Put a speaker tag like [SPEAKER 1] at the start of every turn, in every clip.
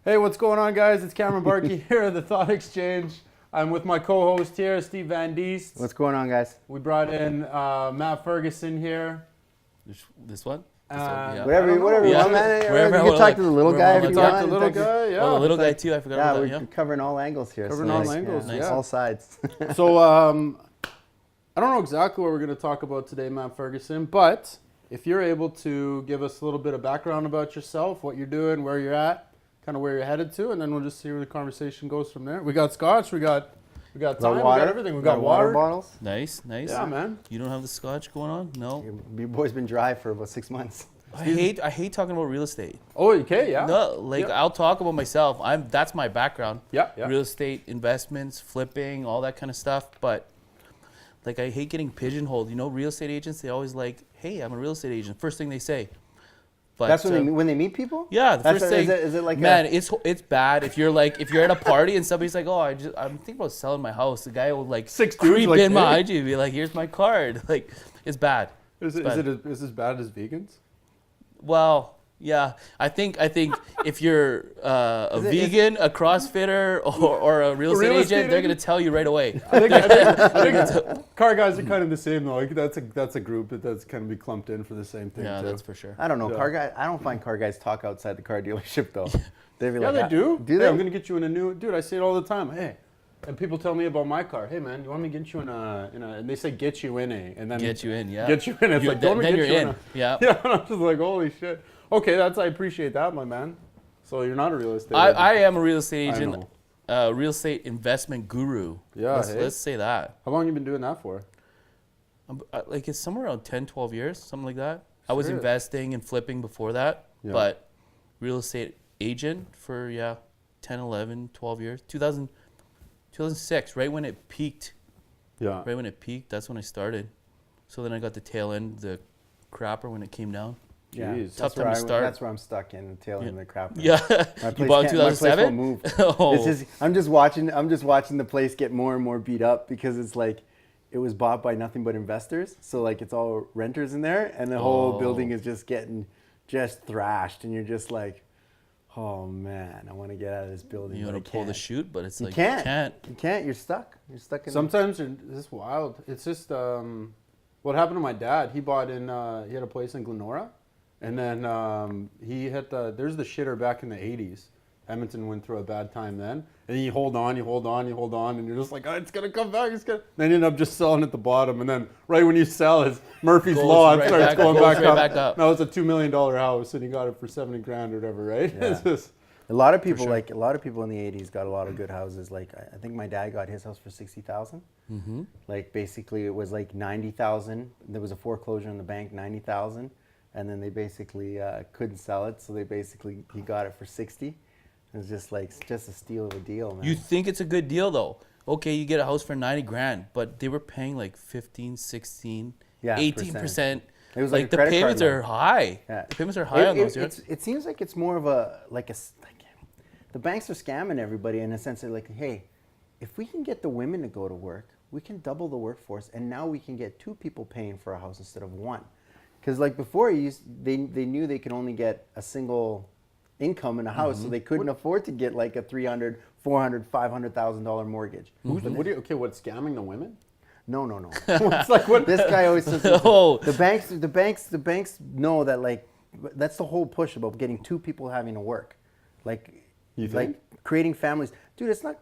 [SPEAKER 1] Hey, what's going on, guys? It's Cameron Barkey here at the ThoughtXchange. I'm with my co-host here, Steve Van Diest.
[SPEAKER 2] What's going on, guys?
[SPEAKER 1] We brought in Matt Ferguson here.
[SPEAKER 3] This one?
[SPEAKER 2] Whatever you want, man.
[SPEAKER 3] Wherever
[SPEAKER 2] you can talk to the little guy if you
[SPEAKER 1] Talk
[SPEAKER 2] want.
[SPEAKER 1] to the little guy, yeah.
[SPEAKER 3] Oh, the little guy too. I forgot about that.
[SPEAKER 2] Yeah, we're covering all angles here.
[SPEAKER 1] Covering all angles, yeah.
[SPEAKER 2] All sides.
[SPEAKER 1] So, I don't know exactly what we're going to talk about today, Matt Ferguson, but if you're able to give us a little bit of background about yourself, what you're doing, where you're at, kind of where you're headed to, and then we'll just see where the conversation goes from there. We got scotch, we got time, we got everything. We got water
[SPEAKER 2] bottles.
[SPEAKER 3] Nice.
[SPEAKER 1] Yeah, man.
[SPEAKER 3] You don't have the scotch going on? No.
[SPEAKER 2] Your boy's been dry for about 6 months.
[SPEAKER 3] I hate talking about real estate.
[SPEAKER 1] Oh, okay, yeah.
[SPEAKER 3] No, I'll talk about myself. That's my background.
[SPEAKER 1] Yeah.
[SPEAKER 3] Real estate, investments, flipping, all that kind of stuff. But I hate getting pigeonholed. You know, real estate agents, they always like, hey, I'm a real esait agent. First thing they say. But,
[SPEAKER 2] that's when they meet people?
[SPEAKER 3] Yeah, the first thing.
[SPEAKER 2] Is it like
[SPEAKER 3] it's bad if you're at a party and somebody's like, oh, I'm thinking about selling my house. The guy will creep in behind you and be like, here's my card. It's bad.
[SPEAKER 1] Is it as bad as vegans?
[SPEAKER 3] Well, yeah. I think if you're a vegan, a CrossFitter, or a real estate agent, they're gonna tell you right away.
[SPEAKER 1] I think car guys are kind of the same though. Like that's a group that's kind of be clumped in for the same thing.
[SPEAKER 3] Yeah,
[SPEAKER 1] too.
[SPEAKER 3] that's for sure.
[SPEAKER 2] I don't know. Car guy. I don't find car guys talk outside the car dealership though.
[SPEAKER 1] They do.
[SPEAKER 2] Do they?
[SPEAKER 1] Hey, I'm gonna get you in a new dude. I say it all the time. Hey. And people tell me about my car. Hey man, you want me to get you in a and they say get you in a and then
[SPEAKER 3] get you in, yeah.
[SPEAKER 1] Get you in. It's like don't
[SPEAKER 3] then
[SPEAKER 1] get
[SPEAKER 3] you're
[SPEAKER 1] you
[SPEAKER 3] in.
[SPEAKER 1] Yeah. Yeah. And I'm just like holy shit. Okay, I appreciate that, my man. So you're not a real estate agent.
[SPEAKER 3] I am a real estate agent, real estate investment guru.
[SPEAKER 1] Yeah.
[SPEAKER 3] Let's say that.
[SPEAKER 1] How long have you been doing that for?
[SPEAKER 3] It's somewhere around 10, 12 years, something like that.
[SPEAKER 1] Sure.
[SPEAKER 3] I was investing and flipping before that, but real estate agent for 10, 11, 12 years. 2006, right when it peaked.
[SPEAKER 1] Yeah.
[SPEAKER 3] Right when it peaked, that's when I started. So then I got the tail end, the crapper when it came down.
[SPEAKER 2] Yeah,
[SPEAKER 3] tough time to start.
[SPEAKER 2] That's where I'm stuck in the tail end of the crapper.
[SPEAKER 3] Yeah, you bought in 2007.
[SPEAKER 2] My place won't move.
[SPEAKER 3] Oh.
[SPEAKER 2] I'm just watching the place get more and more beat up because it's like it was bought by nothing but investors. So it's all renters in there, and the whole building is just getting thrashed, and you're just like, oh man, I want to get out of this building.
[SPEAKER 3] You want to pull the chute, but it's
[SPEAKER 2] you
[SPEAKER 3] like
[SPEAKER 2] can't. You can't. You're stuck.
[SPEAKER 1] Sometimes it's wild. It's just what happened to my dad. He bought in. He had a place in Glenora, and then he had there's the shitter back in the '80s. Edmonton went through a bad time then, and you hold on, and you're just like, oh, it's gonna come back. Then you end up just selling at the bottom, and then right when you sell, it's Murphy's Law. It starts going back up. Now it's a $2 million house, and he got it for $70,000 or whatever, right?
[SPEAKER 2] Yeah.
[SPEAKER 1] It's just,
[SPEAKER 2] a lot of people in the '80s got a lot of good houses. I think my dad got his house for $60,000.
[SPEAKER 3] Mm-hmm.
[SPEAKER 2] Basically, it was $90,000. There was a foreclosure in the bank, $90,000, and then they basically couldn't sell it, so he got it for $60,000. It's just a steal of a deal, man.
[SPEAKER 3] You think it's a good deal though? Okay, you get a house for $90,000, but they were paying 15, 16, 18%.
[SPEAKER 2] It was
[SPEAKER 3] the payments are high.
[SPEAKER 2] Yeah.
[SPEAKER 3] The payments are high on those.
[SPEAKER 2] It seems like it's more of the banks are scamming everybody in a sense that hey, if we can get the women to go to work, we can double the workforce, and now we can get 2 people paying for a house instead of 1. Because before they knew they could only get a single income in a house, so they couldn't afford to get a $300,000, $400,000, $500,000 mortgage.
[SPEAKER 1] What's scamming the women?
[SPEAKER 2] No.
[SPEAKER 1] It's like what
[SPEAKER 2] this guy always says.
[SPEAKER 3] No.
[SPEAKER 2] The banks know that that's the whole push about getting 2 people having to work,
[SPEAKER 1] You think?
[SPEAKER 2] Creating families. Dude, it's not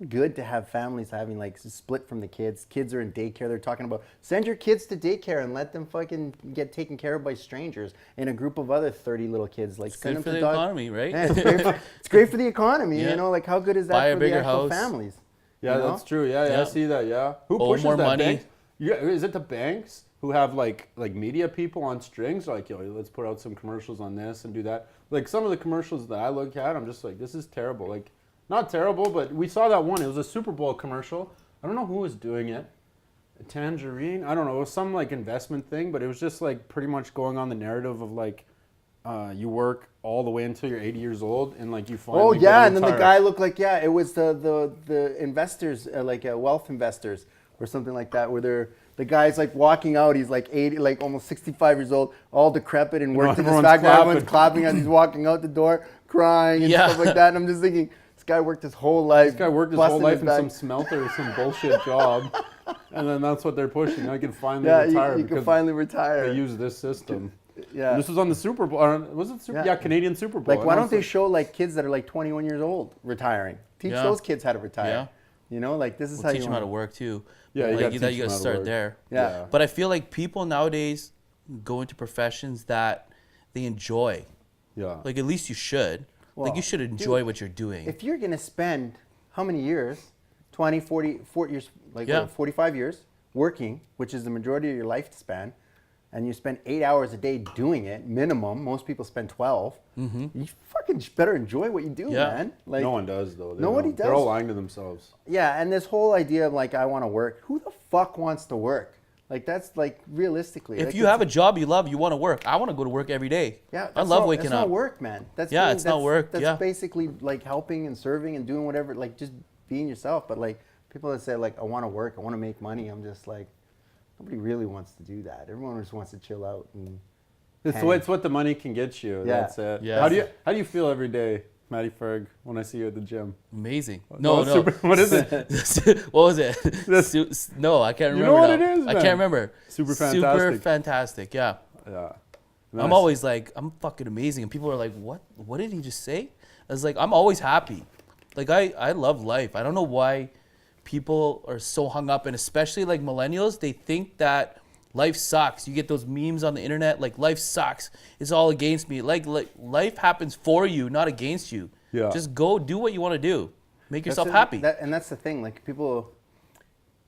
[SPEAKER 2] good to have families having split from the kids. Kids are in daycare. They're talking about send your kids to daycare and let them fucking get taken care of by strangers in a group of other 30 little kids.
[SPEAKER 3] It's
[SPEAKER 2] send
[SPEAKER 3] good
[SPEAKER 2] them
[SPEAKER 3] for
[SPEAKER 2] to
[SPEAKER 3] the economy, right?
[SPEAKER 2] Yeah, it's great for the economy.
[SPEAKER 3] Yeah.
[SPEAKER 2] You know, how good is that
[SPEAKER 3] Buy
[SPEAKER 2] for
[SPEAKER 3] a bigger
[SPEAKER 2] the actual
[SPEAKER 3] house.
[SPEAKER 2] families?
[SPEAKER 1] Yeah, that's true. Yeah, I see that. Yeah, who pushes
[SPEAKER 3] more
[SPEAKER 1] that?
[SPEAKER 3] money.
[SPEAKER 1] Banks? Yeah, is it the banks who have like media people on strings? Yo, let's put out some commercials on this and do that. Some of the commercials that I look at, I'm just like, this is terrible. Not terrible, but we saw that one. It was a Super Bowl commercial. I don't know who was doing it. A Tangerine? I don't know. It was some investment thing, but it was just pretty much going on the narrative of you work all the way until you're 80 years old and you finally
[SPEAKER 2] Oh yeah, and then
[SPEAKER 1] retire.
[SPEAKER 2] the guy looked it was the investors, wealth investors or something like that, where the guy's walking out, he's 80, almost 65 years old, all decrepit and worked in his factory. Everyone's clapping as he's walking out the door. crying and stuff like that. And I'm just thinking, this guy worked his whole life.
[SPEAKER 1] This guy worked his whole life in some smelter, some bullshit job, and then that's what they're pushing. I can finally retire.
[SPEAKER 2] You can finally retire.
[SPEAKER 1] They use this system.
[SPEAKER 2] Yeah.
[SPEAKER 1] And this was on the Super Bowl. Was it Super? Yeah, Canadian Super Bowl.
[SPEAKER 2] Like, why don't they show like kids that are like 21 years old retiring? Teach those kids how to retire.
[SPEAKER 3] Yeah.
[SPEAKER 2] You know, like this is how you
[SPEAKER 3] teach them how to work too.
[SPEAKER 1] Yeah, you
[SPEAKER 3] like,
[SPEAKER 1] gotta
[SPEAKER 3] you gotta start there.
[SPEAKER 2] Yeah.
[SPEAKER 3] But I feel like people nowadays go into professions that they enjoy.
[SPEAKER 1] Yeah.
[SPEAKER 3] Like at least you should.
[SPEAKER 2] Well,
[SPEAKER 3] like you should enjoy what you're doing.
[SPEAKER 2] If you're gonna spend how many years? 20, 40 years, like 45 years working, which is the majority of your lifespan, and you spend 8 hours a day doing it, minimum. Most people spend 12.
[SPEAKER 3] Mm-hmm.
[SPEAKER 2] You fucking better enjoy what you do, man. Like,
[SPEAKER 1] no one does, though.
[SPEAKER 2] Nobody does.
[SPEAKER 1] They're all lying to themselves.
[SPEAKER 2] Yeah, and this whole idea of like, I want to work. Who the fuck wants to work? Like, that's like, realistically.
[SPEAKER 3] If
[SPEAKER 2] like,
[SPEAKER 3] you have a job you love, you want to work. I want to go to work every day.
[SPEAKER 2] Yeah,
[SPEAKER 3] I love waking
[SPEAKER 2] that's
[SPEAKER 3] up.
[SPEAKER 2] not work, man. That's
[SPEAKER 3] it's not work.
[SPEAKER 2] That's basically like helping and serving and doing whatever, like just being yourself. But like people that say like, I want to work, I want to make money, I'm just like, nobody really wants to do that. Everyone just wants to chill out and.
[SPEAKER 1] It's what the money can get you.
[SPEAKER 2] Yeah.
[SPEAKER 1] That's it.
[SPEAKER 3] Yeah.
[SPEAKER 1] How do you feel every day, Matty Ferg, when I see you at the gym?
[SPEAKER 3] Amazing.
[SPEAKER 1] No,
[SPEAKER 3] No.
[SPEAKER 1] what is it?
[SPEAKER 3] What was it? No, I can't remember.
[SPEAKER 1] You know what
[SPEAKER 3] now.
[SPEAKER 1] it is,
[SPEAKER 3] I
[SPEAKER 1] man.
[SPEAKER 3] can't remember.
[SPEAKER 1] Super fantastic.
[SPEAKER 3] Super fantastic. Yeah.
[SPEAKER 1] Yeah.
[SPEAKER 3] I'm always like, I'm fucking amazing, and people are like, what? What did he just say? I was like, I'm always happy. Like I love life. I don't know why people are so hung up, and especially like millennials, they think that life sucks. You get those memes on the internet like life sucks. It's all against me. Like life happens for you, not against you.
[SPEAKER 1] Yeah.
[SPEAKER 3] Just go do what you want to do. Make yourself
[SPEAKER 2] That's
[SPEAKER 3] happy.
[SPEAKER 2] And that's the thing. Like people,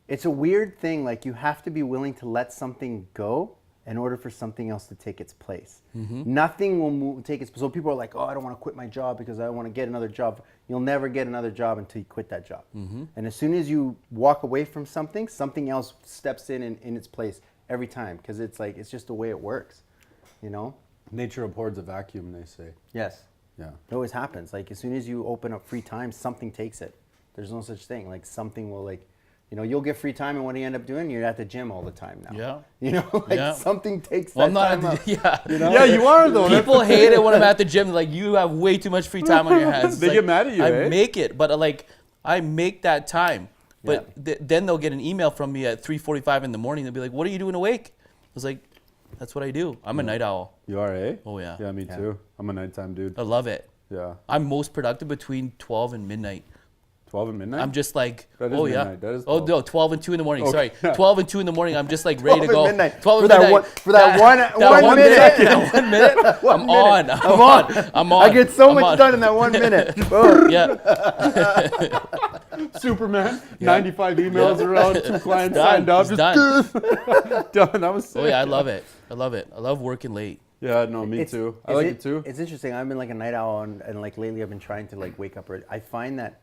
[SPEAKER 2] it's a weird thing. Like you have to be willing to let something go in order for something else to take its place. Nothing will take its place. So people are like, oh, I don't want to quit my job because I want to get another job. You'll never get another job until you quit that job. And as soon as you walk away from something, something else steps in its place every time, because it's like, it's just the way it works, you know?
[SPEAKER 1] Nature abhors a vacuum, they say.
[SPEAKER 2] Yes.
[SPEAKER 1] Yeah.
[SPEAKER 2] It always happens. Like as soon as you open up free time, something takes it. There's no such thing. Like something will like, you know, you'll get free time, and what do you end up doing? You're at the gym all the time now.
[SPEAKER 3] Yeah.
[SPEAKER 2] You know, like something takes
[SPEAKER 3] Well,
[SPEAKER 2] that time up.
[SPEAKER 3] Yeah.
[SPEAKER 2] You know?
[SPEAKER 1] Yeah, you are though.
[SPEAKER 3] People hate it when I'm at the gym. Like, you have way too much free time on your hands.
[SPEAKER 1] They
[SPEAKER 3] Like,
[SPEAKER 1] get mad at you,
[SPEAKER 3] I
[SPEAKER 1] eh?
[SPEAKER 3] make it, but like, I make that time. But then they'll get an email from me at 3:45 in the morning. They'll be like, "What are you doing awake?" I was like, "That's what I do. I'm a night owl."
[SPEAKER 1] You are, eh?
[SPEAKER 3] Oh yeah.
[SPEAKER 1] Yeah, me too. I'm a nighttime dude.
[SPEAKER 3] I love it.
[SPEAKER 1] Yeah.
[SPEAKER 3] I'm most productive between 12 and midnight.
[SPEAKER 1] 12 and midnight?
[SPEAKER 3] I'm just like,
[SPEAKER 1] That is
[SPEAKER 3] oh yeah.
[SPEAKER 1] midnight. That is
[SPEAKER 3] Oh
[SPEAKER 1] 12.
[SPEAKER 3] no, 12 and 2 in the morning.
[SPEAKER 1] Okay.
[SPEAKER 3] Sorry, 12 and 2 in the morning. I'm just like ready to
[SPEAKER 2] 12
[SPEAKER 3] go.
[SPEAKER 2] at midnight.
[SPEAKER 3] 12
[SPEAKER 2] For
[SPEAKER 3] at
[SPEAKER 2] that
[SPEAKER 3] midnight.
[SPEAKER 2] one- for that one minute.
[SPEAKER 3] That 1 minute. I'm on. I'm on. I'm on.
[SPEAKER 2] I get so
[SPEAKER 3] I'm
[SPEAKER 2] much
[SPEAKER 3] on.
[SPEAKER 2] done in that 1 minute. Boom.
[SPEAKER 3] Yeah.
[SPEAKER 1] Superman, 95 emails around, 2 clients
[SPEAKER 3] Done.
[SPEAKER 1] signed up.
[SPEAKER 3] It's
[SPEAKER 1] Just
[SPEAKER 3] done.
[SPEAKER 1] done. That was sick.
[SPEAKER 3] Oh yeah, I love it. I love it. I love working late.
[SPEAKER 1] Yeah, no, me too. I like it too.
[SPEAKER 2] It's interesting. I've been like a night owl, and like lately I've been trying to like wake up early. I find that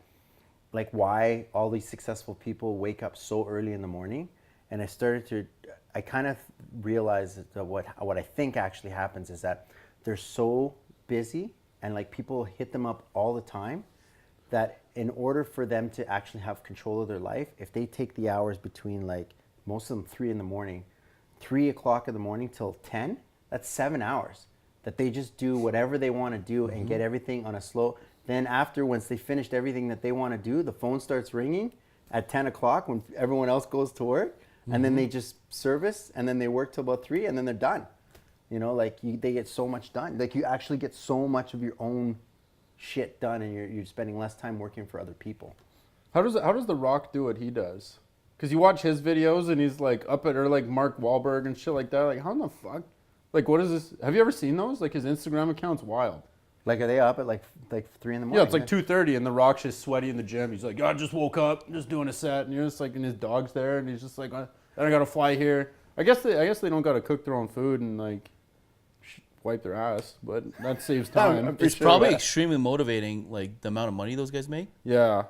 [SPEAKER 2] like why all these successful people wake up so early in the morning, and I kind of realized that what I think actually happens is that they're so busy, and like people hit them up all the time, that in order for them to actually have control of their life, if they take the hours between like most of them 3 in the morning, 3 o'clock in the morning till 10, that's 7 hours that they just do whatever they want to do and get everything on a slow. Then after, once they finished everything that they want to do, the phone starts ringing at 10 o'clock when everyone else goes to work, and then they just service, and then they work till about 3, and then they're done. You know, like they get so much done. Like you actually get so much of your own shit done, and you're spending less time working for other people.
[SPEAKER 1] How does The Rock do what he does? Because you watch his videos and he's like up at, or like Mark Wahlberg and shit like that. Like, how in the fuck? Like, what is this? Have you ever seen those? Like, his Instagram account's wild.
[SPEAKER 2] Like, are they up at like 3 in the morning?
[SPEAKER 1] Yeah, it's like 2:30 and The Rock's just sweaty in the gym. He's like, I just woke up, I'm just doing a set, and you're just like, and his dog's there, and he's just like, I gotta fly here. I guess they don't gotta cook their own food and like wipe their ass, but that saves time.
[SPEAKER 3] It's probably extremely motivating, like the amount of money those guys make.
[SPEAKER 1] Yeah,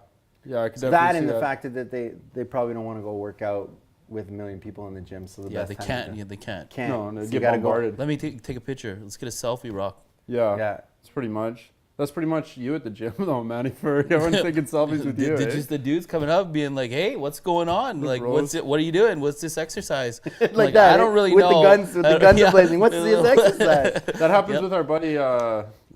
[SPEAKER 1] I could definitely
[SPEAKER 2] that
[SPEAKER 1] see
[SPEAKER 2] and the
[SPEAKER 1] that.
[SPEAKER 2] fact that they probably don't want to go work out with a million people in the gym. So
[SPEAKER 3] Yeah, they can't. Yeah, they can't.
[SPEAKER 1] No, and they
[SPEAKER 2] So you
[SPEAKER 1] get
[SPEAKER 2] gotta
[SPEAKER 1] bombarded.
[SPEAKER 3] Let me take a picture. Let's get a selfie, Rock.
[SPEAKER 1] Yeah,
[SPEAKER 2] Yeah.
[SPEAKER 1] That's pretty much you at the gym though, Manny. For everyone's taking selfies with you.
[SPEAKER 3] Just the dudes coming up being like, "Hey, what's going on? Like,
[SPEAKER 1] bros.
[SPEAKER 3] what are you doing? What's this exercise?"
[SPEAKER 2] that.
[SPEAKER 3] I don't really
[SPEAKER 2] with
[SPEAKER 3] know.
[SPEAKER 2] With the guns
[SPEAKER 3] Yeah.
[SPEAKER 2] blazing. What's this exercise?
[SPEAKER 1] That happens with our buddy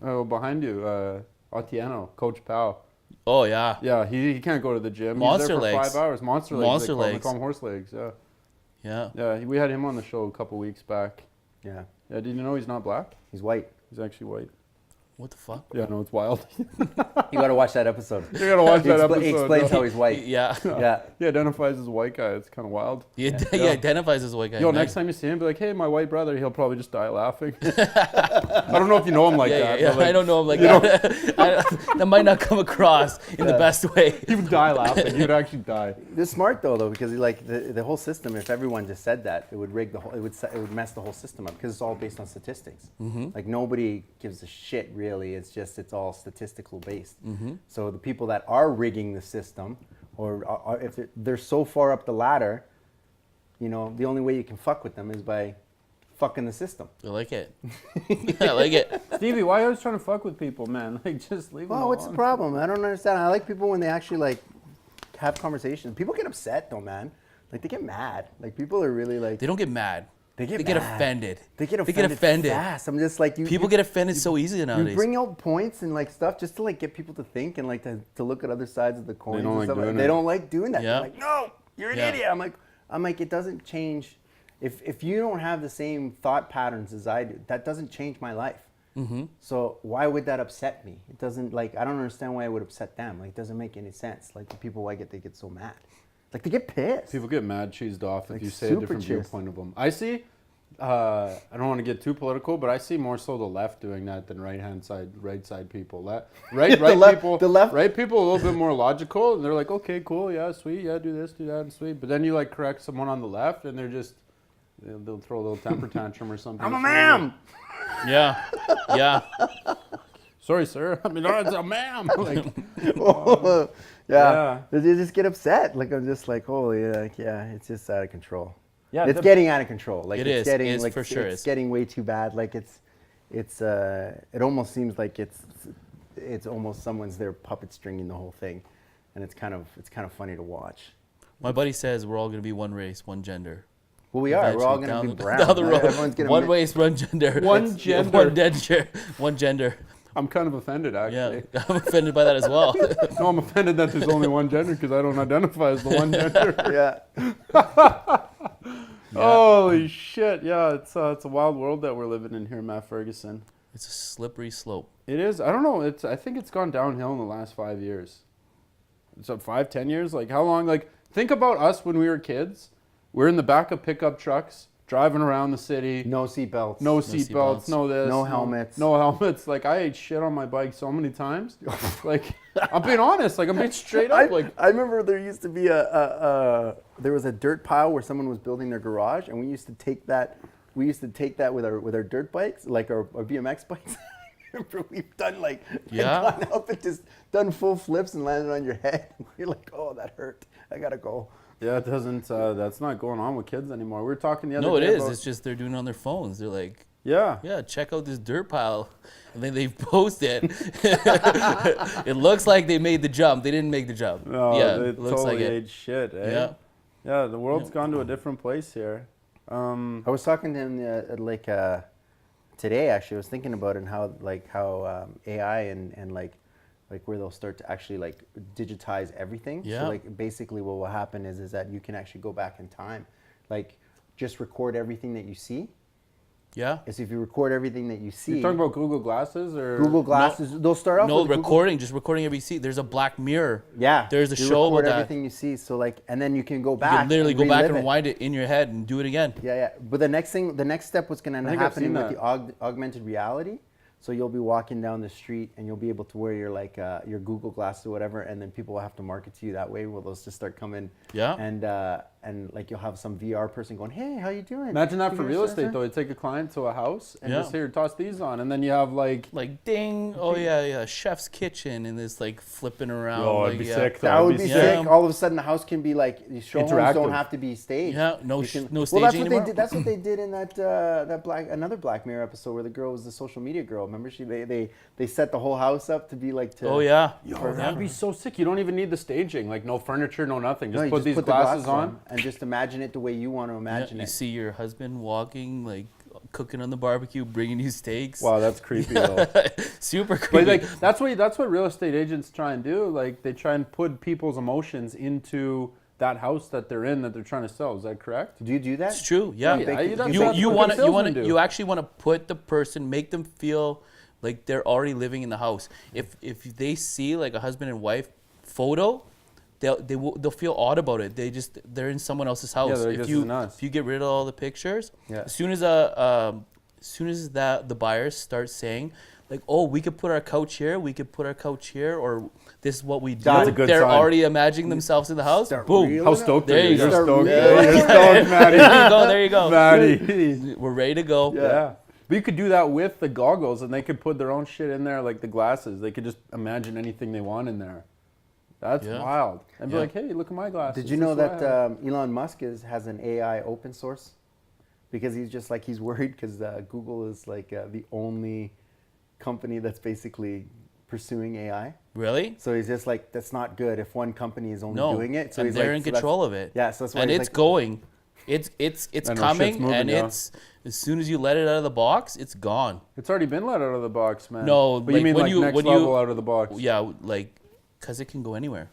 [SPEAKER 1] Oh, behind you, Otieno, Coach Pal.
[SPEAKER 3] Oh yeah.
[SPEAKER 1] Yeah, he can't go to the gym.
[SPEAKER 3] Monster
[SPEAKER 1] He's there for
[SPEAKER 3] legs.
[SPEAKER 1] 5 hours. Monster legs.
[SPEAKER 3] Monster
[SPEAKER 1] they
[SPEAKER 3] legs.
[SPEAKER 1] call him horse legs. Yeah.
[SPEAKER 3] Yeah.
[SPEAKER 1] Yeah, we had him on the show a couple weeks back.
[SPEAKER 2] Yeah.
[SPEAKER 1] Yeah, did you know he's not black?
[SPEAKER 2] He's white.
[SPEAKER 1] He's actually white.
[SPEAKER 3] What the fuck?
[SPEAKER 1] Yeah, no, it's wild.
[SPEAKER 2] You got to watch that episode.
[SPEAKER 1] You gotta watch that episode.
[SPEAKER 2] He explains
[SPEAKER 1] no.
[SPEAKER 2] how he's white.
[SPEAKER 3] Yeah.
[SPEAKER 2] Yeah.
[SPEAKER 1] He identifies as a white guy. It's kind of wild.
[SPEAKER 3] He identifies as a white guy.
[SPEAKER 1] Yo,
[SPEAKER 3] Nice.
[SPEAKER 1] next time you see him, be like, "Hey, my white brother." He'll probably just die laughing. I don't know if you know him like that.
[SPEAKER 3] Yeah,
[SPEAKER 1] but like,
[SPEAKER 3] I don't know him like that. That might not come across in the best way.
[SPEAKER 1] He would die laughing. He would actually die.
[SPEAKER 2] They're smart though, because like the whole system. If everyone just said that, it would rig the whole. It would mess the whole system up because it's all based on statistics. Like nobody gives a shit really. It's all statistical based. So the people that are rigging the system, or if they're so far up the ladder, you know, the only way you can fuck with them is by fucking the system.
[SPEAKER 3] I like it. I like it.
[SPEAKER 1] Stevie, why are you always trying to fuck with people, man? Like, just leave them
[SPEAKER 2] Well, what's the
[SPEAKER 1] alone.
[SPEAKER 2] problem? I don't understand. I like people when they actually like have conversations. People get upset though, man. Like they get mad. Like people are really like
[SPEAKER 3] They don't get mad.
[SPEAKER 2] they get
[SPEAKER 3] mad.
[SPEAKER 2] offended.
[SPEAKER 3] They get offended.
[SPEAKER 2] fast. I'm just like
[SPEAKER 3] People get offended so easily nowadays.
[SPEAKER 2] You bring out points and like stuff just to like get people to think and like to look at other sides of the coin.
[SPEAKER 1] don't like doing
[SPEAKER 2] They
[SPEAKER 1] it.
[SPEAKER 2] don't like doing that.
[SPEAKER 3] Yeah.
[SPEAKER 2] They're like, no, you're an
[SPEAKER 3] Yeah.
[SPEAKER 2] idiot. I'm like, it doesn't change. If you don't have the same thought patterns as I do, that doesn't change my life. So why would that upset me? It doesn't, like, I don't understand why it would upset them. Like, it doesn't make any sense. Like, the people, they get so mad. Like, they get pissed.
[SPEAKER 1] People get mad, cheesed off
[SPEAKER 2] Like
[SPEAKER 1] if you say a
[SPEAKER 2] super
[SPEAKER 1] different
[SPEAKER 2] cheesed.
[SPEAKER 1] viewpoint of them. I see. I don't want to get too political, but I see more so the left doing that than right side people. Right people,
[SPEAKER 2] the left-
[SPEAKER 1] right people a little bit more logical, and they're like, okay, cool, yeah, sweet, yeah, do this, do that, and sweet. But then you like correct someone on the left, and they're just they'll throw a little temper tantrum or something.
[SPEAKER 2] I'm a man.
[SPEAKER 3] Yeah. Yeah.
[SPEAKER 1] Sorry, sir. I mean, it's a ma'am. Like,
[SPEAKER 2] yeah. They just get upset. Like, I'm just like, holy, yeah, it's just out of control.
[SPEAKER 1] yeah,
[SPEAKER 2] It's getting out of control. Like
[SPEAKER 3] It
[SPEAKER 2] it's
[SPEAKER 3] is.
[SPEAKER 2] getting
[SPEAKER 3] It's
[SPEAKER 2] like
[SPEAKER 3] for sure
[SPEAKER 2] it's
[SPEAKER 3] is.
[SPEAKER 2] getting way too bad. Like it almost seems like it's almost someone's there puppet stringing the whole thing, and it's kind of funny to watch.
[SPEAKER 3] My buddy says we're all going to be one race, one gender.
[SPEAKER 2] Well, we are. We're all
[SPEAKER 3] Eventually,
[SPEAKER 2] going to be brown.
[SPEAKER 3] down the road.
[SPEAKER 2] Everyone's gonna
[SPEAKER 3] One race, one gender.
[SPEAKER 1] One gender.
[SPEAKER 3] One gender. One gender.
[SPEAKER 1] I'm kind of offended, actually.
[SPEAKER 3] Yeah. I'm offended by that as well.
[SPEAKER 1] No, I'm offended that there's only one gender because I don't identify as the one gender.
[SPEAKER 2] Yeah.
[SPEAKER 1] Holy shit! Yeah, it's a wild world that we're living in here, Matt Ferguson.
[SPEAKER 3] It's a slippery slope.
[SPEAKER 1] It is. I don't know. I think it's gone downhill in the last 5 years. So 5, 10 years. Like how long? Like think about us when we were kids. We're in the back of pickup trucks, driving around the city.
[SPEAKER 2] No seatbelts.
[SPEAKER 1] No seatbelts. No this.
[SPEAKER 2] No helmets.
[SPEAKER 1] No helmets. Like I ate shit on my bike so many times. Like I'm being honest. Like I'm being straight up. Like
[SPEAKER 2] I remember there used to be there was a dirt pile where someone was building their garage, and we used to take that with our dirt bikes, like our BMX bikes. I remember we've done gone up and just done full flips and landed on your head. You're like, oh, that hurt. I gotta go.
[SPEAKER 1] yeah, it doesn't. That's not going on with kids anymore. We were talking the other
[SPEAKER 3] No, it
[SPEAKER 1] day
[SPEAKER 3] is.
[SPEAKER 1] about-
[SPEAKER 3] It's just they're doing it on their phones. They're like,
[SPEAKER 1] yeah.
[SPEAKER 3] yeah, check out this dirt pile. And then they post it. It looks like they made the jump. They didn't make the jump.
[SPEAKER 1] No,
[SPEAKER 3] yeah,
[SPEAKER 1] they
[SPEAKER 3] it looks
[SPEAKER 1] totally
[SPEAKER 3] like it.
[SPEAKER 1] ate shit. Eh?
[SPEAKER 3] Yeah.
[SPEAKER 1] Yeah, the world's gone to a different place here.
[SPEAKER 2] I was talking to him today. Actually, I was thinking about it and how AI and where they'll start to actually digitize everything.
[SPEAKER 3] Yeah.
[SPEAKER 2] So basically what will happen is that you can actually go back in time, just record everything that you see.
[SPEAKER 3] Yeah.
[SPEAKER 2] So if you record everything that you see,
[SPEAKER 1] You're talking about Google Glasses or
[SPEAKER 2] Google Glasses, they'll start off
[SPEAKER 3] No,
[SPEAKER 2] with Google-
[SPEAKER 3] recording, just recording every scene. There's a Black Mirror.
[SPEAKER 2] Yeah,
[SPEAKER 3] There's a
[SPEAKER 2] you
[SPEAKER 3] show
[SPEAKER 2] record
[SPEAKER 3] about that.
[SPEAKER 2] everything you see. So and then you can go
[SPEAKER 3] You
[SPEAKER 2] back.
[SPEAKER 3] can literally
[SPEAKER 2] and
[SPEAKER 3] go back
[SPEAKER 2] relive
[SPEAKER 3] and
[SPEAKER 2] it.
[SPEAKER 3] rewind it in your head and do it again.
[SPEAKER 2] Yeah. But the next step was going to
[SPEAKER 1] think I've
[SPEAKER 2] happen
[SPEAKER 1] seen
[SPEAKER 2] with
[SPEAKER 1] that.
[SPEAKER 2] the augmented reality. So you'll be walking down the street and you'll be able to wear your Google Glasses or whatever, and then people will have to market to you that way. Well, those just start coming.
[SPEAKER 3] Yeah.
[SPEAKER 2] And you'll have some VR person going, "Hey, how you doing?"
[SPEAKER 1] Imagine that
[SPEAKER 2] You
[SPEAKER 1] for
[SPEAKER 2] guys
[SPEAKER 1] real
[SPEAKER 2] doing
[SPEAKER 1] estate
[SPEAKER 2] something?"
[SPEAKER 1] though. You take a client to a house and
[SPEAKER 3] Yeah.
[SPEAKER 1] just here, toss these on, and then you have like
[SPEAKER 3] Ding, oh yeah, chef's kitchen, and this flipping around.
[SPEAKER 1] Oh, it'd be sick.
[SPEAKER 2] That would be
[SPEAKER 3] sick.
[SPEAKER 2] sick. All of a sudden, the house can be these show homes
[SPEAKER 1] Interactive.
[SPEAKER 2] don't have to be staged.
[SPEAKER 3] Yeah, no
[SPEAKER 2] You can-
[SPEAKER 3] no
[SPEAKER 2] Well,
[SPEAKER 3] staging
[SPEAKER 2] that's what
[SPEAKER 3] anymore.
[SPEAKER 2] they did. That's what they did in another Black Mirror episode where the girl was the social media girl. Remember, they set the whole house up to be to.
[SPEAKER 3] Oh yeah.
[SPEAKER 1] Yo, that'd be so sick. You don't even need the staging, like no furniture, no nothing. Just
[SPEAKER 2] No, you
[SPEAKER 1] put these
[SPEAKER 2] the
[SPEAKER 1] glasses on.
[SPEAKER 2] and just imagine it the way you want to
[SPEAKER 3] Yeah,
[SPEAKER 2] imagine
[SPEAKER 3] you
[SPEAKER 2] it.
[SPEAKER 3] see your husband walking cooking on the barbecue, bringing you steaks.
[SPEAKER 1] Wow, that's creepy though.
[SPEAKER 3] Super creepy.
[SPEAKER 1] But like that's what real estate agents try and do. Like they try and put people's emotions into that house that they're in that they're trying to sell. Is that correct?
[SPEAKER 2] Do you do that?
[SPEAKER 3] It's true. Yeah.
[SPEAKER 1] that's
[SPEAKER 3] You
[SPEAKER 1] what
[SPEAKER 3] want to
[SPEAKER 1] salesmen do.
[SPEAKER 3] you actually want to put the person, make them feel like they're already living in the house. If they see like a husband and wife photo, they'll feel odd about it. They're in someone else's house.
[SPEAKER 1] they're just nuts.
[SPEAKER 3] If you get rid of all the pictures,
[SPEAKER 2] Yeah.
[SPEAKER 3] as soon as the buyers start saying like, oh, we could put our couch here, or this is what we do.
[SPEAKER 1] That's a good
[SPEAKER 3] They're
[SPEAKER 1] sign.
[SPEAKER 3] already imagining themselves in the house.
[SPEAKER 2] Start
[SPEAKER 3] Boom.
[SPEAKER 2] reeling
[SPEAKER 1] How
[SPEAKER 2] up.
[SPEAKER 1] stoked
[SPEAKER 3] There
[SPEAKER 1] are you?
[SPEAKER 3] you
[SPEAKER 1] You're
[SPEAKER 3] go.
[SPEAKER 1] stoked.
[SPEAKER 2] Yeah.
[SPEAKER 1] You're stoked, Maddie.
[SPEAKER 3] There you go.
[SPEAKER 1] Maddie.
[SPEAKER 3] We're ready to go.
[SPEAKER 1] Yeah. But you could do that with the goggles, and they could put their own shit in there, like the glasses. They could just imagine anything they want in there. That's
[SPEAKER 3] Yeah.
[SPEAKER 1] wild. And be
[SPEAKER 3] Yeah.
[SPEAKER 1] like, hey, look at my glasses.
[SPEAKER 2] Did you know
[SPEAKER 1] This is what
[SPEAKER 2] that
[SPEAKER 1] I have.
[SPEAKER 2] Elon Musk has an AI open source? Because he's worried because Google is like the only company that's basically pursuing AI.
[SPEAKER 3] Really?
[SPEAKER 2] So he's just like, that's not good if one company is only
[SPEAKER 3] No.
[SPEAKER 2] doing it. So
[SPEAKER 3] and
[SPEAKER 2] he's
[SPEAKER 3] they're
[SPEAKER 2] like,
[SPEAKER 3] in
[SPEAKER 2] so that's-
[SPEAKER 3] control of it.
[SPEAKER 2] Yeah, so that's why
[SPEAKER 3] And
[SPEAKER 2] he's
[SPEAKER 3] it's
[SPEAKER 2] like,
[SPEAKER 3] going. It's
[SPEAKER 1] I know, shit's
[SPEAKER 3] coming,
[SPEAKER 1] moving,
[SPEAKER 3] and
[SPEAKER 1] yeah.
[SPEAKER 3] it's as soon as you let it out of the box, it's gone.
[SPEAKER 1] It's already been let out of the box, man.
[SPEAKER 3] No,
[SPEAKER 1] but you
[SPEAKER 3] like,
[SPEAKER 1] mean
[SPEAKER 3] when
[SPEAKER 1] like
[SPEAKER 3] you-
[SPEAKER 1] next
[SPEAKER 3] when you-
[SPEAKER 1] level out of the box?
[SPEAKER 3] Yeah, like because it can go anywhere.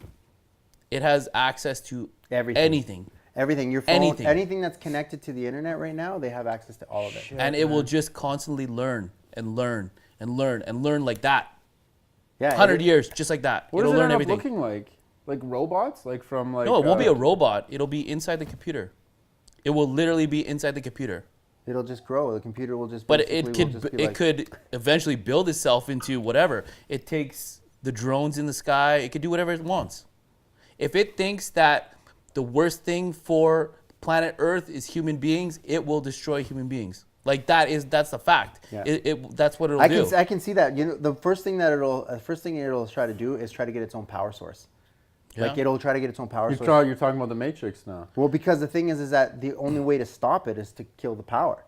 [SPEAKER 3] It has access to
[SPEAKER 2] Everything.
[SPEAKER 3] anything.
[SPEAKER 2] everything, your phone,
[SPEAKER 3] Anything.
[SPEAKER 2] anything that's connected to the internet right now, they have access to all of it.
[SPEAKER 3] And it will just constantly learn and learn and learn and learn like that.
[SPEAKER 2] Yeah,
[SPEAKER 3] 100 years, just like that.
[SPEAKER 1] What
[SPEAKER 3] It'll
[SPEAKER 1] does it
[SPEAKER 3] learn
[SPEAKER 1] end up
[SPEAKER 3] everything.
[SPEAKER 1] looking like? Like robots? Like from like?
[SPEAKER 3] No, it won't be a robot. It'll be inside the computer. It will literally be inside the computer.
[SPEAKER 2] It'll just grow. The computer will just.
[SPEAKER 3] But
[SPEAKER 2] basically will just be like-
[SPEAKER 3] could eventually build itself into whatever. It takes the drones in the sky. It could do whatever it wants. If it thinks that the worst thing for planet Earth is human beings, it will destroy human beings. Like that's the fact.
[SPEAKER 2] Yeah.
[SPEAKER 3] That's what it'll
[SPEAKER 2] I
[SPEAKER 3] do.
[SPEAKER 2] can see that. You know, the first thing it'll try to do is try to get its own power source. Like
[SPEAKER 3] Yeah.
[SPEAKER 2] it'll try to get its own power source.
[SPEAKER 1] You're talking about the Matrix now.
[SPEAKER 2] Well, because the thing is that the only way to stop it is to kill the power.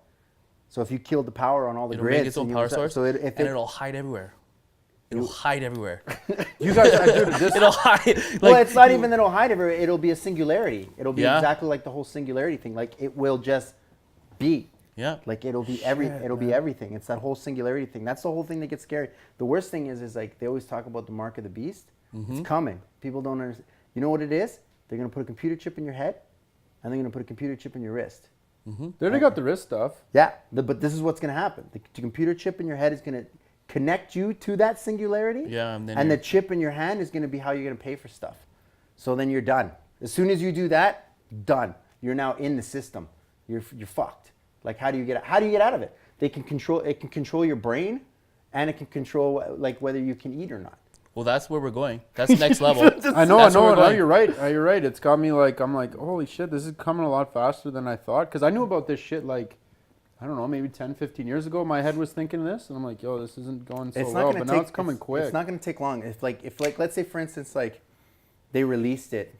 [SPEAKER 2] So if you kill the power on all the
[SPEAKER 3] It'll
[SPEAKER 2] grids,
[SPEAKER 3] make its own
[SPEAKER 2] and
[SPEAKER 3] power
[SPEAKER 2] you-
[SPEAKER 3] source,
[SPEAKER 2] so
[SPEAKER 3] it'll hide everywhere. It'll hide everywhere.
[SPEAKER 1] You guys, dude, this.
[SPEAKER 3] It'll hide.
[SPEAKER 2] well, it's not even that it'll hide everywhere. It'll be a singularity. It'll be
[SPEAKER 3] Yeah.
[SPEAKER 2] exactly like the whole singularity thing. Like it will just be.
[SPEAKER 3] Yeah.
[SPEAKER 2] Like it'll be be everything. It's that whole singularity thing. That's the whole thing that gets scary. The worst thing is like they always talk about the mark of the beast.
[SPEAKER 3] Mm-hmm.
[SPEAKER 2] It's coming. People don't understand. You know what it is? They're gonna put a computer chip in your head, and they're gonna put a computer chip in your wrist.
[SPEAKER 1] They already got the wrist stuff.
[SPEAKER 2] Yeah, but this is what's gonna happen. The computer chip in your head is gonna connect you to that singularity.
[SPEAKER 3] Yeah, and then
[SPEAKER 2] and the
[SPEAKER 3] you're-
[SPEAKER 2] chip in your hand is gonna be how you're gonna pay for stuff. So then you're done. As soon as you do that, done. You're now in the system. You're fucked. Like how do you get out of it? It can control your brain, and it can control like whether you can eat or not.
[SPEAKER 3] Well, that's where we're going. That's next level.
[SPEAKER 1] I know.
[SPEAKER 3] That's where we're
[SPEAKER 1] No,
[SPEAKER 3] going.
[SPEAKER 1] you're right. You're right. It's got me like, I'm like, holy shit, this is coming a lot faster than I thought. Because I knew about this shit like, I don't know, maybe 10, 15 years ago. My head was thinking this, and I'm like, yo, this isn't going so well. But now it's coming quick.
[SPEAKER 2] It's not gonna take long. If let's say for instance like they released it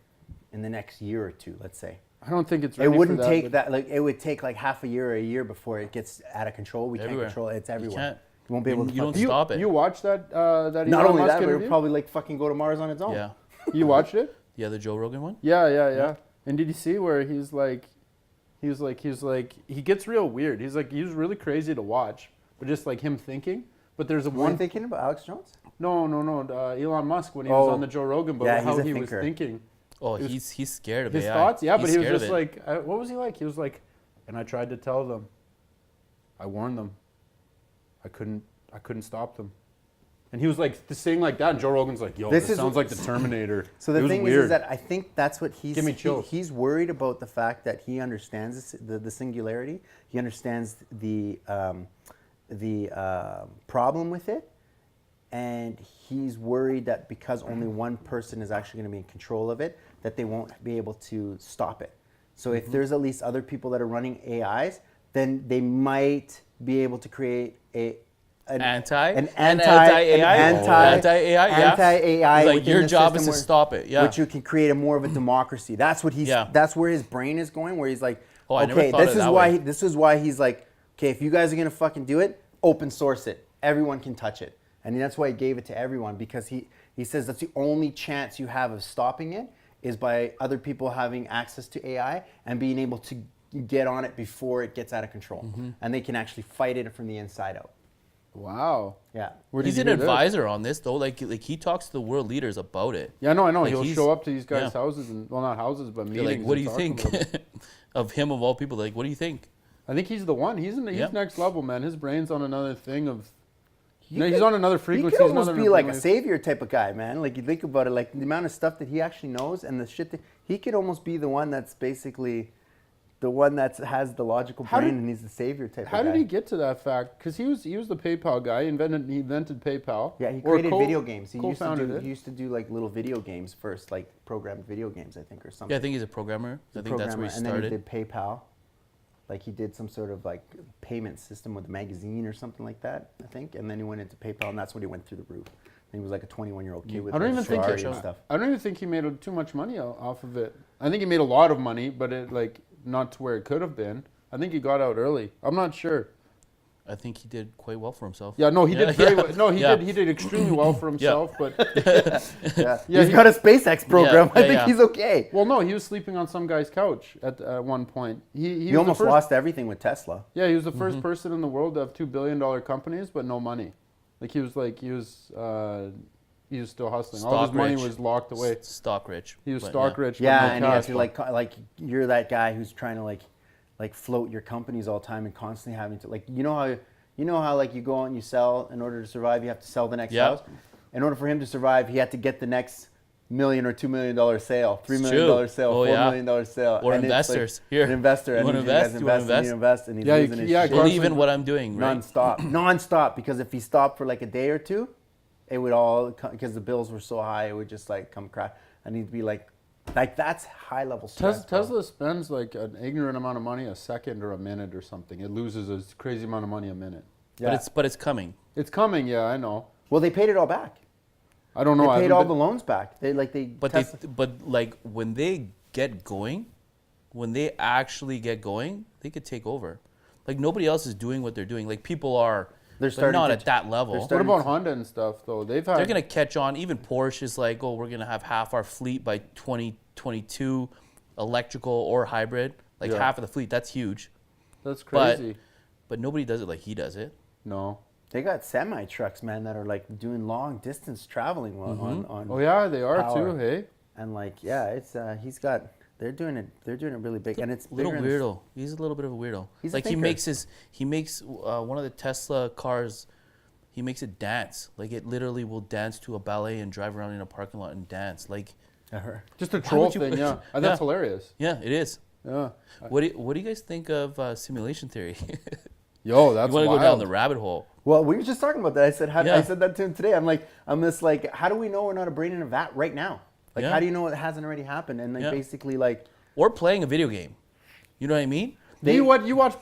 [SPEAKER 2] in the next year or two, let's say.
[SPEAKER 1] I don't think it's
[SPEAKER 2] It
[SPEAKER 1] ready
[SPEAKER 2] wouldn't
[SPEAKER 1] for that,
[SPEAKER 2] take
[SPEAKER 1] but-
[SPEAKER 2] that. Like it would take like half a year or a year before it gets out of control. We
[SPEAKER 3] Everywhere.
[SPEAKER 2] can't control it. It's
[SPEAKER 3] You
[SPEAKER 2] everywhere.
[SPEAKER 3] can't.
[SPEAKER 2] You won't be able to.
[SPEAKER 3] You don't
[SPEAKER 2] fucking-
[SPEAKER 3] stop it.
[SPEAKER 1] You watched that? That
[SPEAKER 2] Not
[SPEAKER 1] Elon
[SPEAKER 2] only
[SPEAKER 1] Musk
[SPEAKER 2] that, but it
[SPEAKER 1] interview?
[SPEAKER 2] would probably like fucking go to Mars on its own.
[SPEAKER 3] Yeah.
[SPEAKER 1] You watched it?
[SPEAKER 3] Yeah, the Joe Rogan one?
[SPEAKER 1] Yeah. And did you see where he gets real weird. He's really crazy to watch, but just like him thinking. But there's
[SPEAKER 2] Were you
[SPEAKER 1] one.
[SPEAKER 2] thinking about Alex Jones?
[SPEAKER 1] No. Elon Musk when he was
[SPEAKER 2] Oh.
[SPEAKER 1] on the Joe Rogan, but
[SPEAKER 2] Yeah,
[SPEAKER 1] how
[SPEAKER 2] he's a
[SPEAKER 1] he was
[SPEAKER 2] thinker.
[SPEAKER 1] thinking.
[SPEAKER 3] Oh,
[SPEAKER 1] It was-
[SPEAKER 3] he's scared of
[SPEAKER 1] His
[SPEAKER 3] AI.
[SPEAKER 1] thoughts? Yeah, but
[SPEAKER 3] He's
[SPEAKER 1] he was
[SPEAKER 3] scared of
[SPEAKER 1] just
[SPEAKER 3] it.
[SPEAKER 1] like, what was he like? He was like, and I tried to tell them. I warned them. I couldn't stop them. And he was like saying like that, and Joe Rogan's like, yo, this sounds like the Terminator.
[SPEAKER 2] So
[SPEAKER 1] It
[SPEAKER 2] the
[SPEAKER 1] was
[SPEAKER 2] thing
[SPEAKER 1] weird.
[SPEAKER 2] is that I think that's what he's.
[SPEAKER 1] Give me chills.
[SPEAKER 2] He's worried about the fact that he understands the singularity. He understands the problem with it, and he's worried that because only one person is actually going to be in control of it, that they won't be able to stop it. So if there's at least other people that are running AIs, then they might be able to create an
[SPEAKER 3] Anti-AI?
[SPEAKER 2] anti-AI,
[SPEAKER 3] yeah. Like
[SPEAKER 2] within
[SPEAKER 3] your
[SPEAKER 2] the
[SPEAKER 3] job is
[SPEAKER 2] system
[SPEAKER 3] to stop it. Yeah.
[SPEAKER 2] which you can create a more of a democracy. That's what he's.
[SPEAKER 3] Yeah.
[SPEAKER 2] That's where his brain is going. Where he's like,
[SPEAKER 3] Oh, I never
[SPEAKER 2] okay,
[SPEAKER 3] thought
[SPEAKER 2] this
[SPEAKER 3] of it
[SPEAKER 2] is
[SPEAKER 3] that
[SPEAKER 2] why.
[SPEAKER 3] way.
[SPEAKER 2] This is why he's like, okay, if you guys are gonna fucking do it, open source it. Everyone can touch it, and that's why he gave it to everyone because he says that's the only chance you have of stopping it is by other people having access to AI and being able to get on it before it gets out of control, and they can actually fight it from the inside out.
[SPEAKER 1] Wow.
[SPEAKER 2] Yeah.
[SPEAKER 1] Where did
[SPEAKER 3] He's
[SPEAKER 1] you
[SPEAKER 3] an
[SPEAKER 1] hear this?
[SPEAKER 3] advisor on this though. Like he talks to the world leaders about it.
[SPEAKER 1] Yeah, no, I know.
[SPEAKER 3] Like,
[SPEAKER 1] He'll
[SPEAKER 3] he's-
[SPEAKER 1] show up to these guys'
[SPEAKER 3] yeah.
[SPEAKER 1] houses and not houses, but
[SPEAKER 3] They're
[SPEAKER 1] meetings.
[SPEAKER 3] like, what do
[SPEAKER 1] and
[SPEAKER 3] you
[SPEAKER 1] talk
[SPEAKER 3] think
[SPEAKER 1] about it.
[SPEAKER 3] of him of all people? Like, what do you think?
[SPEAKER 1] I think he's the one. He's
[SPEAKER 3] Yeah.
[SPEAKER 1] next level, man. His brain's on another thing of.
[SPEAKER 2] He
[SPEAKER 1] No, he's
[SPEAKER 2] could-
[SPEAKER 1] on another
[SPEAKER 2] He
[SPEAKER 1] frequency.
[SPEAKER 2] could
[SPEAKER 1] he's
[SPEAKER 2] almost
[SPEAKER 1] another
[SPEAKER 2] be like a
[SPEAKER 1] frequency.
[SPEAKER 2] savior type of guy, man. Like you think about it, like the amount of stuff that he actually knows and the shit that he could almost be the one that's basically the one that has the logical
[SPEAKER 1] How
[SPEAKER 2] brain
[SPEAKER 1] did-
[SPEAKER 2] and he's the savior type
[SPEAKER 1] How
[SPEAKER 2] of guy.
[SPEAKER 1] did he get to that fact? Because he was the PayPal guy. He invented PayPal.
[SPEAKER 2] Yeah, he
[SPEAKER 1] Or
[SPEAKER 2] created video games. He
[SPEAKER 1] co-founded it.
[SPEAKER 2] used to do like little video games first, like programmed video games, I think, or something.
[SPEAKER 3] Yeah, I think he's a programmer. I think that's where he
[SPEAKER 2] And then he
[SPEAKER 3] started.
[SPEAKER 2] did PayPal. Like he did some sort of like payment system with a magazine or something like that, I think. And then he went into PayPal, and that's when he went through the roof. And he was like a 21-year-old kid with
[SPEAKER 1] I don't
[SPEAKER 2] like
[SPEAKER 1] even think
[SPEAKER 2] Ferrari
[SPEAKER 1] he,
[SPEAKER 2] and stuff.
[SPEAKER 1] I don't even think he made too much money off of it. I think he made a lot of money, but it like not to where it could have been. I think he got out early. I'm not sure.
[SPEAKER 3] I think he did quite well for himself.
[SPEAKER 1] Yeah, no, he did very well. No,
[SPEAKER 3] Yeah.
[SPEAKER 1] he did extremely well for himself. But
[SPEAKER 2] Yeah,
[SPEAKER 1] Yeah,
[SPEAKER 2] he's
[SPEAKER 1] he-
[SPEAKER 2] got a SpaceX program.
[SPEAKER 3] Yeah,
[SPEAKER 2] I think
[SPEAKER 3] yeah.
[SPEAKER 2] he's okay.
[SPEAKER 1] well, no, he was sleeping on some guy's couch at one point. He
[SPEAKER 2] He
[SPEAKER 1] was
[SPEAKER 2] almost
[SPEAKER 1] the first,
[SPEAKER 2] lost everything with Tesla.
[SPEAKER 1] Yeah, he was the first person in the world to have $2 billion companies, but no money. He was still hustling. All
[SPEAKER 3] Stock
[SPEAKER 1] his money
[SPEAKER 3] rich.
[SPEAKER 1] was locked away.
[SPEAKER 3] Stock rich.
[SPEAKER 1] He was
[SPEAKER 3] but
[SPEAKER 1] stock
[SPEAKER 3] yeah.
[SPEAKER 1] rich. but
[SPEAKER 2] Yeah,
[SPEAKER 1] no
[SPEAKER 2] and he had
[SPEAKER 1] cash,
[SPEAKER 2] to
[SPEAKER 1] but-
[SPEAKER 2] like you're that guy who's trying to like float your companies all the time and constantly having to like you know how like you go out and you sell in order to survive, you have to sell the next
[SPEAKER 3] Yeah.
[SPEAKER 2] house. In order for him to survive, he had to get the next $1 million or $2 million sale, $3
[SPEAKER 3] It's
[SPEAKER 2] million
[SPEAKER 3] true.
[SPEAKER 2] sale,
[SPEAKER 3] Oh,
[SPEAKER 2] $4
[SPEAKER 3] yeah.
[SPEAKER 2] million sale,
[SPEAKER 3] Or
[SPEAKER 2] and it's
[SPEAKER 3] investors.
[SPEAKER 2] Like,
[SPEAKER 3] Here.
[SPEAKER 2] an investor.
[SPEAKER 3] You
[SPEAKER 2] and
[SPEAKER 3] wanna
[SPEAKER 2] these guys
[SPEAKER 3] invest? You wanna
[SPEAKER 2] invest, and you invest, and he's
[SPEAKER 1] Yeah,
[SPEAKER 2] losing his
[SPEAKER 1] yeah,
[SPEAKER 2] shit.
[SPEAKER 3] Believe in what I'm doing, right?
[SPEAKER 2] Non-stop. Because if he stopped for like a day or two, it would all because the bills were so high, it would just like come crash, and he'd be like that's high level stress. bro.
[SPEAKER 1] Tesla spends like an ignorant amount of money a second or a minute or something. It loses a crazy amount of money a minute.
[SPEAKER 2] Yeah.
[SPEAKER 3] But it's coming.
[SPEAKER 1] It's coming, yeah, I know.
[SPEAKER 2] Well, they paid it all back.
[SPEAKER 1] I don't know.
[SPEAKER 2] They
[SPEAKER 1] I
[SPEAKER 2] paid
[SPEAKER 1] haven't
[SPEAKER 2] all
[SPEAKER 1] been-
[SPEAKER 2] the loans back.
[SPEAKER 3] But like when they get going, when they actually get going, they could take over. Like nobody else is doing what they're doing. Like people are,
[SPEAKER 2] They're
[SPEAKER 3] but
[SPEAKER 2] starting
[SPEAKER 3] not
[SPEAKER 2] to-
[SPEAKER 3] at that level.
[SPEAKER 1] What about Honda and stuff though? They're
[SPEAKER 3] They're gonna catch on. Even Porsche is like, oh, we're gonna have half our fleet by 2022, electrical or hybrid. Like
[SPEAKER 1] Yeah.
[SPEAKER 3] half of the fleet. That's huge.
[SPEAKER 1] That's
[SPEAKER 3] But-
[SPEAKER 1] crazy.
[SPEAKER 3] But nobody does it like he does it.
[SPEAKER 1] No.
[SPEAKER 2] They got semi trucks, man, that are like doing long distance traveling on
[SPEAKER 1] Oh yeah, they are
[SPEAKER 2] Power.
[SPEAKER 1] too. Hey.
[SPEAKER 2] and like yeah, it's they're doing it really big, and it's
[SPEAKER 3] Little
[SPEAKER 2] bigger in the-
[SPEAKER 3] weirdo. He's a little bit of a weirdo.
[SPEAKER 2] He's a
[SPEAKER 3] like he
[SPEAKER 2] thinker.
[SPEAKER 3] makes one of the Tesla cars. He makes it dance. Like it literally will dance to a ballet and drive around in a parking lot and dance. Like
[SPEAKER 1] Just a troll
[SPEAKER 3] would you-
[SPEAKER 1] thing, yeah.
[SPEAKER 3] Yeah.
[SPEAKER 1] That's hilarious.
[SPEAKER 3] yeah, it is.
[SPEAKER 1] Yeah.
[SPEAKER 3] What do you guys think of simulation theory?
[SPEAKER 1] Yo, that's
[SPEAKER 3] You want to
[SPEAKER 1] wild.
[SPEAKER 3] go down the rabbit hole?
[SPEAKER 2] Well, we were just talking about that. I said
[SPEAKER 3] Yeah.
[SPEAKER 2] I said that to him today. I'm just like, how do we know we're not a brain in a vat right now? Like,
[SPEAKER 3] Yeah.
[SPEAKER 2] how do you know it hasn't already happened? And like
[SPEAKER 3] Yeah.
[SPEAKER 2] basically like.
[SPEAKER 3] Or playing a video game. You know what I mean?
[SPEAKER 1] You watch Black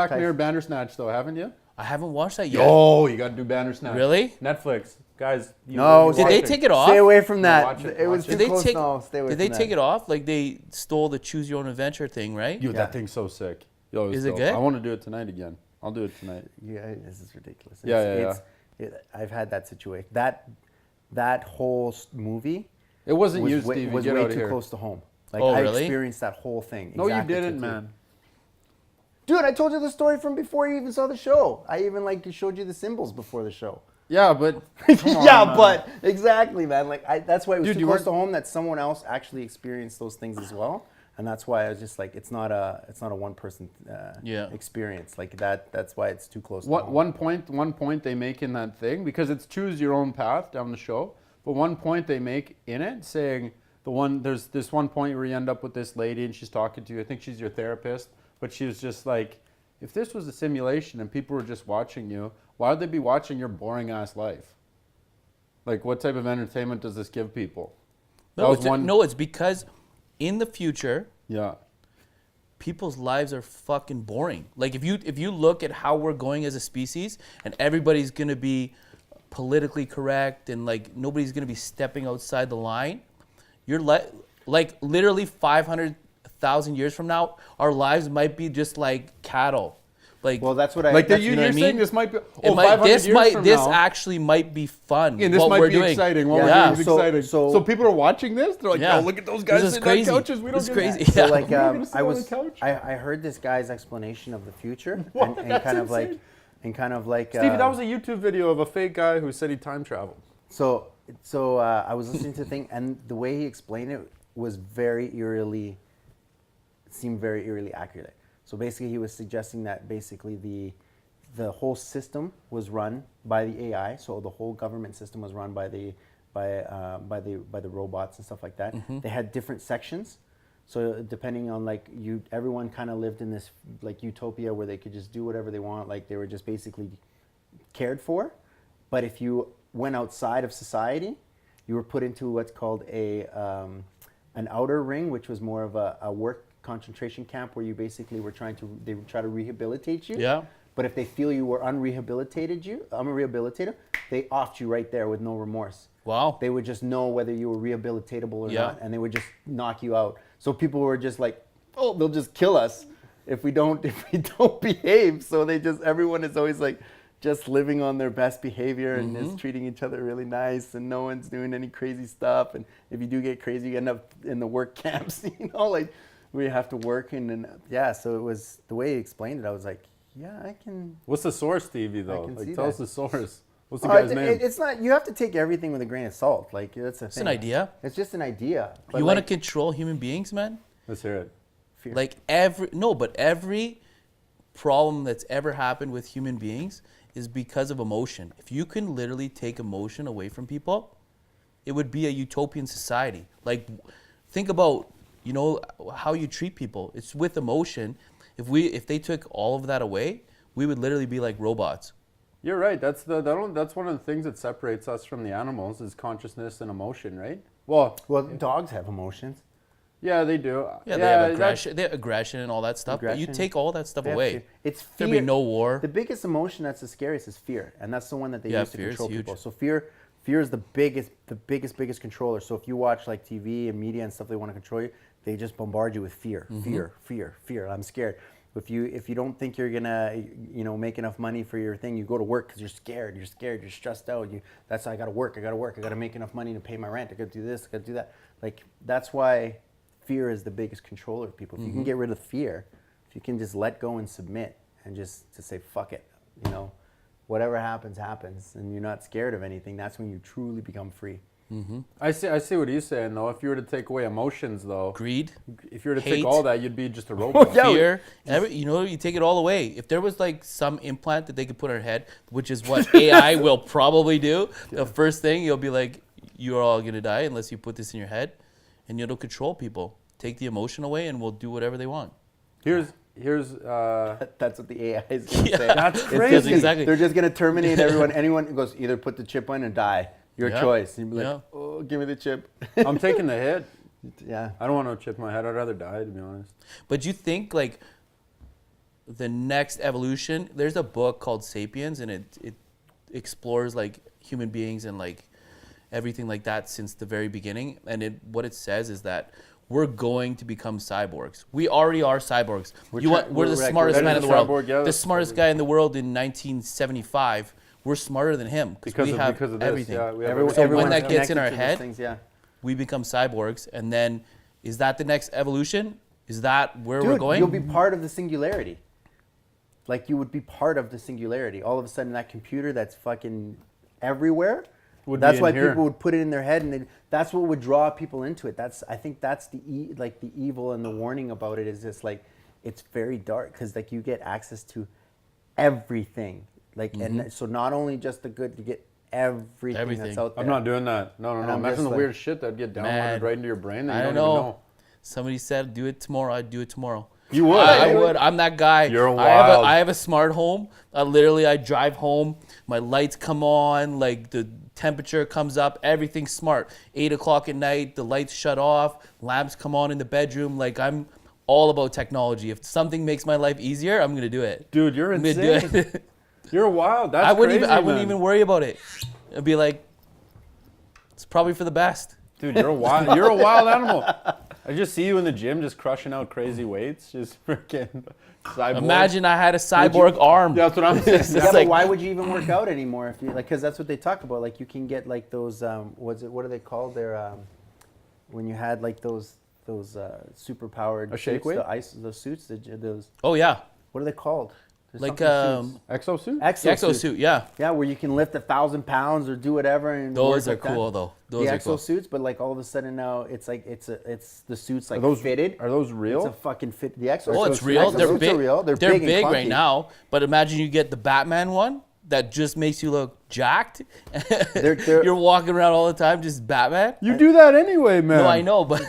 [SPEAKER 2] Tyson.
[SPEAKER 1] Mirror Bandersnatch though, haven't you?
[SPEAKER 3] I haven't watched that yet.
[SPEAKER 1] Yo, you gotta do Bandersnatch.
[SPEAKER 3] Really?
[SPEAKER 1] Netflix, guys.
[SPEAKER 2] No,
[SPEAKER 3] Did they take it off?
[SPEAKER 2] Stay away from that.
[SPEAKER 1] watch it,
[SPEAKER 2] It was
[SPEAKER 1] watch
[SPEAKER 2] too
[SPEAKER 1] it.
[SPEAKER 3] Did they
[SPEAKER 2] close.
[SPEAKER 3] take?
[SPEAKER 2] No, stay away
[SPEAKER 3] Did they
[SPEAKER 2] from
[SPEAKER 3] take
[SPEAKER 2] that.
[SPEAKER 3] it off? Like they stole the choose your own adventure thing, right?
[SPEAKER 1] Yo,
[SPEAKER 2] Yeah.
[SPEAKER 1] that thing's so sick. Yo,
[SPEAKER 3] Is it
[SPEAKER 1] dope.
[SPEAKER 3] good?
[SPEAKER 1] I want to do it tonight again. I'll do it tonight.
[SPEAKER 2] Yeah, this is ridiculous.
[SPEAKER 1] Yeah.
[SPEAKER 2] I've had that situation. That whole movie
[SPEAKER 1] It wasn't you,
[SPEAKER 2] was way,
[SPEAKER 1] Stevie.
[SPEAKER 2] was
[SPEAKER 1] Get
[SPEAKER 2] way
[SPEAKER 1] out of
[SPEAKER 2] too
[SPEAKER 1] here.
[SPEAKER 2] close to home. Like
[SPEAKER 3] Oh,
[SPEAKER 2] I
[SPEAKER 3] really?
[SPEAKER 2] experienced that whole thing.
[SPEAKER 1] No, you
[SPEAKER 2] exactly
[SPEAKER 1] didn't,
[SPEAKER 2] to a T.
[SPEAKER 1] man.
[SPEAKER 2] Dude, I told you the story from before you even saw the show. I even like showed you the symbols before the show.
[SPEAKER 1] Yeah, but come on,
[SPEAKER 2] Yeah,
[SPEAKER 1] man.
[SPEAKER 2] but exactly, man. Like that's why it was
[SPEAKER 1] Dude,
[SPEAKER 2] too
[SPEAKER 1] you
[SPEAKER 2] close
[SPEAKER 1] weren't-
[SPEAKER 2] to home that someone else actually experienced those things as well, and that's why I was just like, it's not a one person
[SPEAKER 3] Yeah.
[SPEAKER 2] experience like that. That's why it's too close. to
[SPEAKER 1] What
[SPEAKER 2] home.
[SPEAKER 1] one point they make in that thing, because it's choose your own path down the show, but one point they make in it saying there's this one point where you end up with this lady and she's talking to you. I think she's your therapist, but she was just like, if this was a simulation and people were just watching you, why would they be watching your boring ass life? Like, what type of entertainment does this give people? That was
[SPEAKER 3] It's because in the future,
[SPEAKER 1] Yeah.
[SPEAKER 3] people's lives are fucking boring. Like if you look at how we're going as a species, and everybody's gonna be politically correct, and like nobody's gonna be stepping outside the line, you're like literally 500,000 years from now, our lives might be just like cattle. Like,
[SPEAKER 2] Well, that's what I
[SPEAKER 1] Like
[SPEAKER 2] that's,
[SPEAKER 1] you're
[SPEAKER 3] know what I
[SPEAKER 1] saying
[SPEAKER 3] mean?
[SPEAKER 1] this might be.
[SPEAKER 3] it
[SPEAKER 1] Oh,
[SPEAKER 3] might
[SPEAKER 1] 500
[SPEAKER 3] this
[SPEAKER 1] years
[SPEAKER 3] might
[SPEAKER 1] from
[SPEAKER 3] this
[SPEAKER 1] now,
[SPEAKER 3] actually might be fun.
[SPEAKER 1] and this
[SPEAKER 3] what
[SPEAKER 1] might
[SPEAKER 3] we're
[SPEAKER 1] be
[SPEAKER 3] doing.
[SPEAKER 1] exciting. What
[SPEAKER 3] Yeah.
[SPEAKER 1] we're doing is
[SPEAKER 2] So-
[SPEAKER 1] exciting.
[SPEAKER 2] so-
[SPEAKER 1] So people are watching this. They're like,
[SPEAKER 3] Yeah.
[SPEAKER 1] "Oh, look at those
[SPEAKER 3] This
[SPEAKER 1] guys
[SPEAKER 3] is
[SPEAKER 1] sitting
[SPEAKER 3] crazy.
[SPEAKER 1] on couches. We don't
[SPEAKER 3] This is
[SPEAKER 1] get
[SPEAKER 3] crazy.
[SPEAKER 1] that."
[SPEAKER 2] So
[SPEAKER 3] Yeah.
[SPEAKER 2] like
[SPEAKER 1] We're not gonna sit
[SPEAKER 2] I
[SPEAKER 1] on
[SPEAKER 2] was
[SPEAKER 1] the couch.
[SPEAKER 2] I heard this guy's explanation of the future
[SPEAKER 1] What?
[SPEAKER 2] and
[SPEAKER 1] That's
[SPEAKER 2] kind of like
[SPEAKER 1] insane.
[SPEAKER 2] and kind of like
[SPEAKER 1] Stevie, that was a YouTube video of a fake guy who said he time traveled.
[SPEAKER 2] so I was listening to the thing, and the way he explained it was seemed very eerily accurate. So basically, he was suggesting that basically the whole system was run by the AI. So the whole government system was run by the robots and stuff like that. They had different sections. So depending on everyone kind of lived in this like utopia where they could just do whatever they want. Like they were just basically cared for. But if you went outside of society, you were put into what's called an outer ring, which was more of a work concentration camp where you basically they would try to rehabilitate you.
[SPEAKER 3] Yeah.
[SPEAKER 2] But if they feel you were unrehabilitated, they offed you right there with no remorse.
[SPEAKER 3] Wow.
[SPEAKER 2] They would just know whether you were rehabilitatable or
[SPEAKER 3] Yeah.
[SPEAKER 2] not, and they would just knock you out. So people were just like, "Oh, they'll just kill us if we don't behave." So everyone is always like just living on their best behavior and is treating each other really nice, and no one's doing any crazy stuff. And if you do get crazy, you end up in the work camps, like where you have to work. And yeah, so it was the way he explained it. I was like, yeah, I can.
[SPEAKER 1] What's the source, Stevie? Though,
[SPEAKER 2] can
[SPEAKER 1] like,
[SPEAKER 2] see
[SPEAKER 1] tell
[SPEAKER 2] that.
[SPEAKER 1] us the source. What's the guy's name?
[SPEAKER 2] It's not. You have to take everything with a grain of salt. Like that's the
[SPEAKER 3] It's
[SPEAKER 2] thing.
[SPEAKER 3] an idea.
[SPEAKER 2] It's just an idea. But
[SPEAKER 3] You want to
[SPEAKER 2] like,
[SPEAKER 3] control human beings, man?
[SPEAKER 1] Let's hear it.
[SPEAKER 2] fear.
[SPEAKER 3] Like every problem that's ever happened with human beings is because of emotion. If you can literally take emotion away from people, it would be a utopian society. Like, think about, how you treat people. It's with emotion. If they took all of that away, we would literally be like robots.
[SPEAKER 1] You're right. That's one of the things that separates us from the animals is consciousness and emotion, right? Well,
[SPEAKER 2] dogs have emotions.
[SPEAKER 1] yeah, they do.
[SPEAKER 3] Yeah, they have aggression, and all that stuff. But you
[SPEAKER 2] Aggression.
[SPEAKER 3] take all that stuff
[SPEAKER 2] They have
[SPEAKER 3] away.
[SPEAKER 2] fear. It's fear.
[SPEAKER 3] There'd be no war.
[SPEAKER 2] The biggest emotion that's the scariest is fear, and that's the one that they
[SPEAKER 3] Yeah,
[SPEAKER 2] use to
[SPEAKER 3] fear is
[SPEAKER 2] control
[SPEAKER 3] huge.
[SPEAKER 2] people. So fear is the biggest controller. So if you watch like TV and media and stuff, they want to control you. They just bombard you with fear, fear. I'm scared. If you don't think you're gonna make enough money for your thing, you go to work because you're scared. You're stressed out. That's I gotta work. I gotta make enough money to pay my rent. I gotta do this. I gotta do that. Like that's why fear is the biggest controller of people. If you can get rid of fear, if you can just let go and submit and just to say fuck it, whatever happens, and you're not scared of anything, that's when you truly become free.
[SPEAKER 1] I see what he's saying though. If you were to take away emotions though,
[SPEAKER 3] Greed,
[SPEAKER 1] if you were to
[SPEAKER 3] hate.
[SPEAKER 1] take all that, you'd be just a robot.
[SPEAKER 2] Yeah.
[SPEAKER 3] fear, you take it all away. If there was like some implant that they could put on our head, which is what AI will probably do, the first thing you'll be like, you're all gonna die unless you put this in your head, and it'll control people. Take the emotion away, and we'll do whatever they want.
[SPEAKER 1] Here's
[SPEAKER 2] That's what the AI is going to
[SPEAKER 3] Yeah,
[SPEAKER 2] say.
[SPEAKER 1] that's
[SPEAKER 2] It's
[SPEAKER 1] crazy.
[SPEAKER 2] just-
[SPEAKER 3] Exactly.
[SPEAKER 2] They're just going to terminate everyone. Anyone who goes, either put the chip on or die. Your
[SPEAKER 3] Yeah.
[SPEAKER 2] choice. You'd be like,
[SPEAKER 3] Yeah.
[SPEAKER 2] oh, give me the chip.
[SPEAKER 1] I'm taking the hit.
[SPEAKER 2] Yeah.
[SPEAKER 1] I don't want no chip in my head. I'd rather die, to be honest.
[SPEAKER 3] But you think like the next evolution? There's a book called *Sapiens*, and it explores like human beings and like everything like that since the very beginning. And what it says is that we're going to become cyborgs. We already are cyborgs. We're the
[SPEAKER 2] we're
[SPEAKER 3] smartest
[SPEAKER 1] like-
[SPEAKER 3] man in the world.
[SPEAKER 1] cyborg, yeah,
[SPEAKER 3] The
[SPEAKER 1] that's
[SPEAKER 3] smartest guy in the world in 1975. We're smarter than him because we have
[SPEAKER 1] because of this.
[SPEAKER 3] everything.
[SPEAKER 1] Yeah, we have
[SPEAKER 2] Everyone,
[SPEAKER 3] So when
[SPEAKER 2] everyone's
[SPEAKER 3] that gets in
[SPEAKER 2] connected
[SPEAKER 3] our
[SPEAKER 2] to these
[SPEAKER 3] head,
[SPEAKER 2] things, yeah.
[SPEAKER 3] we become cyborgs, and then is that the next evolution? Is that where we're
[SPEAKER 2] Dude,
[SPEAKER 3] going?
[SPEAKER 2] you'll be part of the singularity. Like you would be part of the singularity. All of a sudden, that computer that's fucking everywhere.
[SPEAKER 1] be
[SPEAKER 2] That's
[SPEAKER 1] in
[SPEAKER 2] why
[SPEAKER 1] here.
[SPEAKER 2] people would put it in their head, and that's what would draw people into it. I think that's the evil and the warning about it is just like it's very dark because like you get access to everything. Like and so not only just the good, you get everything.
[SPEAKER 3] Everything.
[SPEAKER 2] That's out there.
[SPEAKER 1] I'm not doing that. No.
[SPEAKER 2] I'm
[SPEAKER 1] Imagine
[SPEAKER 2] just
[SPEAKER 1] the
[SPEAKER 2] like-
[SPEAKER 1] weird shit that'd get downloaded
[SPEAKER 3] Man,
[SPEAKER 1] right into your brain that you
[SPEAKER 3] I
[SPEAKER 1] don't
[SPEAKER 3] don't
[SPEAKER 1] even
[SPEAKER 3] know.
[SPEAKER 1] know.
[SPEAKER 3] Somebody said, "Do it tomorrow." I'd do it tomorrow.
[SPEAKER 1] You would.
[SPEAKER 3] I would. I'm that guy.
[SPEAKER 1] You're
[SPEAKER 3] I
[SPEAKER 1] wild.
[SPEAKER 3] have a smart home. Literally, I drive home. My lights come on. Like the temperature comes up. Everything's smart. 8 o'clock at night, the lights shut off. Lamps come on in the bedroom. Like I'm all about technology. If something makes my life easier, I'm gonna do it.
[SPEAKER 1] Dude, you're
[SPEAKER 3] I'm gonna do
[SPEAKER 1] insane.
[SPEAKER 3] it.
[SPEAKER 1] You're wild. That's
[SPEAKER 3] I wouldn't
[SPEAKER 1] crazy,
[SPEAKER 3] even. I wouldn't
[SPEAKER 1] man.
[SPEAKER 3] even worry about it. It'd be like, it's probably for the best.
[SPEAKER 1] Dude, you're a wild. You're a wild animal. I just see you in the gym just crushing out crazy weights, just freaking cyborg.
[SPEAKER 3] Imagine I had a cyborg arm.
[SPEAKER 1] That's what I'm saying.
[SPEAKER 3] It's
[SPEAKER 2] Yeah, but
[SPEAKER 3] like-
[SPEAKER 2] why would you even work out anymore if you like? Because that's what they talk about. Like you can get like those. What are they called? They're when you had like those super powered
[SPEAKER 1] A shake
[SPEAKER 2] suits,
[SPEAKER 1] weight?
[SPEAKER 2] those suits. Those.
[SPEAKER 3] Oh yeah,
[SPEAKER 2] What are they called? There's
[SPEAKER 3] like
[SPEAKER 2] something suits.
[SPEAKER 1] Exosuit?
[SPEAKER 3] exosuit. Yeah,
[SPEAKER 2] Yeah, where you can lift 1,000 pounds or do whatever. And
[SPEAKER 3] those are
[SPEAKER 2] work like
[SPEAKER 3] cool
[SPEAKER 2] that.
[SPEAKER 3] though. Those
[SPEAKER 2] The
[SPEAKER 3] are cool.
[SPEAKER 2] exosuits, but like all of a sudden now it's like it's the suits like
[SPEAKER 1] Are those
[SPEAKER 2] fitted.
[SPEAKER 1] Are those
[SPEAKER 2] It's a
[SPEAKER 1] real?
[SPEAKER 2] fucking fit. The exosuits.
[SPEAKER 3] Oh, it's real. They're
[SPEAKER 2] Exosuits
[SPEAKER 3] big.
[SPEAKER 2] are real. They're
[SPEAKER 3] big,
[SPEAKER 2] big, and
[SPEAKER 3] right
[SPEAKER 2] clunky.
[SPEAKER 3] now. But imagine you get the Batman one that just makes you look jacked.
[SPEAKER 2] They're-
[SPEAKER 3] You're walking around all the time just Batman.
[SPEAKER 1] You do that anyway, man.
[SPEAKER 3] No, I know, but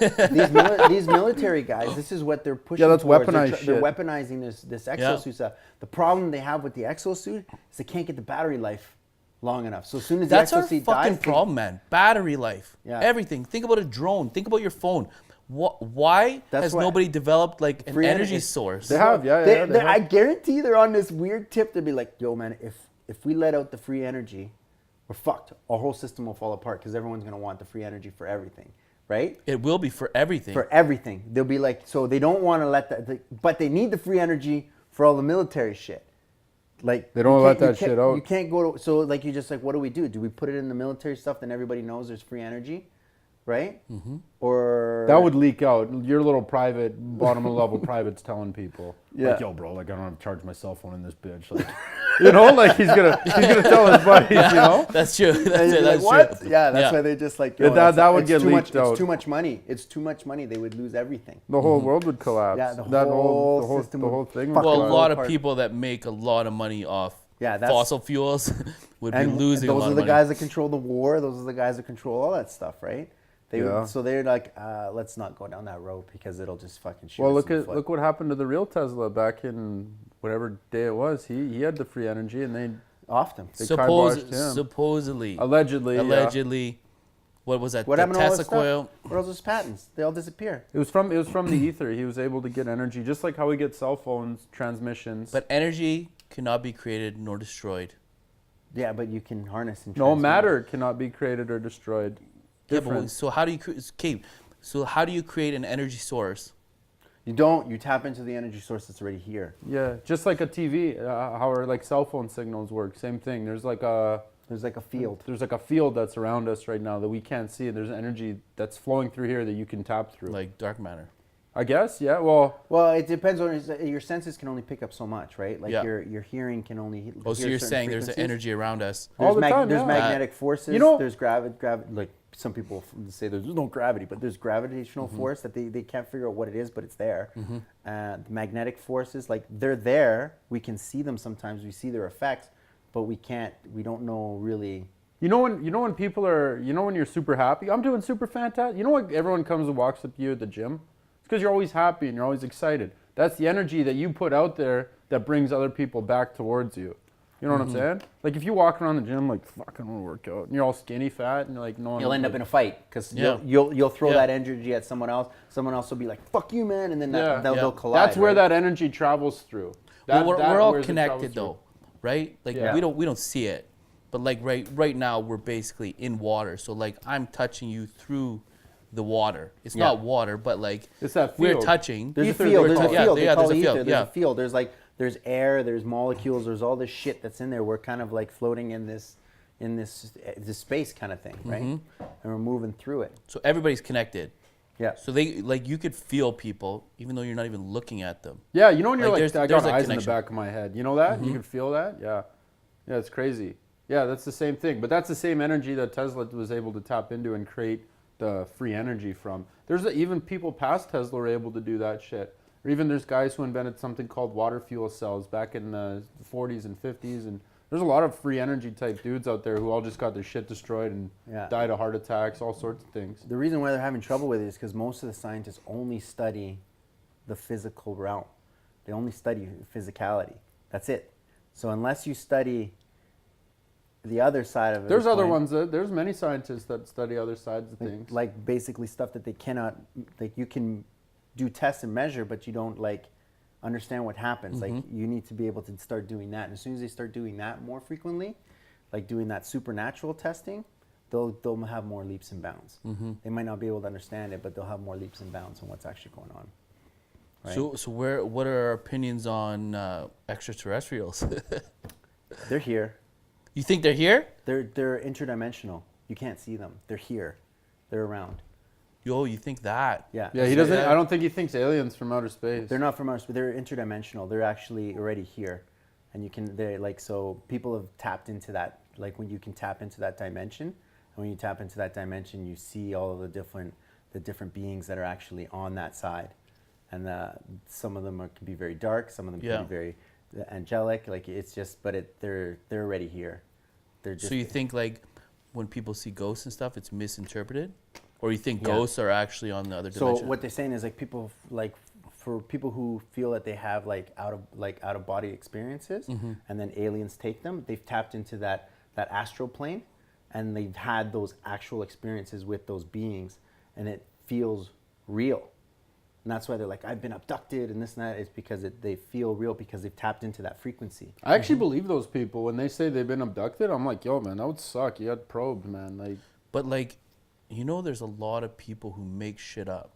[SPEAKER 2] These military guys, this is what they're pushing.
[SPEAKER 1] Yeah, that's
[SPEAKER 2] towards.
[SPEAKER 1] weaponized
[SPEAKER 2] They're
[SPEAKER 1] shit.
[SPEAKER 2] weaponizing this exosuit stuff. The problem they have with the exosuit is they can't get the battery life long enough. So as soon as
[SPEAKER 3] that's
[SPEAKER 2] the
[SPEAKER 3] our
[SPEAKER 2] exosuit
[SPEAKER 3] fucking
[SPEAKER 2] dies,
[SPEAKER 3] problem, man. Battery life.
[SPEAKER 2] Yeah.
[SPEAKER 3] Everything. Think about a drone. Think about your phone. Why
[SPEAKER 2] That's
[SPEAKER 3] has
[SPEAKER 2] why-
[SPEAKER 3] nobody developed like an
[SPEAKER 2] Free
[SPEAKER 3] energy
[SPEAKER 2] energy.
[SPEAKER 3] source?
[SPEAKER 1] They have, yeah. they
[SPEAKER 2] I
[SPEAKER 1] have.
[SPEAKER 2] guarantee they're on this weird tip to be like, yo, man, if we let out the free energy, we're fucked. Our whole system will fall apart because everyone's gonna want the free energy for everything, right?
[SPEAKER 3] It will be for everything.
[SPEAKER 2] For everything, they'll be like, so they don't want to let that, but they need the free energy for all the military shit. Like
[SPEAKER 1] They don't
[SPEAKER 2] you
[SPEAKER 1] let
[SPEAKER 2] can't-
[SPEAKER 1] that shit out.
[SPEAKER 2] You can't go to so like you just like, what do we do? Do we put it in the military stuff? Then everybody knows there's free energy, right? Mm-hmm. Or
[SPEAKER 1] That would leak out. Your little private, bottom level private's telling people,
[SPEAKER 2] Yeah.
[SPEAKER 1] like, yo, bro, like I don't have to charge my cell phone in this bitch. Like, you know, like he's gonna tell his buddies, you know.
[SPEAKER 3] That's true. That's
[SPEAKER 2] And
[SPEAKER 3] it.
[SPEAKER 2] you're
[SPEAKER 3] That's
[SPEAKER 2] like, what?
[SPEAKER 3] true.
[SPEAKER 2] Yeah, that's why they just like yo,
[SPEAKER 1] That would
[SPEAKER 2] it's
[SPEAKER 1] get
[SPEAKER 2] too much,
[SPEAKER 1] leaked out.
[SPEAKER 2] It's too much money. It's too much money. They would lose everything.
[SPEAKER 1] The whole world would collapse.
[SPEAKER 2] Yeah, the
[SPEAKER 1] That
[SPEAKER 2] whole system
[SPEAKER 1] the
[SPEAKER 2] would
[SPEAKER 1] whole thing.
[SPEAKER 2] fuck
[SPEAKER 1] would
[SPEAKER 3] Well, a
[SPEAKER 1] collapse.
[SPEAKER 3] lot of
[SPEAKER 2] apart.
[SPEAKER 3] people that make a lot of money off
[SPEAKER 2] Yeah, that's-
[SPEAKER 3] fossil fuels would be
[SPEAKER 2] And
[SPEAKER 3] losing a
[SPEAKER 2] those
[SPEAKER 3] lot
[SPEAKER 2] are
[SPEAKER 3] of
[SPEAKER 2] the
[SPEAKER 3] money.
[SPEAKER 2] guys that control the war. Those are the guys that control all that stuff, right?
[SPEAKER 1] Yeah.
[SPEAKER 2] So they're like, let's not go down that road because it'll just fucking shoot
[SPEAKER 1] Well,
[SPEAKER 2] us in the foot.
[SPEAKER 1] look what happened to the real Tesla back in whatever day it was. He had the free energy, and they
[SPEAKER 2] Often.
[SPEAKER 1] they kiboshed him.
[SPEAKER 3] Supposedly.
[SPEAKER 1] Allegedly.
[SPEAKER 3] Allegedly. What was that?
[SPEAKER 2] What
[SPEAKER 3] the
[SPEAKER 2] happened to all
[SPEAKER 3] Tesla
[SPEAKER 2] this stuff?
[SPEAKER 3] coil?
[SPEAKER 2] What are those patents? They all disappear.
[SPEAKER 1] It was from the ether. He was able to get energy, just like how we get cell phones, transmissions.
[SPEAKER 3] But energy cannot be created nor destroyed.
[SPEAKER 2] Yeah, but you can harness and
[SPEAKER 1] no
[SPEAKER 2] transmute.
[SPEAKER 1] matter cannot be created or destroyed.
[SPEAKER 3] Yeah, but
[SPEAKER 1] Different.
[SPEAKER 3] so how do you so how do you create an energy source?
[SPEAKER 2] You don't. You tap into the energy source that's already here.
[SPEAKER 1] Yeah, just like a TV, how our like cell phone signals work. Same thing. There's like a
[SPEAKER 2] field.
[SPEAKER 1] There's like a field that's around us right now that we can't see. There's energy that's flowing through here that you can tap through.
[SPEAKER 3] Like dark matter.
[SPEAKER 1] I guess, yeah. Well,
[SPEAKER 2] Well, it depends on your senses can only pick up so much, right? Like
[SPEAKER 3] Yeah.
[SPEAKER 2] your hearing can only.
[SPEAKER 3] Oh, so
[SPEAKER 2] hear
[SPEAKER 3] you're
[SPEAKER 2] certain
[SPEAKER 3] saying there's an
[SPEAKER 2] frequencies.
[SPEAKER 3] energy around us.
[SPEAKER 1] all the time,
[SPEAKER 2] There's
[SPEAKER 1] yeah.
[SPEAKER 2] magnetic forces.
[SPEAKER 1] You know-
[SPEAKER 2] there's gravity. Like some people say there's no gravity, but there's gravitational
[SPEAKER 1] Mm-hmm.
[SPEAKER 2] force that they can't figure out what it is, but it's there. The magnetic forces, like they're there. We can see them sometimes. We see their effects, but we can't. We don't know really.
[SPEAKER 1] You know when people are, when you're super happy. I'm doing super fantastic. You know what? Everyone comes and walks up to you at the gym. It's because you're always happy and you're always excited. That's the energy that you put out there that brings other people back towards you. You know what I'm saying? Like if you walk around the gym like, fuck, I don't want to work out, and you're all skinny, fat, and you're like, no one.
[SPEAKER 2] You'll end up in a fight because
[SPEAKER 3] Yeah.
[SPEAKER 2] you'll throw
[SPEAKER 3] Yeah.
[SPEAKER 2] that energy at someone else. Someone else will be like, "Fuck you, man," and then they'll
[SPEAKER 3] Yeah.
[SPEAKER 2] collide.
[SPEAKER 1] That's where
[SPEAKER 2] right?
[SPEAKER 1] that energy travels through. That,
[SPEAKER 3] Well,
[SPEAKER 1] that
[SPEAKER 3] we're all
[SPEAKER 1] where's it
[SPEAKER 3] connected
[SPEAKER 1] travels
[SPEAKER 3] though, right? Like
[SPEAKER 1] Yeah.
[SPEAKER 3] we don't see it, but like right now we're basically in water. So like I'm touching you through the water. It's
[SPEAKER 2] Yeah.
[SPEAKER 3] not water, but like
[SPEAKER 1] It's that
[SPEAKER 3] we're
[SPEAKER 1] field.
[SPEAKER 3] touching.
[SPEAKER 2] There's
[SPEAKER 1] Ether,
[SPEAKER 2] a field.
[SPEAKER 1] they
[SPEAKER 2] There's a
[SPEAKER 1] call it.
[SPEAKER 2] field.
[SPEAKER 3] Yeah,
[SPEAKER 2] They call
[SPEAKER 3] there's a
[SPEAKER 2] it
[SPEAKER 3] field,
[SPEAKER 2] ether.
[SPEAKER 3] yeah.
[SPEAKER 2] There's a field. There's air. There's molecules. There's all this shit that's in there. We're kind of like floating in this space kind of thing, right? And we're moving through it.
[SPEAKER 3] So everybody's connected.
[SPEAKER 2] Yeah.
[SPEAKER 3] So they like you could feel people even though you're not even looking at them.
[SPEAKER 1] Yeah, you know when you're
[SPEAKER 3] Like,
[SPEAKER 1] like,
[SPEAKER 3] there's-
[SPEAKER 1] I got
[SPEAKER 3] there's a
[SPEAKER 1] eyes in the
[SPEAKER 3] connection.
[SPEAKER 1] back of my head. You know that? You can feel that? Yeah. Yeah, it's crazy. Yeah, that's the same thing. But that's the same energy that Tesla was able to tap into and create the free energy from. Even people past Tesla were able to do that shit. Or even there's guys who invented something called water fuel cells back in the 40s and 50s. And there's a lot of free energy type dudes out there who all just got their shit destroyed and
[SPEAKER 2] Yeah.
[SPEAKER 1] died of heart attacks, all sorts of things.
[SPEAKER 2] The reason why they're having trouble with it is because most of the scientists only study the physical realm. They only study physicality. That's it. So unless you study the other side of it,
[SPEAKER 1] There's other ones. There's many scientists that study other sides of things.
[SPEAKER 2] like basically stuff that they cannot, like you can do tests and measure, but you don't like understand what happens. Like you need to be able to start doing that. And as soon as they start doing that more frequently, like doing that supernatural testing, they'll have more leaps and bounds. They might not be able to understand it, but they'll have more leaps and bounds on what's actually going on. Right?
[SPEAKER 3] So what are our opinions on extraterrestrials?
[SPEAKER 2] They're here.
[SPEAKER 3] You think they're here?
[SPEAKER 2] They're interdimensional. You can't see them. They're here. They're around.
[SPEAKER 3] Yo, you think that?
[SPEAKER 2] Yeah.
[SPEAKER 1] Yeah, he doesn't. I don't think he thinks aliens from outer space.
[SPEAKER 2] They're not from us, but they're interdimensional. They're actually already here, and you can. They like so people have tapped into that. Like when you can tap into that dimension, and when you tap into that dimension, you see all of the different beings that are actually on that side, and some of them can be very dark. Some of them can be very angelic. Like it's just, but they're already here. They're just.
[SPEAKER 3] So you think like when people see ghosts and stuff, it's misinterpreted? Or you think ghosts are actually on the other dimension?
[SPEAKER 2] So what they're saying is like people like for people who feel that they have like out of body experiences, and then aliens take them, they've tapped into that astral plane, and they've had those actual experiences with those beings, and it feels real. And that's why they're like, I've been abducted and this and that. It's because they feel real because they've tapped into that frequency.
[SPEAKER 1] I actually believe those people when they say they've been abducted. I'm like, yo, man, that would suck. You got probed, man. Like,
[SPEAKER 3] but like, you know, there's a lot of people who make shit up.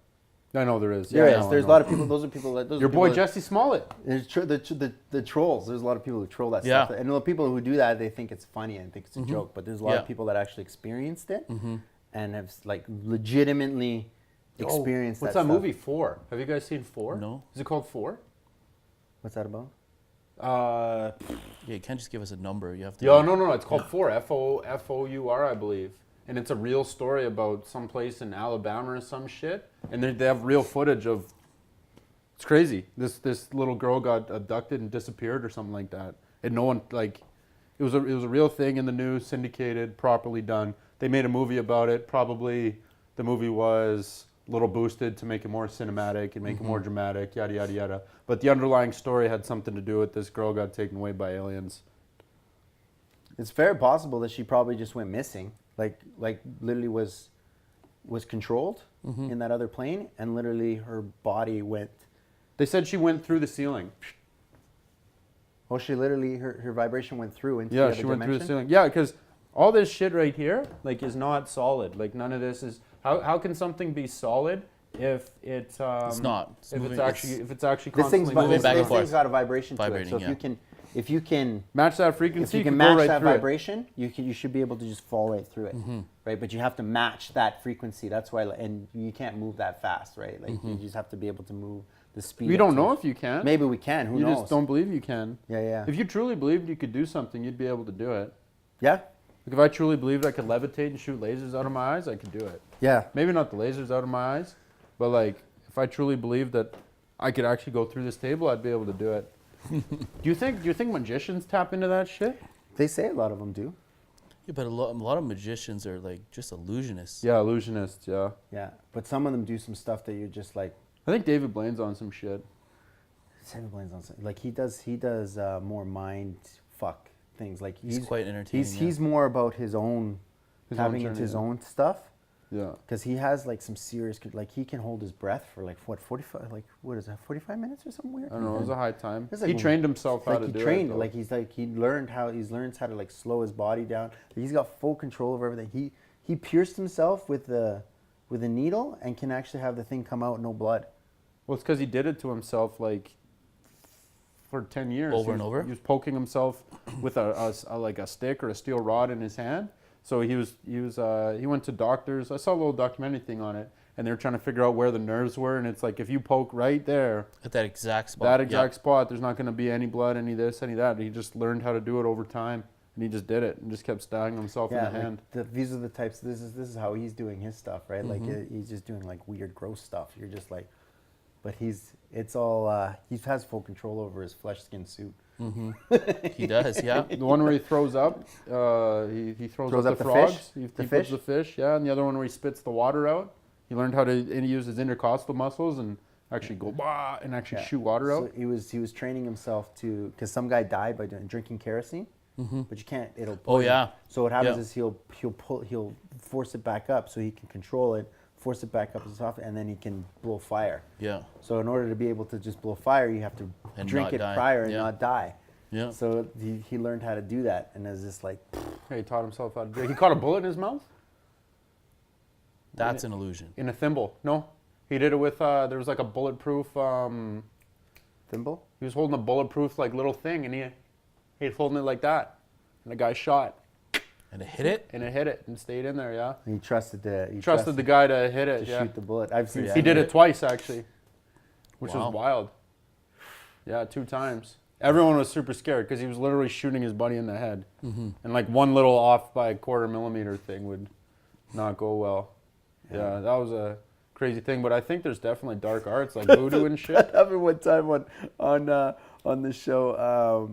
[SPEAKER 1] I know there is.
[SPEAKER 2] There
[SPEAKER 1] Yeah,
[SPEAKER 2] is. There's a lot of people. Those are people that. Those
[SPEAKER 1] Your
[SPEAKER 2] are
[SPEAKER 1] boy
[SPEAKER 2] people that-
[SPEAKER 1] Jesse Smollett.
[SPEAKER 2] There's the trolls. There's a lot of people who troll that
[SPEAKER 3] Yeah.
[SPEAKER 2] stuff. And the people who do that, they think it's funny and think it's a joke. But there's a lot of people that actually experienced it and have like legitimately experienced
[SPEAKER 1] What's
[SPEAKER 2] that
[SPEAKER 1] that
[SPEAKER 2] stuff.
[SPEAKER 1] movie, 4? Have you guys seen 4?
[SPEAKER 3] No.
[SPEAKER 1] Is it called 4?
[SPEAKER 2] What's that about?
[SPEAKER 3] Yeah, you can't just give us a number. You have to.
[SPEAKER 1] Yeah, no. It's called 4. F-O-U-R, I believe. And it's a real story about some place in Alabama or some shit. And they have real footage of. It's crazy. This little girl got abducted and disappeared or something like that. And no one like. It was a real thing in the news, syndicated, properly done. They made a movie about it. Probably the movie was a little boosted to make it more cinematic and make it more dramatic. Yada yada yada. But the underlying story had something to do with this girl got taken away by aliens.
[SPEAKER 2] It's very possible that she probably just went missing. Like literally was controlled in that other plane, and literally her body went.
[SPEAKER 1] They said she went through the ceiling.
[SPEAKER 2] Oh, she literally her vibration went through into the
[SPEAKER 1] Yeah,
[SPEAKER 2] other
[SPEAKER 1] she went through the
[SPEAKER 2] dimension?
[SPEAKER 1] ceiling. Yeah, because all this shit right here, like, is not solid. Like, none of this is. How can something be solid if it's
[SPEAKER 3] not. It's
[SPEAKER 1] if
[SPEAKER 3] moving,
[SPEAKER 1] it's actually
[SPEAKER 2] This thing's
[SPEAKER 1] constantly
[SPEAKER 3] moving back and
[SPEAKER 2] this
[SPEAKER 3] forth.
[SPEAKER 2] thing's got a vibration
[SPEAKER 3] Vibrating,
[SPEAKER 2] to it. So if you can
[SPEAKER 1] match that frequency,
[SPEAKER 2] if you can
[SPEAKER 1] could
[SPEAKER 2] match
[SPEAKER 1] go right
[SPEAKER 2] that
[SPEAKER 1] through it.
[SPEAKER 2] vibration, you should be able to just fall right through it, right? But you have to match that frequency. That's why, and you can't move that fast, right? Like you just have to be able to move the speed.
[SPEAKER 1] We
[SPEAKER 2] up
[SPEAKER 1] don't
[SPEAKER 2] to
[SPEAKER 1] know
[SPEAKER 2] it.
[SPEAKER 1] if you can.
[SPEAKER 2] Maybe we can. Who
[SPEAKER 1] you
[SPEAKER 2] knows?
[SPEAKER 1] just don't believe you can.
[SPEAKER 2] Yeah.
[SPEAKER 1] If you truly believed you could do something, you'd be able to do it.
[SPEAKER 2] Yeah.
[SPEAKER 1] Like if I truly believed I could levitate and shoot lasers out of my eyes, I could do it.
[SPEAKER 2] Yeah.
[SPEAKER 1] Maybe not the lasers out of my eyes, but like if I truly believed that I could actually go through this table, I'd be able to do it. Do you think magicians tap into that shit?
[SPEAKER 2] They say a lot of them do.
[SPEAKER 3] Yeah, but a lot of magicians are like just illusionists.
[SPEAKER 1] Yeah, illusionists, yeah.
[SPEAKER 2] Yeah. But some of them do some stuff that you're just like.
[SPEAKER 1] I think David Blaine's on some shit.
[SPEAKER 2] Sammy Blaine's on some, like he does more mind fuck things. Like
[SPEAKER 3] He's quite entertaining.
[SPEAKER 2] He's more about his own tapping into
[SPEAKER 1] journey,
[SPEAKER 2] his
[SPEAKER 1] yeah.
[SPEAKER 2] own stuff.
[SPEAKER 1] Yeah.
[SPEAKER 2] Because he has like some serious, like he can hold his breath for like what 45, like what is that, 45 minutes or something weird?
[SPEAKER 1] I don't know, it was a high time.
[SPEAKER 2] It's
[SPEAKER 1] He
[SPEAKER 2] like-
[SPEAKER 1] trained himself
[SPEAKER 2] It's
[SPEAKER 1] how
[SPEAKER 2] like
[SPEAKER 1] to
[SPEAKER 2] he
[SPEAKER 1] do
[SPEAKER 2] trained,
[SPEAKER 1] it. though.
[SPEAKER 2] like he learns how to like slow his body down. He's got full control over everything. He pierced himself with a needle and can actually have the thing come out no blood.
[SPEAKER 1] Well, it's because he did it to himself like for 10 years.
[SPEAKER 3] Over
[SPEAKER 1] He
[SPEAKER 3] and
[SPEAKER 1] was-
[SPEAKER 3] over?
[SPEAKER 1] He was poking himself with like a stick or a steel rod in his hand. So he went to doctors. I saw a little documentary thing on it, and they were trying to figure out where the nerves were. And it's like if you poke right there,
[SPEAKER 3] At that exact spot.
[SPEAKER 1] that exact spot, there's not going to be any blood, any this, any that. He just learned how to do it over time, and he just did it and just kept stabbing himself in the hand.
[SPEAKER 2] These are the types. This is how he's doing his stuff, right? Like he's just doing like weird, gross stuff. You're just like, but he has full control over his flesh skin suit.
[SPEAKER 3] He does, yeah.
[SPEAKER 1] The one where he throws up, he throws
[SPEAKER 2] Throws
[SPEAKER 1] up
[SPEAKER 2] up
[SPEAKER 1] the
[SPEAKER 2] the
[SPEAKER 1] frogs.
[SPEAKER 2] fish?
[SPEAKER 1] He
[SPEAKER 2] The
[SPEAKER 1] puts
[SPEAKER 2] fish?
[SPEAKER 1] the fish, yeah. And the other one where he spits the water out. He learned how to use his intercostal muscles and actually go bah and actually shoot water out.
[SPEAKER 2] So he was training himself to, because some guy died by drinking kerosene, but you can't. It'll.
[SPEAKER 3] Oh,
[SPEAKER 2] poison.
[SPEAKER 3] yeah.
[SPEAKER 2] So what happens
[SPEAKER 3] Yeah.
[SPEAKER 2] is he'll force it back up so he can control it, force it back up as soft, and then he can blow fire.
[SPEAKER 3] Yeah.
[SPEAKER 2] So in order to be able to just blow fire, you have to
[SPEAKER 3] And
[SPEAKER 2] drink
[SPEAKER 3] not
[SPEAKER 2] it
[SPEAKER 3] die.
[SPEAKER 2] prior and
[SPEAKER 3] Yeah.
[SPEAKER 2] not die.
[SPEAKER 3] Yeah.
[SPEAKER 2] So he learned how to do that, and it's just like,
[SPEAKER 1] Yeah, he taught himself how to do it. He caught a bullet in his mouth.
[SPEAKER 3] That's an illusion.
[SPEAKER 1] in a thimble. No, he did it with there was like a bulletproof.
[SPEAKER 2] Thimble?
[SPEAKER 1] He was holding a bulletproof like little thing, and he was holding it like that, and the guy shot,
[SPEAKER 3] And it hit it?
[SPEAKER 1] and it hit it and stayed in there. Yeah,
[SPEAKER 2] And he trusted
[SPEAKER 1] trusted the guy to hit it.
[SPEAKER 2] to
[SPEAKER 1] Yeah,
[SPEAKER 2] shoot the bullet. I've seen.
[SPEAKER 3] Yeah.
[SPEAKER 1] he did it twice actually, which
[SPEAKER 3] Wow.
[SPEAKER 1] was wild. Yeah, 2 times. Everyone was super scared because he was literally shooting his buddy in the head, and like one little off by a 1/4 millimeter thing would not go well. Yeah, that was a crazy thing. But I think there's definitely dark arts like voodoo and shit.
[SPEAKER 2] That happened one time on the show.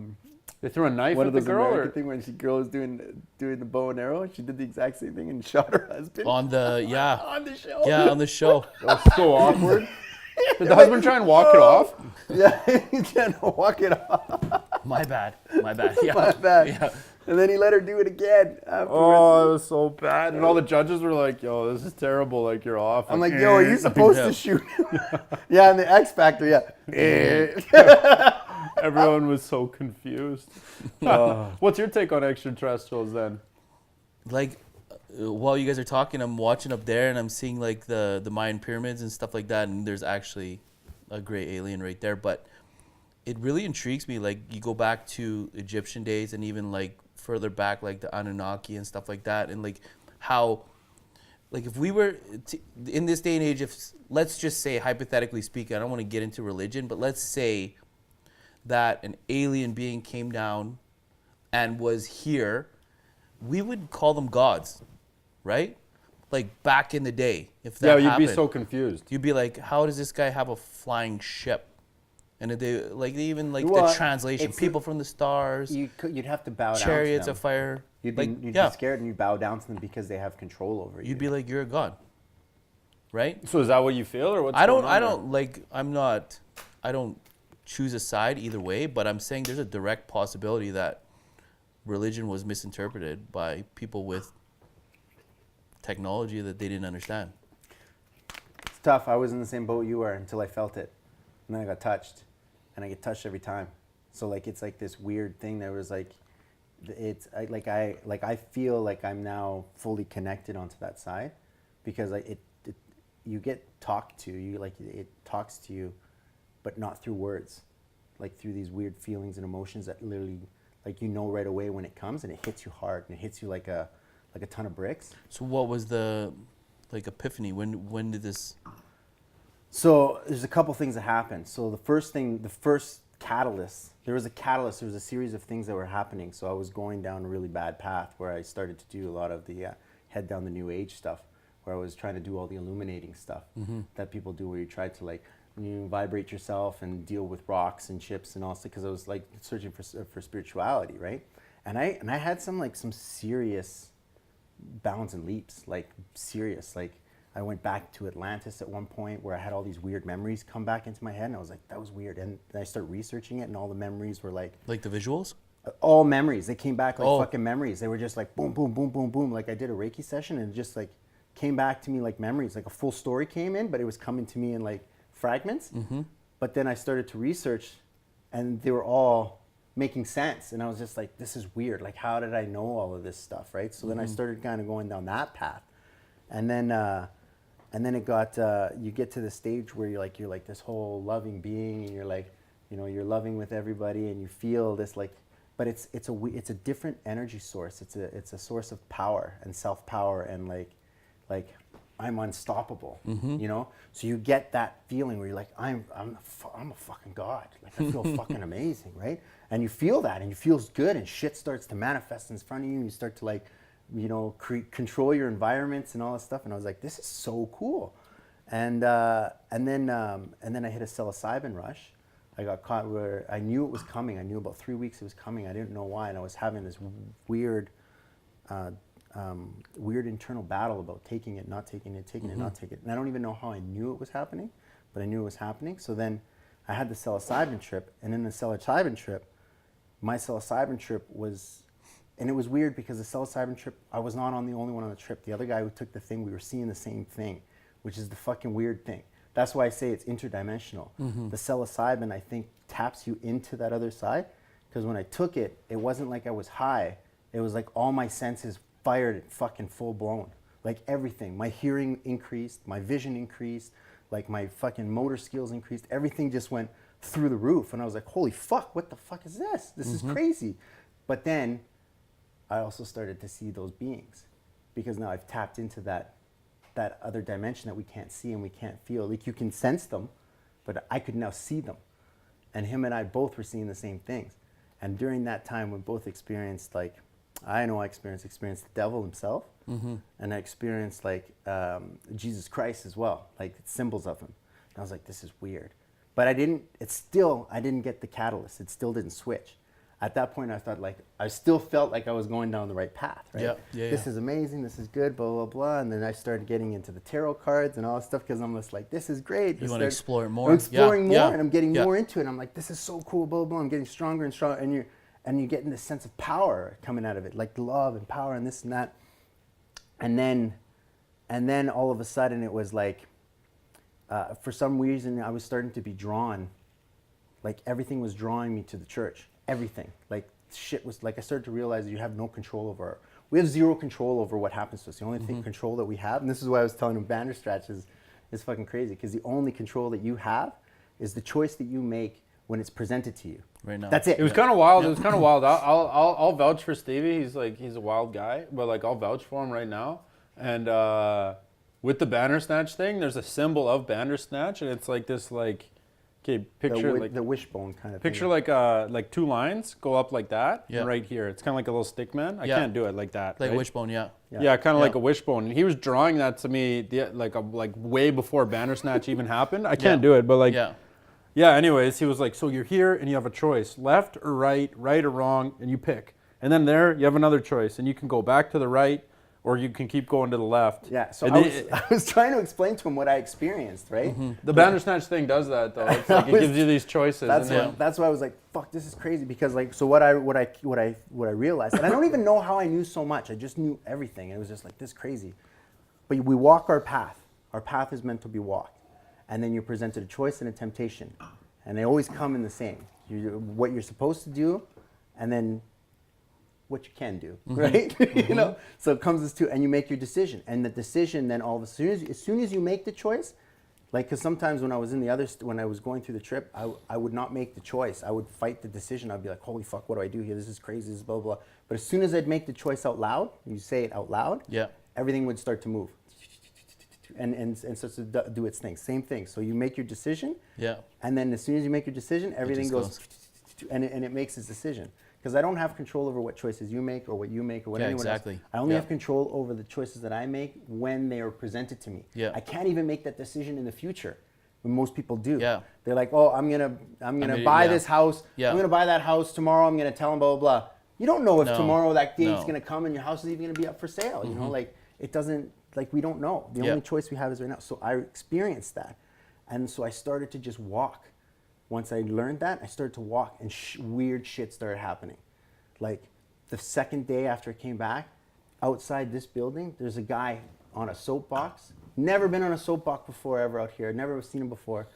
[SPEAKER 1] They threw a knife
[SPEAKER 2] One
[SPEAKER 1] at
[SPEAKER 2] of
[SPEAKER 1] the
[SPEAKER 2] those
[SPEAKER 1] girl.
[SPEAKER 2] American
[SPEAKER 1] Or?
[SPEAKER 2] thing when she girl was doing the bow and arrow. She did the exact same thing and shot her husband
[SPEAKER 3] On the, yeah.
[SPEAKER 2] on the show.
[SPEAKER 3] Yeah, on the show.
[SPEAKER 1] That was so awkward. Did the husband try and walk it off?
[SPEAKER 2] Yeah, he can't walk it off.
[SPEAKER 3] My bad. Yeah.
[SPEAKER 2] My bad.
[SPEAKER 3] Yeah.
[SPEAKER 2] And then he let her do it again afterwards.
[SPEAKER 1] Oh, it was so bad. And all the judges were like, yo, this is terrible. Like, you're off.
[SPEAKER 2] I'm like, yo, are you supposed
[SPEAKER 3] Yeah.
[SPEAKER 2] to shoot him? Yeah, and the X Factor, yeah.
[SPEAKER 1] Everyone was so confused. What's your take on extraterrestrials then?
[SPEAKER 3] Like, while you guys are talking, I'm watching up there and I'm seeing like the Mayan pyramids and stuff like that, and there's actually a gray alien right there. But it really intrigues me. Like, you go back to Egyptian days and even like further back, like the Anunnaki and stuff like that, and like how, like if we were in this day and age, if let's just say hypothetically speaking, I don't want to get into religion, but let's say that an alien being came down and was here, we would call them gods, right? Like back in the day, if that
[SPEAKER 1] You'd
[SPEAKER 3] happened,
[SPEAKER 1] be so confused.
[SPEAKER 3] you'd be like, how does this guy have a flying ship? And they like they even like
[SPEAKER 2] Well,
[SPEAKER 3] the translation,
[SPEAKER 2] it's-
[SPEAKER 3] people from the stars,
[SPEAKER 2] You'd have to bow down
[SPEAKER 3] chariots
[SPEAKER 2] to
[SPEAKER 3] of
[SPEAKER 2] them.
[SPEAKER 3] fire.
[SPEAKER 2] You'd
[SPEAKER 3] like,
[SPEAKER 2] be
[SPEAKER 3] yeah,
[SPEAKER 2] scared and you'd bow down to them because they have control over you.
[SPEAKER 3] you'd be like, you're a god, right?
[SPEAKER 1] So is that what you feel, or what's
[SPEAKER 3] I don't,
[SPEAKER 1] going on
[SPEAKER 3] I
[SPEAKER 1] there?
[SPEAKER 3] don't like. I'm not. I don't choose a side either way. But I'm saying there's a direct possibility that religion was misinterpreted by people with technology that they didn't understand.
[SPEAKER 2] It's tough. I was in the same boat you were until I felt it. And then I got touched. And I get touched every time. So like it's like this weird thing that was like I feel like I'm now fully connected onto that side because you get talked to, it talks to you, but not through words. Like through these weird feelings and emotions that literally like you know right away when it comes and it hits you hard and it hits you like a ton of bricks.
[SPEAKER 3] So what was the like epiphany? When did this?
[SPEAKER 2] So there's a couple things that happened. So the first catalyst, there was a series of things that were happening. So I was going down a really bad path where I started to do a lot of the head down the new age stuff, where I was trying to do all the illuminating stuff that people do, where you try to like, you vibrate yourself and deal with rocks and chips and all stuff, because I was like searching for spirituality, right? And I had some serious bounds and leaps, like serious, like I went back to Atlantis at one point where I had all these weird memories come back into my head, and I was like, that was weird. And then I started researching it, and all the memories were like
[SPEAKER 3] Like the visuals?
[SPEAKER 2] all memories. They came back like
[SPEAKER 3] Oh.
[SPEAKER 2] fucking memories. They were just like boom, boom, boom, boom, boom. Like I did a Reiki session, and it just like came back to me like memories. Like a full story came in, but it was coming to me in like fragments. But then I started to research, and they were all making sense. And I was just like, this is weird. Like, how did I know all of this stuff, right? So then I started kind of going down that path, and then it got you get to the stage where you're like this whole loving being, and you're like, you know, you're loving with everybody, and you feel this like, but it's a different energy source. It's a source of power and self-power, and like I'm unstoppable, you know. So you get that feeling where you're like, I'm a fucking god. Like I feel fucking amazing, right? And you feel that, and you feel good, and shit starts to manifest in front of you, and you start to like, you know, control your environments and all that stuff. And I was like, this is so cool. And then I hit a psilocybin rush. I got caught where I knew it was coming. I knew about 3 weeks it was coming. I didn't know why, and I was having this weird internal battle about taking it, not taking it, taking it, not taking it. And I don't even know how I knew it was happening, but I knew it was happening. So then I had the psilocybin trip, and in the psilocybin trip, my psilocybin trip was, and it was weird because the psilocybin trip, I was not the only one on the trip. The other guy who took the thing, we were seeing the same thing, which is the fucking weird thing. That's why I say it's interdimensional. The psilocybin, I think, taps you into that other side, because when I took it, it wasn't like I was high. It was like all my senses fired fucking full blown. Like everything. My hearing increased, my vision increased, like my fucking motor skills increased. Everything just went through the roof. And I was like, holy fuck, what the fuck is this? This is crazy. But then I also started to see those beings, because now I've tapped into that other dimension that we can't see and we can't feel. Like you can sense them, but I could now see them. And him and I both were seeing the same things. And during that time, we both experienced, like, I know I experienced the devil himself, and I experienced like Jesus Christ as well, like symbols of him. And I was like, this is weird. But I didn't get the catalyst. It still didn't switch. At that point, I thought, like, I still felt like I was going down the right path, right? This is amazing, this is good, blah, blah, blah. And then I started getting into the tarot cards and all that stuff, because I'm just like, this is great.
[SPEAKER 3] You want to explore it more.
[SPEAKER 2] I'm exploring more, and I'm getting more into it. I'm like, this is so cool, blah, blah, blah. I'm getting stronger and stronger. And you're getting this sense of power coming out of it, like love and power and this and that. And then all of a sudden it was like, for some reason I was starting to be drawn, like everything was drawing me to the church. Everything, like shit was like, I started to realize that you have no control over, we have zero control over what happens to us. The only thing control that we have, and this is why I was telling him Bandersnatch is fucking crazy, because the only control that you have is the choice that you make when it's presented to you.
[SPEAKER 3] Right now.
[SPEAKER 2] That's it.
[SPEAKER 1] It was kind of wild. It was kind of wild. I'll vouch for Stevie. He's a wild guy, but like I'll vouch for him right now. And with the Bandersnatch thing, there's a symbol of Bandersnatch, and it's like this like, okay, picture like
[SPEAKER 2] the wishbone kind of
[SPEAKER 1] picture
[SPEAKER 2] thing.
[SPEAKER 1] like two lines go up like that,
[SPEAKER 3] Yeah.
[SPEAKER 1] and right here it's kind of like a little stick man. I can't do it like that.
[SPEAKER 3] Like
[SPEAKER 1] right?
[SPEAKER 3] a wishbone, yeah.
[SPEAKER 1] Yeah, kind of like a wishbone. And he was drawing that to me like way before Bandersnatch even happened. I can't do it, but like. Yeah, anyways, he was like, so you're here and you have a choice, left or right or wrong, and you pick. And then there, you have another choice, and you can go back to the right, or you can keep going to the left.
[SPEAKER 2] Yeah, so I was trying to explain to him what I experienced, right?
[SPEAKER 1] The Bandersnatch thing does that, though. It's like it gives you these choices.
[SPEAKER 2] That's why I was like, fuck, this is crazy, because like, so what I realized, and I don't even know how I knew so much, I just knew everything. It was just like, this crazy. But we walk our path. Our path is meant to be walked. And then you're presented a choice and a temptation. And they always come in the same. What you're supposed to do, and then what you can do, right? You know? So it comes as two, and you make your decision. And the decision then as soon as you make the choice, like, because sometimes when I was when I was going through the trip, I would not make the choice. I would fight the decision. I'd be like, holy fuck, what do I do here? This is crazy, this is blah, blah, blah. But as soon as I'd make the choice out loud, you say it out loud, everything would start to move. And starts to do its thing. Same thing. So you make your decision, and then as soon as you make your decision, everything goes, and it makes its decision. Because I don't have control over what choices you make or what you make or what anyone else. I only have control over the choices that I make when they are presented to me. I can't even make that decision in the future. When most people do. They're like, oh, I'm gonna buy this house. I'm gonna buy that house tomorrow. I'm gonna tell them blah blah blah. You don't know if tomorrow that date's gonna come and your house is even gonna be up for sale. You know, like it doesn't. Like, we don't know. The only choice we have is right now. So I experienced that. And so I started to just walk. Once I learned that, I started to walk, and weird shit started happening. Like, the second day after I came back, outside this building, there's a guy on a soapbox. Never been on a soapbox before ever out here. Never seen him before.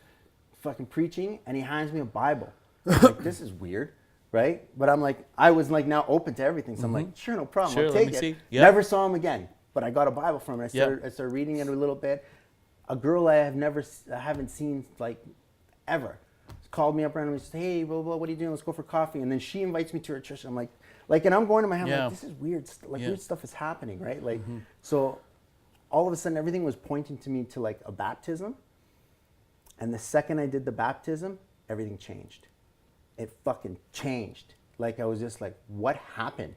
[SPEAKER 2] Fucking preaching, and he hands me a Bible. I'm like, this is weird, right? But I'm like, I was like now open to everything. So I'm like, sure, no problem. I'll take it. Never saw him again. But I got a Bible from him. I started reading it a little bit. A girl I haven't seen like ever called me up randomly and said, hey, blah, blah, what are you doing? Let's go for coffee. And then she invites me to her church. I'm like, and I'm going to my house, like, this is weird. Like, weird stuff is happening, right? Like, so all of a sudden, everything was pointing to me to like a baptism. And the second I did the baptism, everything changed. It fucking changed. Like, I was just like, what happened?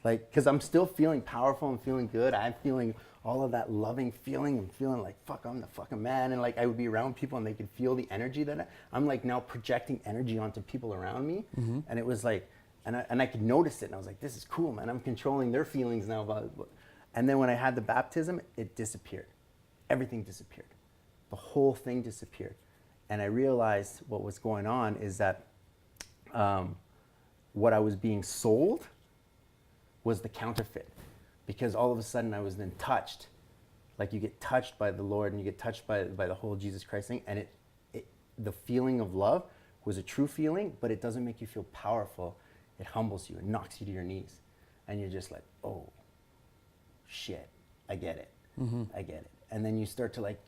[SPEAKER 2] Like, because I'm still feeling powerful and feeling good. I'm feeling all of that loving feeling and feeling like, fuck, I'm the fucking man. And like, I would be around people and they could feel the energy that I'm like now projecting energy onto people around me. And it was like, and I could notice it. And I was like, this is cool, man. I'm controlling their feelings now about it. And then when I had the baptism, it disappeared. Everything disappeared. The whole thing disappeared. And I realized what was going on is that what I was being sold was the counterfeit, because all of a sudden I was then touched, like you get touched by the Lord and you get touched by the whole Jesus Christ thing, and the feeling of love was a true feeling, but it doesn't make you feel powerful. It humbles you, it knocks you to your knees, and you're just like, oh, shit, I get it. I get it. And then you start to like,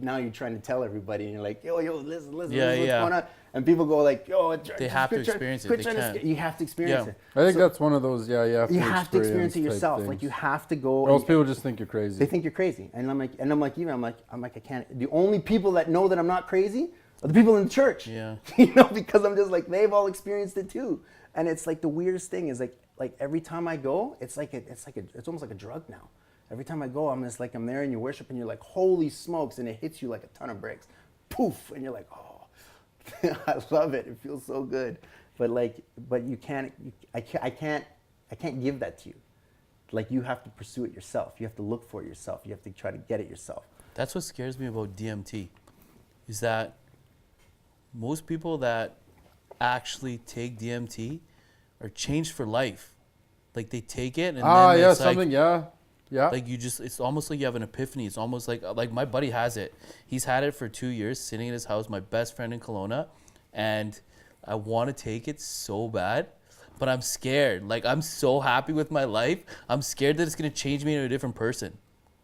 [SPEAKER 2] now you're trying to tell everybody, and you're like, yo, listen,
[SPEAKER 3] Yeah,
[SPEAKER 2] what's
[SPEAKER 3] yeah.
[SPEAKER 2] going on? And people go like, yo,
[SPEAKER 3] They have to experience it. They can't.
[SPEAKER 2] You have to experience
[SPEAKER 3] Yeah.
[SPEAKER 2] it.
[SPEAKER 1] I think
[SPEAKER 2] So
[SPEAKER 1] that's one of those. Yeah,
[SPEAKER 2] you have to experience it
[SPEAKER 1] type
[SPEAKER 2] yourself.
[SPEAKER 1] things.
[SPEAKER 2] Like you have to go.
[SPEAKER 1] Or else people just think you're crazy.
[SPEAKER 2] They think you're crazy, and I'm like, I can't. The only people that know that I'm not crazy are the people in the church.
[SPEAKER 3] Yeah.
[SPEAKER 2] You know, because I'm just like, they've all experienced it too. And it's like the weirdest thing is like every time I go, it's almost like a drug now. Every time I go, I'm just like, I'm there and you worship and you're like, holy smokes, and it hits you like a ton of bricks, poof, and you're like, oh, I love it. It feels so good. But you can't. I can't give that to you. Like you have to pursue it yourself. You have to look for it yourself. You have to try to get it yourself.
[SPEAKER 3] That's what scares me about DMT, is that most people that actually take DMT are changed for life. Like they take it and then
[SPEAKER 1] yeah,
[SPEAKER 3] it's
[SPEAKER 1] something,
[SPEAKER 3] like,
[SPEAKER 1] yeah.
[SPEAKER 3] like it's almost like you have an epiphany. It's almost like my buddy has it. He's had it for 2 years, sitting in his house, my best friend in Kelowna, and I want to take it so bad, but I'm scared. Like I'm so happy with my life. I'm scared that it's gonna change me into a different person.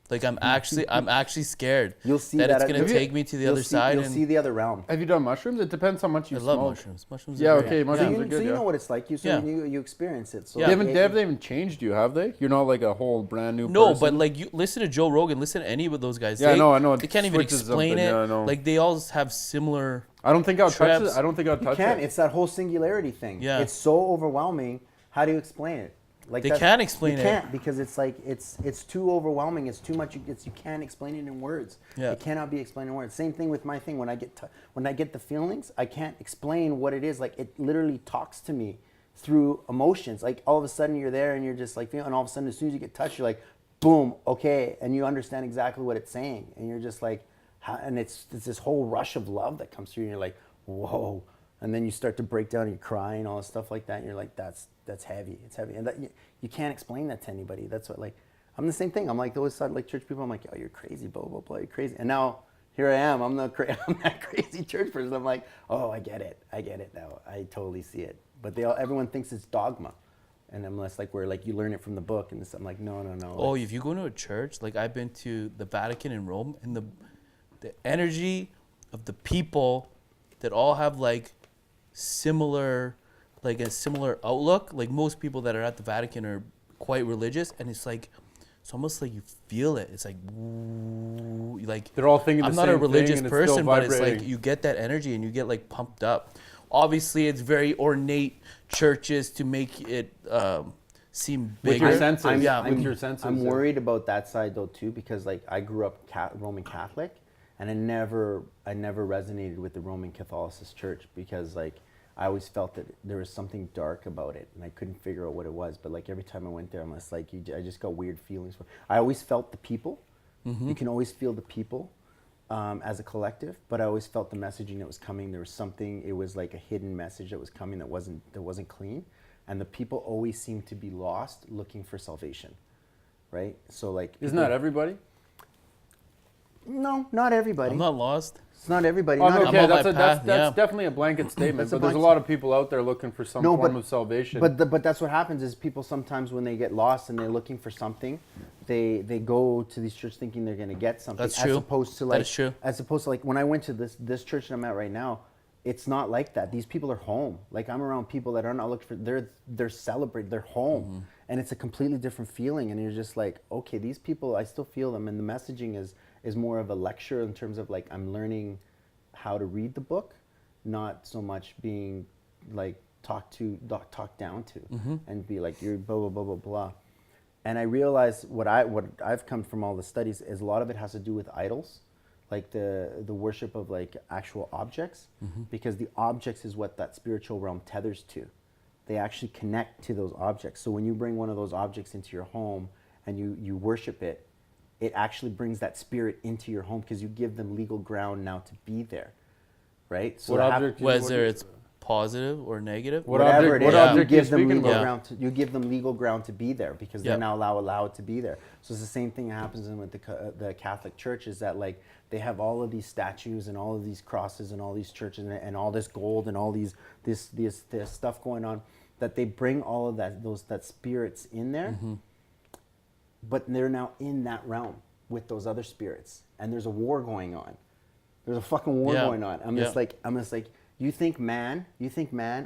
[SPEAKER 3] Like I'm actually scared
[SPEAKER 2] You'll see
[SPEAKER 3] that
[SPEAKER 2] that
[SPEAKER 3] it's
[SPEAKER 2] at-
[SPEAKER 3] gonna take me to the other side.
[SPEAKER 2] You'll
[SPEAKER 3] and
[SPEAKER 2] see the other realm.
[SPEAKER 1] Have you done mushrooms? It depends how much you
[SPEAKER 3] I
[SPEAKER 1] smoke.
[SPEAKER 3] love mushrooms. Mushrooms.
[SPEAKER 1] Yeah,
[SPEAKER 3] are great.
[SPEAKER 1] okay, mushrooms
[SPEAKER 2] So
[SPEAKER 1] are
[SPEAKER 2] you,
[SPEAKER 1] good,
[SPEAKER 2] so you
[SPEAKER 1] yeah.
[SPEAKER 2] know what it's like. You you experience it. So
[SPEAKER 3] Yeah.
[SPEAKER 1] They haven't even changed you, have they? You're not like a whole brand new
[SPEAKER 3] No,
[SPEAKER 1] person?
[SPEAKER 3] but like you listen to Joe Rogan, listen to any of those guys.
[SPEAKER 1] Yeah, I know. It
[SPEAKER 3] They can't even
[SPEAKER 1] switches
[SPEAKER 3] explain
[SPEAKER 1] something,
[SPEAKER 3] it.
[SPEAKER 1] yeah, I know.
[SPEAKER 3] Like they all have similar.
[SPEAKER 1] I don't think I'll touch
[SPEAKER 3] Traps.
[SPEAKER 1] it. I don't think I'll
[SPEAKER 2] You
[SPEAKER 1] touch
[SPEAKER 2] can't.
[SPEAKER 1] it.
[SPEAKER 2] It's that whole singularity thing.
[SPEAKER 3] Yeah.
[SPEAKER 2] It's so overwhelming. How do you explain it? Like
[SPEAKER 3] They can't explain
[SPEAKER 2] you
[SPEAKER 3] it.
[SPEAKER 2] can't because it's like it's too overwhelming. It's too much. You can't explain it in words.
[SPEAKER 3] Yeah.
[SPEAKER 2] It cannot be explained in words. Same thing with my thing. When I get the feelings, I can't explain what it is. Like it literally talks to me through emotions. Like all of a sudden you're there and you're just like feeling, and all of a sudden as soon as you get touched, you're like, boom, okay, and you understand exactly what it's saying, and you're just like, and it's this whole rush of love that comes through, and you're like, whoa. And then you start to break down and you cry and all this stuff like that. And you're like, that's heavy. It's heavy. And that, you can't explain that to anybody. That's what, like, I'm the same thing. I'm like, those side, like church people, I'm like, oh, you're crazy, blah, blah, blah, you're crazy. And now here I am. I'm that crazy church person. I'm like, oh, I get it. I get it now. I totally see it. But everyone thinks it's dogma. And unless like where like you learn it from the book and this, I'm like, no.
[SPEAKER 3] Oh, if you go to a church, like I've been to the Vatican in Rome, and the energy of the people that all have like similar outlook. Like most people that are at the Vatican are quite religious, and it's almost like you feel it. It's like, woo, like
[SPEAKER 1] They're all thinking the
[SPEAKER 3] I'm
[SPEAKER 1] same
[SPEAKER 3] not a
[SPEAKER 1] thing,
[SPEAKER 3] religious
[SPEAKER 1] and it's still
[SPEAKER 3] person, but it's like
[SPEAKER 1] vibrating.
[SPEAKER 3] you get that energy and you get like pumped up. Obviously, it's very ornate churches to make it seem
[SPEAKER 1] With
[SPEAKER 3] bigger.
[SPEAKER 1] your senses.
[SPEAKER 3] Yeah.
[SPEAKER 1] With your senses.
[SPEAKER 2] I'm
[SPEAKER 1] yeah.
[SPEAKER 2] worried about that side though too, because like I grew up Roman Catholic, and I never resonated with the Roman Catholicist Church, because like I always felt that there was something dark about it, and I couldn't figure out what it was. But like every time I went there, I'm just like, I just got weird feelings. I always felt the people. You can always feel the people as a collective, but I always felt the messaging that was coming. There was something. It was like a hidden message that was coming that wasn't clean, and the people always seemed to be lost, looking for salvation, right? So like,
[SPEAKER 1] Isn't that everybody?
[SPEAKER 2] No, not everybody.
[SPEAKER 3] I'm not lost.
[SPEAKER 2] It's not everybody.
[SPEAKER 1] Oh,
[SPEAKER 2] Not
[SPEAKER 1] okay,
[SPEAKER 3] on my
[SPEAKER 1] that's
[SPEAKER 3] path, yeah.
[SPEAKER 1] definitely a blanket statement.
[SPEAKER 2] That's a
[SPEAKER 1] But there's a
[SPEAKER 2] blanket
[SPEAKER 1] lot of people out there looking for some form of salvation.
[SPEAKER 2] But that's what happens is people sometimes when they get lost and they're looking for something, they go to these churches thinking they're going to get something.
[SPEAKER 3] That's true.
[SPEAKER 2] As opposed to like,
[SPEAKER 3] That is true.
[SPEAKER 2] As opposed to like when I went to this church that I'm at right now, it's not like that. These people are home. Like I'm around people that are not looking for. They're celebrating. They're home, and it's a completely different feeling. And you're just like, okay, these people, I still feel them, and the messaging is more of a lecture in terms of like I'm learning how to read the book, not so much being like talked down to, and be like you're blah blah blah blah blah. And I realized what I've come from all the studies is a lot of it has to do with idols, like the worship of like actual objects, because the objects is what that spiritual realm tethers to. They actually connect to those objects. So when you bring one of those objects into your home and you worship it, it actually brings that spirit into your home because you give them legal ground now to be there, right? So
[SPEAKER 1] What
[SPEAKER 2] that
[SPEAKER 1] object?
[SPEAKER 3] Whether it's positive or negative.
[SPEAKER 1] What
[SPEAKER 2] whatever
[SPEAKER 1] object-
[SPEAKER 2] it
[SPEAKER 1] what
[SPEAKER 2] is,
[SPEAKER 1] object
[SPEAKER 2] you
[SPEAKER 1] are you
[SPEAKER 2] give them
[SPEAKER 1] speaking
[SPEAKER 2] legal
[SPEAKER 1] about?
[SPEAKER 2] ground. You give them legal ground to be there because they're
[SPEAKER 3] Yep.
[SPEAKER 2] now allowed to be there. So it's the same thing that happens with the Catholic Church, is that like they have all of these statues and all of these crosses and all these churches and all this gold and all this stuff going on, that they bring all of that spirits in there, but they're now in that realm. with those other spirits, and there's a war going on. There's a fucking war going on. I'm just like, you think man,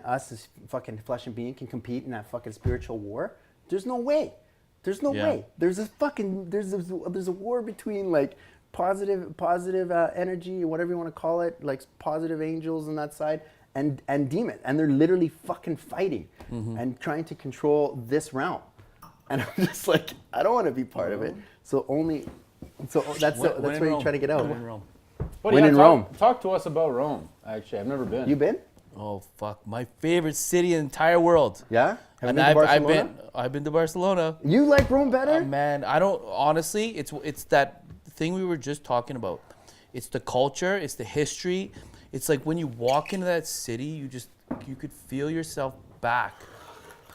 [SPEAKER 2] us as fucking flesh and being can compete in that fucking spiritual war? There's no way. There's no way. There's a war between like positive energy, whatever you want to call it, like positive angels on that side, and demons, and they're literally fucking fighting and trying to control this realm. And I'm just like, I don't want to be part of it. So that's where you try to get out.
[SPEAKER 3] When in Rome.
[SPEAKER 1] But
[SPEAKER 2] When in Rome.
[SPEAKER 1] Talk to us about Rome. Actually, I've never been.
[SPEAKER 2] You been?
[SPEAKER 3] Oh fuck, my favorite city in the entire world.
[SPEAKER 2] Yeah. Have you
[SPEAKER 3] And
[SPEAKER 2] been to Barcelona?
[SPEAKER 3] I've been to Barcelona.
[SPEAKER 2] You like Rome better?
[SPEAKER 3] Man, I don't honestly. It's that thing we were just talking about. It's the culture. It's the history. It's like when you walk into that city, you could feel yourself back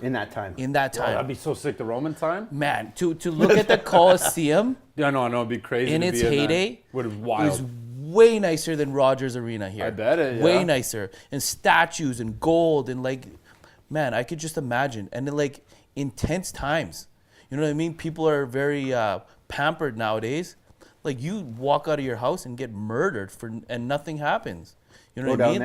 [SPEAKER 2] In that time.
[SPEAKER 3] in that
[SPEAKER 1] Oh,
[SPEAKER 3] time.
[SPEAKER 1] that'd be so sick. The Roman time?
[SPEAKER 3] Man, to look at the Colosseum
[SPEAKER 1] Yeah, no, it'd be crazy.
[SPEAKER 3] in
[SPEAKER 1] to
[SPEAKER 3] its
[SPEAKER 1] be
[SPEAKER 3] heyday
[SPEAKER 1] Would
[SPEAKER 3] is
[SPEAKER 1] wild.
[SPEAKER 3] way nicer than Rogers Arena here.
[SPEAKER 1] I bet it,
[SPEAKER 3] Way
[SPEAKER 1] yeah.
[SPEAKER 3] nicer. And statues and gold and like, man, I could just imagine. And then like intense times. You know what I mean? People are very pampered nowadays. Like you walk out of your house and get murdered and nothing happens. You know
[SPEAKER 2] Oh,
[SPEAKER 3] what I
[SPEAKER 2] down
[SPEAKER 3] mean?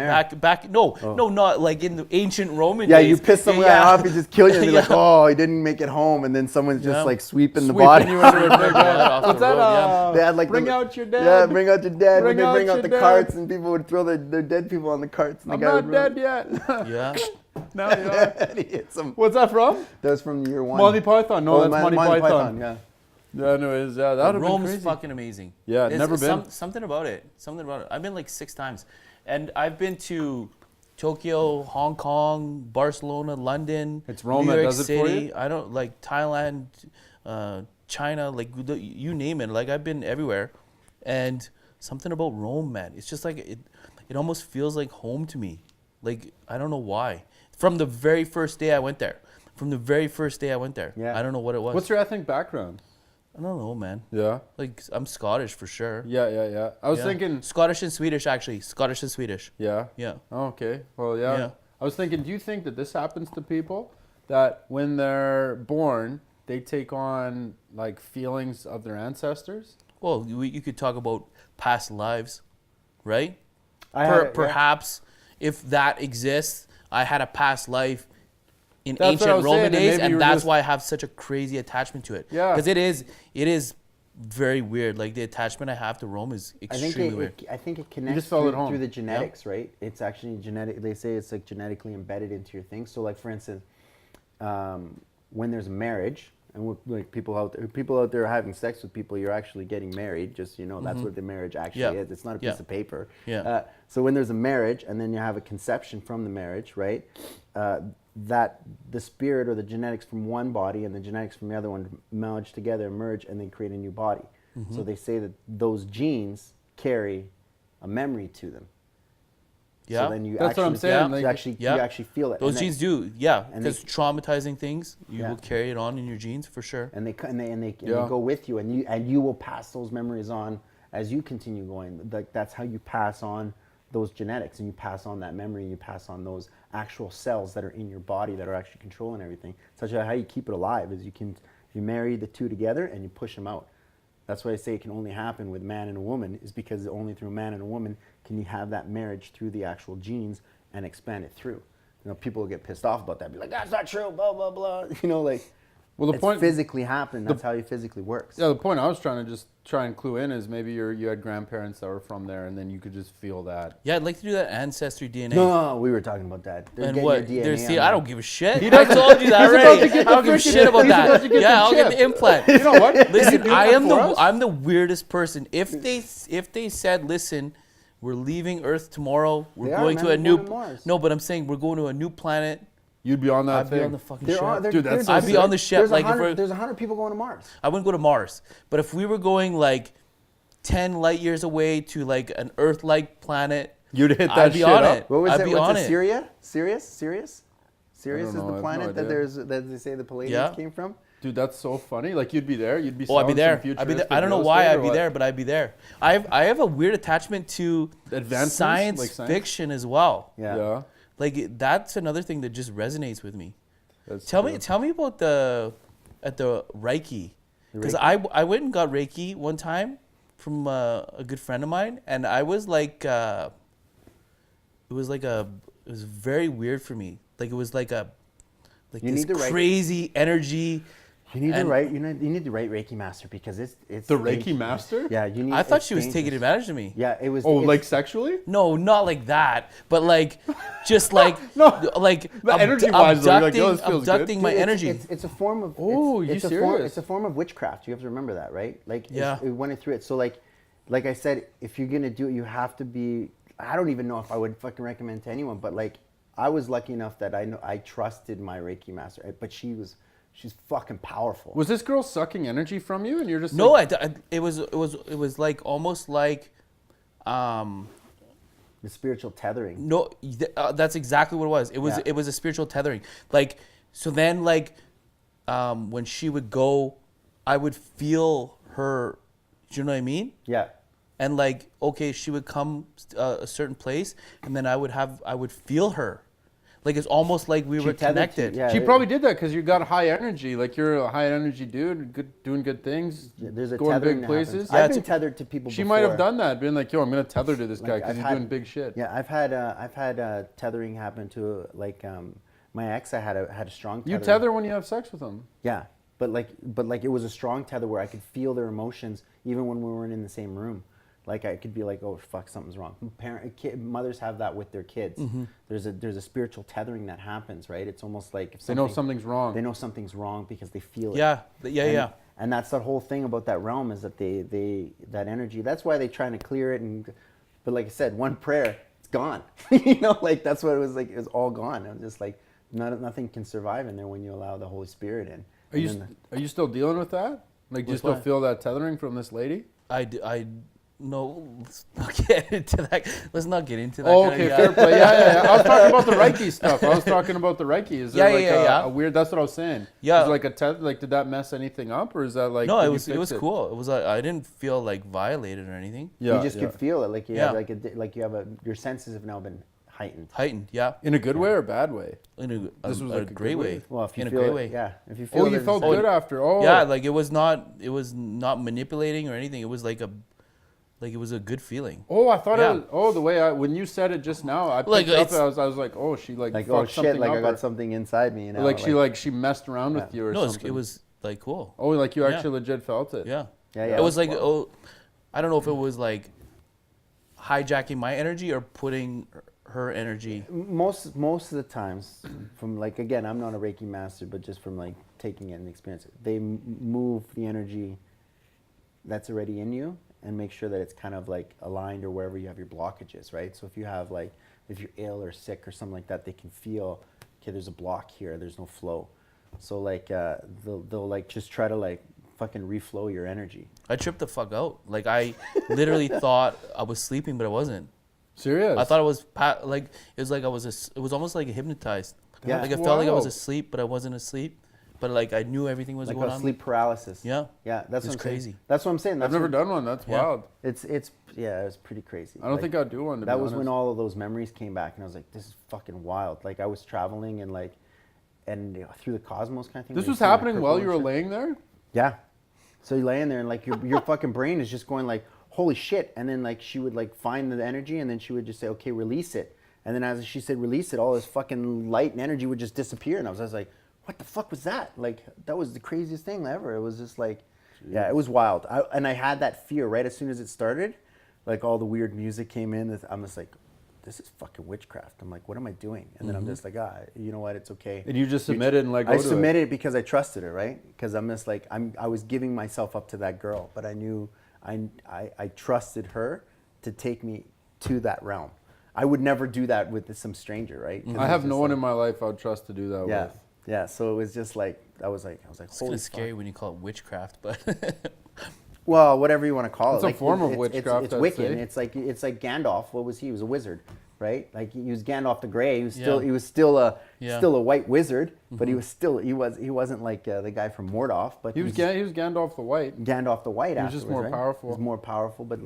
[SPEAKER 2] there?
[SPEAKER 3] No, not like in the ancient Roman
[SPEAKER 2] Yeah,
[SPEAKER 3] days.
[SPEAKER 2] you piss some guy
[SPEAKER 3] Yeah.
[SPEAKER 2] off, he just kill you, and you're like,
[SPEAKER 3] Yeah.
[SPEAKER 2] oh, he didn't make it home, and then someone's just
[SPEAKER 3] Yeah.
[SPEAKER 2] like sweeping the
[SPEAKER 1] Sweeping
[SPEAKER 2] body.
[SPEAKER 1] you under a big
[SPEAKER 3] off the
[SPEAKER 1] What's that?
[SPEAKER 3] road, yeah.
[SPEAKER 2] They had like
[SPEAKER 1] Bring out your dead.
[SPEAKER 2] Yeah, bring out your dead.
[SPEAKER 1] Bring
[SPEAKER 2] When they
[SPEAKER 1] out
[SPEAKER 2] bring out
[SPEAKER 1] your
[SPEAKER 2] the
[SPEAKER 1] dead.
[SPEAKER 2] carts, and people would throw their dead people on the carts. And
[SPEAKER 1] I'm
[SPEAKER 2] the guy
[SPEAKER 1] not
[SPEAKER 2] would
[SPEAKER 1] dead yet.
[SPEAKER 3] Yeah.
[SPEAKER 1] Now you are.
[SPEAKER 2] and he hits him.
[SPEAKER 1] What's that from?
[SPEAKER 2] That was from year one.
[SPEAKER 1] Monty Python. No,
[SPEAKER 2] Oh,
[SPEAKER 1] that's Monty Python.
[SPEAKER 2] Yeah.
[SPEAKER 1] Yeah, anyways, that would have been
[SPEAKER 3] Rome's
[SPEAKER 1] crazy.
[SPEAKER 3] fucking amazing.
[SPEAKER 1] Yeah,
[SPEAKER 3] There's
[SPEAKER 1] never been.
[SPEAKER 3] Something about it. I've been like 6 times. And I've been to Tokyo, Hong Kong, Barcelona, London.
[SPEAKER 1] It's Rome
[SPEAKER 3] New
[SPEAKER 1] that
[SPEAKER 3] York
[SPEAKER 1] does it for
[SPEAKER 3] City.
[SPEAKER 1] you?
[SPEAKER 3] I don't like Thailand, China, like you name it. Like I've been everywhere. And something about Rome, man. It's just like it almost feels like home to me. Like I don't know why. From the very first day I went there.
[SPEAKER 2] Yeah.
[SPEAKER 3] I don't know what it was.
[SPEAKER 1] What's your ethnic background?
[SPEAKER 3] I don't know, man.
[SPEAKER 1] Yeah.
[SPEAKER 3] Like I'm Scottish for sure.
[SPEAKER 1] Yeah. I was
[SPEAKER 3] Yeah.
[SPEAKER 1] thinking.
[SPEAKER 3] Scottish and Swedish, actually. Scottish and Swedish.
[SPEAKER 1] Yeah.
[SPEAKER 3] Yeah.
[SPEAKER 1] Oh, okay. Well, yeah.
[SPEAKER 3] Yeah.
[SPEAKER 1] I was thinking, do you think that this happens to people that when they're born, they take on like feelings of their ancestors?
[SPEAKER 3] Well, you could talk about past lives, right?
[SPEAKER 2] Yeah.
[SPEAKER 3] Perhaps if that exists, I had a past life in
[SPEAKER 1] That's what I
[SPEAKER 3] ancient
[SPEAKER 1] was
[SPEAKER 3] Roman
[SPEAKER 1] saying, and
[SPEAKER 3] days,
[SPEAKER 1] maybe you
[SPEAKER 3] and
[SPEAKER 1] were
[SPEAKER 3] that's
[SPEAKER 1] just-
[SPEAKER 3] why I have such a crazy attachment to it.
[SPEAKER 1] Yeah.
[SPEAKER 3] Because it is very weird. Like the attachment I have to Rome is extremely weird.
[SPEAKER 2] I think it connects
[SPEAKER 1] just felt at home.
[SPEAKER 2] through the genetics, right? It's actually genetic. They say it's like genetically embedded into your thing. So, like for instance, when there's a marriage, and like people out there are having sex with people, you're actually getting married. Just that's what the marriage actually
[SPEAKER 3] Yeah.
[SPEAKER 2] is. It's not a
[SPEAKER 3] Yeah.
[SPEAKER 2] piece of paper.
[SPEAKER 3] Yeah.
[SPEAKER 2] So when there's a marriage, and then you have a conception from the marriage, right? That the spirit or the genetics from one body and the genetics from the other one merge together, merge, and then create a new body. So they say that those genes carry a memory to them.
[SPEAKER 3] Yeah.
[SPEAKER 2] So then you
[SPEAKER 1] That's what I'm
[SPEAKER 2] actually,
[SPEAKER 1] saying,
[SPEAKER 2] you
[SPEAKER 1] like-
[SPEAKER 2] actually,
[SPEAKER 3] Yeah.
[SPEAKER 2] you actually feel it.
[SPEAKER 3] Those
[SPEAKER 2] And then-
[SPEAKER 3] genes do, yeah.
[SPEAKER 2] and
[SPEAKER 3] Because traumatizing things, you
[SPEAKER 2] Yeah.
[SPEAKER 3] will carry it on in your genes for sure.
[SPEAKER 2] and they
[SPEAKER 1] Yeah.
[SPEAKER 2] go with you, and you will pass those memories on as you continue going. Like that's how you pass on those genetics, and you pass on that memory, and you pass on those actual cells that are in your body that are actually controlling everything. Such as how you keep it alive is you marry the two together and you push them out. That's why I say it can only happen with a man and a woman, is because only through a man and a woman can you have that marriage through the actual genes and expand it through. People will get pissed off about that, be like, that's not true, blah blah blah.
[SPEAKER 1] Well, the
[SPEAKER 2] it's
[SPEAKER 1] point.
[SPEAKER 2] physically happening. That's how it physically works.
[SPEAKER 1] Yeah, the point I was trying to just try and clue in is maybe you had grandparents that were from there, and then you could just feel that.
[SPEAKER 3] Yeah, I'd like to do that ancestry DNA.
[SPEAKER 2] No, we were talking about that. They're
[SPEAKER 3] And
[SPEAKER 2] getting
[SPEAKER 3] what?
[SPEAKER 2] your DNA
[SPEAKER 3] There's, see,
[SPEAKER 2] on
[SPEAKER 3] I
[SPEAKER 2] there.
[SPEAKER 3] don't give a shit. I told you that
[SPEAKER 1] He's about
[SPEAKER 3] already.
[SPEAKER 1] to get
[SPEAKER 3] I don't
[SPEAKER 1] the
[SPEAKER 3] give a
[SPEAKER 1] freaking-
[SPEAKER 3] shit about
[SPEAKER 1] he's about
[SPEAKER 3] that.
[SPEAKER 1] to get
[SPEAKER 3] Yeah,
[SPEAKER 1] the
[SPEAKER 3] I'll get
[SPEAKER 1] chip.
[SPEAKER 3] the implant.
[SPEAKER 1] You know what?
[SPEAKER 3] Listen,
[SPEAKER 1] Do
[SPEAKER 3] I
[SPEAKER 1] that
[SPEAKER 3] am
[SPEAKER 1] for us?
[SPEAKER 3] I'm the weirdest person. If they said, listen, we're leaving Earth tomorrow. We're
[SPEAKER 2] They are,
[SPEAKER 3] going
[SPEAKER 2] man.
[SPEAKER 3] to a
[SPEAKER 2] They're
[SPEAKER 3] new
[SPEAKER 2] going to Mars.
[SPEAKER 3] No, but I'm saying we're going to a new planet.
[SPEAKER 1] You'd be on that
[SPEAKER 3] I'd
[SPEAKER 1] thing.
[SPEAKER 3] be on the fucking
[SPEAKER 2] There
[SPEAKER 3] ship.
[SPEAKER 2] are,
[SPEAKER 1] Dude, that's so
[SPEAKER 3] I'd be on the ship.
[SPEAKER 2] There's
[SPEAKER 3] Like if we're,
[SPEAKER 2] 100 people going to Mars.
[SPEAKER 3] I wouldn't go to Mars, but if we were going like 10 light years away to like an Earth-like planet,
[SPEAKER 1] You'd hit that
[SPEAKER 3] I'd be
[SPEAKER 1] shit
[SPEAKER 3] on
[SPEAKER 1] up.
[SPEAKER 3] it.
[SPEAKER 2] What was
[SPEAKER 3] I'd
[SPEAKER 2] it?
[SPEAKER 3] be
[SPEAKER 2] What's
[SPEAKER 3] on
[SPEAKER 2] it?
[SPEAKER 3] it.
[SPEAKER 2] Syria? Sirius
[SPEAKER 1] I
[SPEAKER 2] is
[SPEAKER 1] don't know, I
[SPEAKER 2] the
[SPEAKER 1] have
[SPEAKER 2] planet
[SPEAKER 1] no
[SPEAKER 2] that
[SPEAKER 1] idea.
[SPEAKER 2] that they say the Palladians
[SPEAKER 3] Yeah.
[SPEAKER 2] came from.
[SPEAKER 1] Dude, that's so funny. Like you'd be there. You'd be.
[SPEAKER 3] Oh, I'd be
[SPEAKER 1] selling
[SPEAKER 3] there.
[SPEAKER 1] some
[SPEAKER 3] I'd be there.
[SPEAKER 1] futuristic
[SPEAKER 3] I don't know
[SPEAKER 1] real
[SPEAKER 3] why
[SPEAKER 1] estate
[SPEAKER 3] I'd
[SPEAKER 1] or
[SPEAKER 3] be
[SPEAKER 1] what?
[SPEAKER 3] there, but I'd be there. I have a weird attachment to
[SPEAKER 1] Advancements,
[SPEAKER 3] science
[SPEAKER 1] like science?
[SPEAKER 3] fiction as well.
[SPEAKER 2] Yeah.
[SPEAKER 3] Like that's another thing that just resonates with me.
[SPEAKER 1] That's
[SPEAKER 3] Tell
[SPEAKER 1] true.
[SPEAKER 3] me about the Reiki. Because I went and got Reiki one time from a good friend of mine, and I was like, it was very weird for me. Like it was like this crazy energy.
[SPEAKER 2] You need to write. You need to write Reiki master because it's
[SPEAKER 1] The Reiki master?
[SPEAKER 2] Yeah, you need.
[SPEAKER 3] I thought she was taking advantage of me.
[SPEAKER 2] Yeah, it was.
[SPEAKER 1] Oh, like sexually?
[SPEAKER 3] No, not like that, but like, just like, like
[SPEAKER 1] The energy-wise, though, you're like, yo, this feels good.
[SPEAKER 3] abducting my energy.
[SPEAKER 2] It's a form of.
[SPEAKER 1] Oh,
[SPEAKER 2] it's
[SPEAKER 1] you
[SPEAKER 2] a
[SPEAKER 1] serious?
[SPEAKER 2] It's a form of witchcraft. You have to remember that, right? Like,
[SPEAKER 3] Yeah.
[SPEAKER 2] it went through it. So like I said, if you're gonna do it, you have to be. I don't even know if I would fucking recommend to anyone, but like, I was lucky enough that I trusted my Reiki master, but she's fucking powerful.
[SPEAKER 1] Was this girl sucking energy from you, and you're just
[SPEAKER 3] No,
[SPEAKER 1] like,
[SPEAKER 3] it was like almost like,
[SPEAKER 2] The spiritual tethering.
[SPEAKER 3] no, that's exactly what it was. It was a spiritual tethering. Like, so then like, when she would go, I would feel her. Do you know what I mean?
[SPEAKER 2] Yeah.
[SPEAKER 3] And like, okay, she would come a certain place, and then I would feel her. Like it's almost like we were
[SPEAKER 2] tethered to you,
[SPEAKER 3] connected.
[SPEAKER 2] yeah.
[SPEAKER 1] she probably did that because you got high energy. Like you're a high energy dude, doing good things,
[SPEAKER 2] There's a
[SPEAKER 1] going
[SPEAKER 2] tethering
[SPEAKER 1] big
[SPEAKER 2] that happens.
[SPEAKER 1] places.
[SPEAKER 2] I've been tethered to people.
[SPEAKER 1] She
[SPEAKER 2] before.
[SPEAKER 1] might have done that, being like, yo, I'm gonna tether to this guy
[SPEAKER 2] Like,
[SPEAKER 1] because he's doing big shit.
[SPEAKER 2] Yeah, I've had tethering happen to my ex. I had a strong.
[SPEAKER 1] You
[SPEAKER 2] tethering.
[SPEAKER 1] tether when you have sex with him.
[SPEAKER 2] Yeah, but it was a strong tether where I could feel their emotions even when we weren't in the same room. Like I could be like, oh fuck, something's wrong. Mothers have that with their kids.
[SPEAKER 3] Mm-hmm.
[SPEAKER 2] There's a spiritual tethering that happens, right? It's almost like if
[SPEAKER 1] They know something's wrong.
[SPEAKER 2] They know something's wrong because they feel it.
[SPEAKER 3] Yeah.
[SPEAKER 2] And that's the whole thing about that realm is that they that energy. That's why they're trying to clear it. But like I said, one prayer, it's gone. Like that's what it was like. It was all gone. It was just like nothing can survive in there when you allow the Holy Spirit in.
[SPEAKER 1] Are you still dealing with that? Like, do you
[SPEAKER 3] With
[SPEAKER 1] still
[SPEAKER 3] what?
[SPEAKER 1] feel that tethering from this lady?
[SPEAKER 3] No, let's not get into that. Let's not get into that.
[SPEAKER 1] Oh,
[SPEAKER 3] kind of-
[SPEAKER 1] okay,
[SPEAKER 3] yeah.
[SPEAKER 1] fair play. Yeah. I was talking about the Reiki stuff. I was talking about the Reiki. Is there
[SPEAKER 3] Yeah.
[SPEAKER 1] a weird? That's what I was saying.
[SPEAKER 3] Yeah.
[SPEAKER 1] Is it like like, did that mess anything up, or is that like?
[SPEAKER 3] No,
[SPEAKER 1] did
[SPEAKER 3] it
[SPEAKER 1] you
[SPEAKER 3] was
[SPEAKER 1] fix
[SPEAKER 3] cool. It was I didn't feel like violated or anything.
[SPEAKER 1] Yeah,
[SPEAKER 2] You just could feel it. Like you
[SPEAKER 3] Yeah.
[SPEAKER 2] have your senses have now been heightened.
[SPEAKER 3] Heightened, yeah.
[SPEAKER 1] In a good way or a bad way?
[SPEAKER 3] In a
[SPEAKER 1] This was like a good
[SPEAKER 3] great
[SPEAKER 1] way.
[SPEAKER 3] way.
[SPEAKER 2] Well, if you
[SPEAKER 3] in a
[SPEAKER 2] feel
[SPEAKER 3] great
[SPEAKER 2] it,
[SPEAKER 3] way.
[SPEAKER 2] yeah. If you feel
[SPEAKER 1] Oh, you
[SPEAKER 2] there's-
[SPEAKER 1] felt good after. Oh,
[SPEAKER 3] Yeah, like it was not manipulating or anything. It was like it was a good feeling.
[SPEAKER 1] Oh, I thought
[SPEAKER 3] Yeah.
[SPEAKER 1] it was. Oh, the way when you said it just now, I picked
[SPEAKER 3] Like,
[SPEAKER 1] up.
[SPEAKER 3] it's-
[SPEAKER 1] I was like, oh, she like
[SPEAKER 2] like
[SPEAKER 1] fucked
[SPEAKER 2] oh shit,
[SPEAKER 1] something
[SPEAKER 2] like
[SPEAKER 1] up
[SPEAKER 2] I got
[SPEAKER 1] or-
[SPEAKER 2] something inside me.
[SPEAKER 1] Like she messed around with you or
[SPEAKER 3] No,
[SPEAKER 1] something.
[SPEAKER 3] it was like cool.
[SPEAKER 1] Oh, like you
[SPEAKER 3] Yeah.
[SPEAKER 1] actually legit felt it.
[SPEAKER 3] Yeah.
[SPEAKER 2] Yeah.
[SPEAKER 3] It was like I don't know if it was like hijacking my energy or putting her energy.
[SPEAKER 2] most of the times, from like again, I'm not a Reiki master, but just from like taking it and experience it, they move the energy that's already in you and make sure that it's kind of like aligned or wherever you have your blockages, right? So if you have like if you're ill or sick or something like that, they can feel okay, there's a block here, there's no flow. So like they'll like just try to like fucking reflow your energy.
[SPEAKER 3] I tripped the fuck out. Like I literally thought I was sleeping, but I wasn't.
[SPEAKER 1] Serious?
[SPEAKER 3] I thought it was like it was like it was almost like hypnotized.
[SPEAKER 2] Yeah.
[SPEAKER 3] Like I felt like I was
[SPEAKER 1] Wow.
[SPEAKER 3] asleep, but I wasn't asleep. But like I knew everything was
[SPEAKER 2] Like
[SPEAKER 3] going
[SPEAKER 2] a
[SPEAKER 3] on.
[SPEAKER 2] sleep paralysis.
[SPEAKER 3] Yeah.
[SPEAKER 2] Yeah, that's
[SPEAKER 3] It's
[SPEAKER 2] what I'm saying.
[SPEAKER 3] crazy.
[SPEAKER 2] That's what I'm saying.
[SPEAKER 1] I've
[SPEAKER 2] That's
[SPEAKER 1] never
[SPEAKER 2] what-
[SPEAKER 1] done one. That's
[SPEAKER 3] Yeah.
[SPEAKER 1] wild.
[SPEAKER 2] It's yeah, it was pretty crazy.
[SPEAKER 1] I don't think I'd do one. To
[SPEAKER 2] That
[SPEAKER 1] be
[SPEAKER 2] was when
[SPEAKER 1] honest.
[SPEAKER 2] all of those memories came back, and I was like, "This is fucking wild!" Like I was traveling and through the cosmos kind of thing.
[SPEAKER 1] This
[SPEAKER 2] where you
[SPEAKER 1] was
[SPEAKER 2] see that
[SPEAKER 1] happening
[SPEAKER 2] purple
[SPEAKER 1] while
[SPEAKER 2] and
[SPEAKER 1] you were
[SPEAKER 2] shit.
[SPEAKER 1] laying there.
[SPEAKER 2] Yeah. So you're laying there, and like your fucking brain is just going like, "Holy shit!" And then like she would like find the energy, and then she would just say, "Okay, release it." And then as she said, "Release it," all this fucking light and energy would just disappear, and I was like, "What the fuck was that?" Like that was the craziest thing ever. It was just like, yeah, it was wild. I had that fear right as soon as it started. Like all the weird music came in. I'm just like, this is fucking witchcraft. I'm like, what am I doing? And then I'm just like, you know what? It's okay.
[SPEAKER 1] And you just submitted and let go
[SPEAKER 2] I
[SPEAKER 1] to it.
[SPEAKER 2] submitted because I trusted her, right? Because I'm just like, I was giving myself up to that girl, but I knew I trusted her to take me to that realm. I would never do that with some stranger, right? 'Cause
[SPEAKER 1] I
[SPEAKER 2] it's
[SPEAKER 1] have
[SPEAKER 2] just
[SPEAKER 1] no one
[SPEAKER 2] like-
[SPEAKER 1] in my life I would trust to do that
[SPEAKER 2] Yeah,
[SPEAKER 1] with.
[SPEAKER 2] yeah. So it was just like I was like,
[SPEAKER 3] It's kind
[SPEAKER 2] holy
[SPEAKER 3] of scary
[SPEAKER 2] fuck.
[SPEAKER 3] when you call it witchcraft, but
[SPEAKER 2] Well, whatever you want to call
[SPEAKER 1] It's
[SPEAKER 2] it.
[SPEAKER 1] a form of
[SPEAKER 2] it's
[SPEAKER 1] witchcraft,
[SPEAKER 2] It's
[SPEAKER 1] I'd
[SPEAKER 2] Wiccan.
[SPEAKER 1] say.
[SPEAKER 2] It's like Gandalf. What was he? He was a wizard, right? Like he was Gandalf the Grey. He was
[SPEAKER 3] Yeah.
[SPEAKER 2] still
[SPEAKER 3] Yeah.
[SPEAKER 2] a white wizard, but he wasn't like the guy from Mordoff, but
[SPEAKER 1] He was Gandalf the White.
[SPEAKER 2] Gandalf the White.
[SPEAKER 1] He was just
[SPEAKER 2] afterwards,
[SPEAKER 1] more
[SPEAKER 2] right?
[SPEAKER 1] powerful.
[SPEAKER 2] He was more powerful, but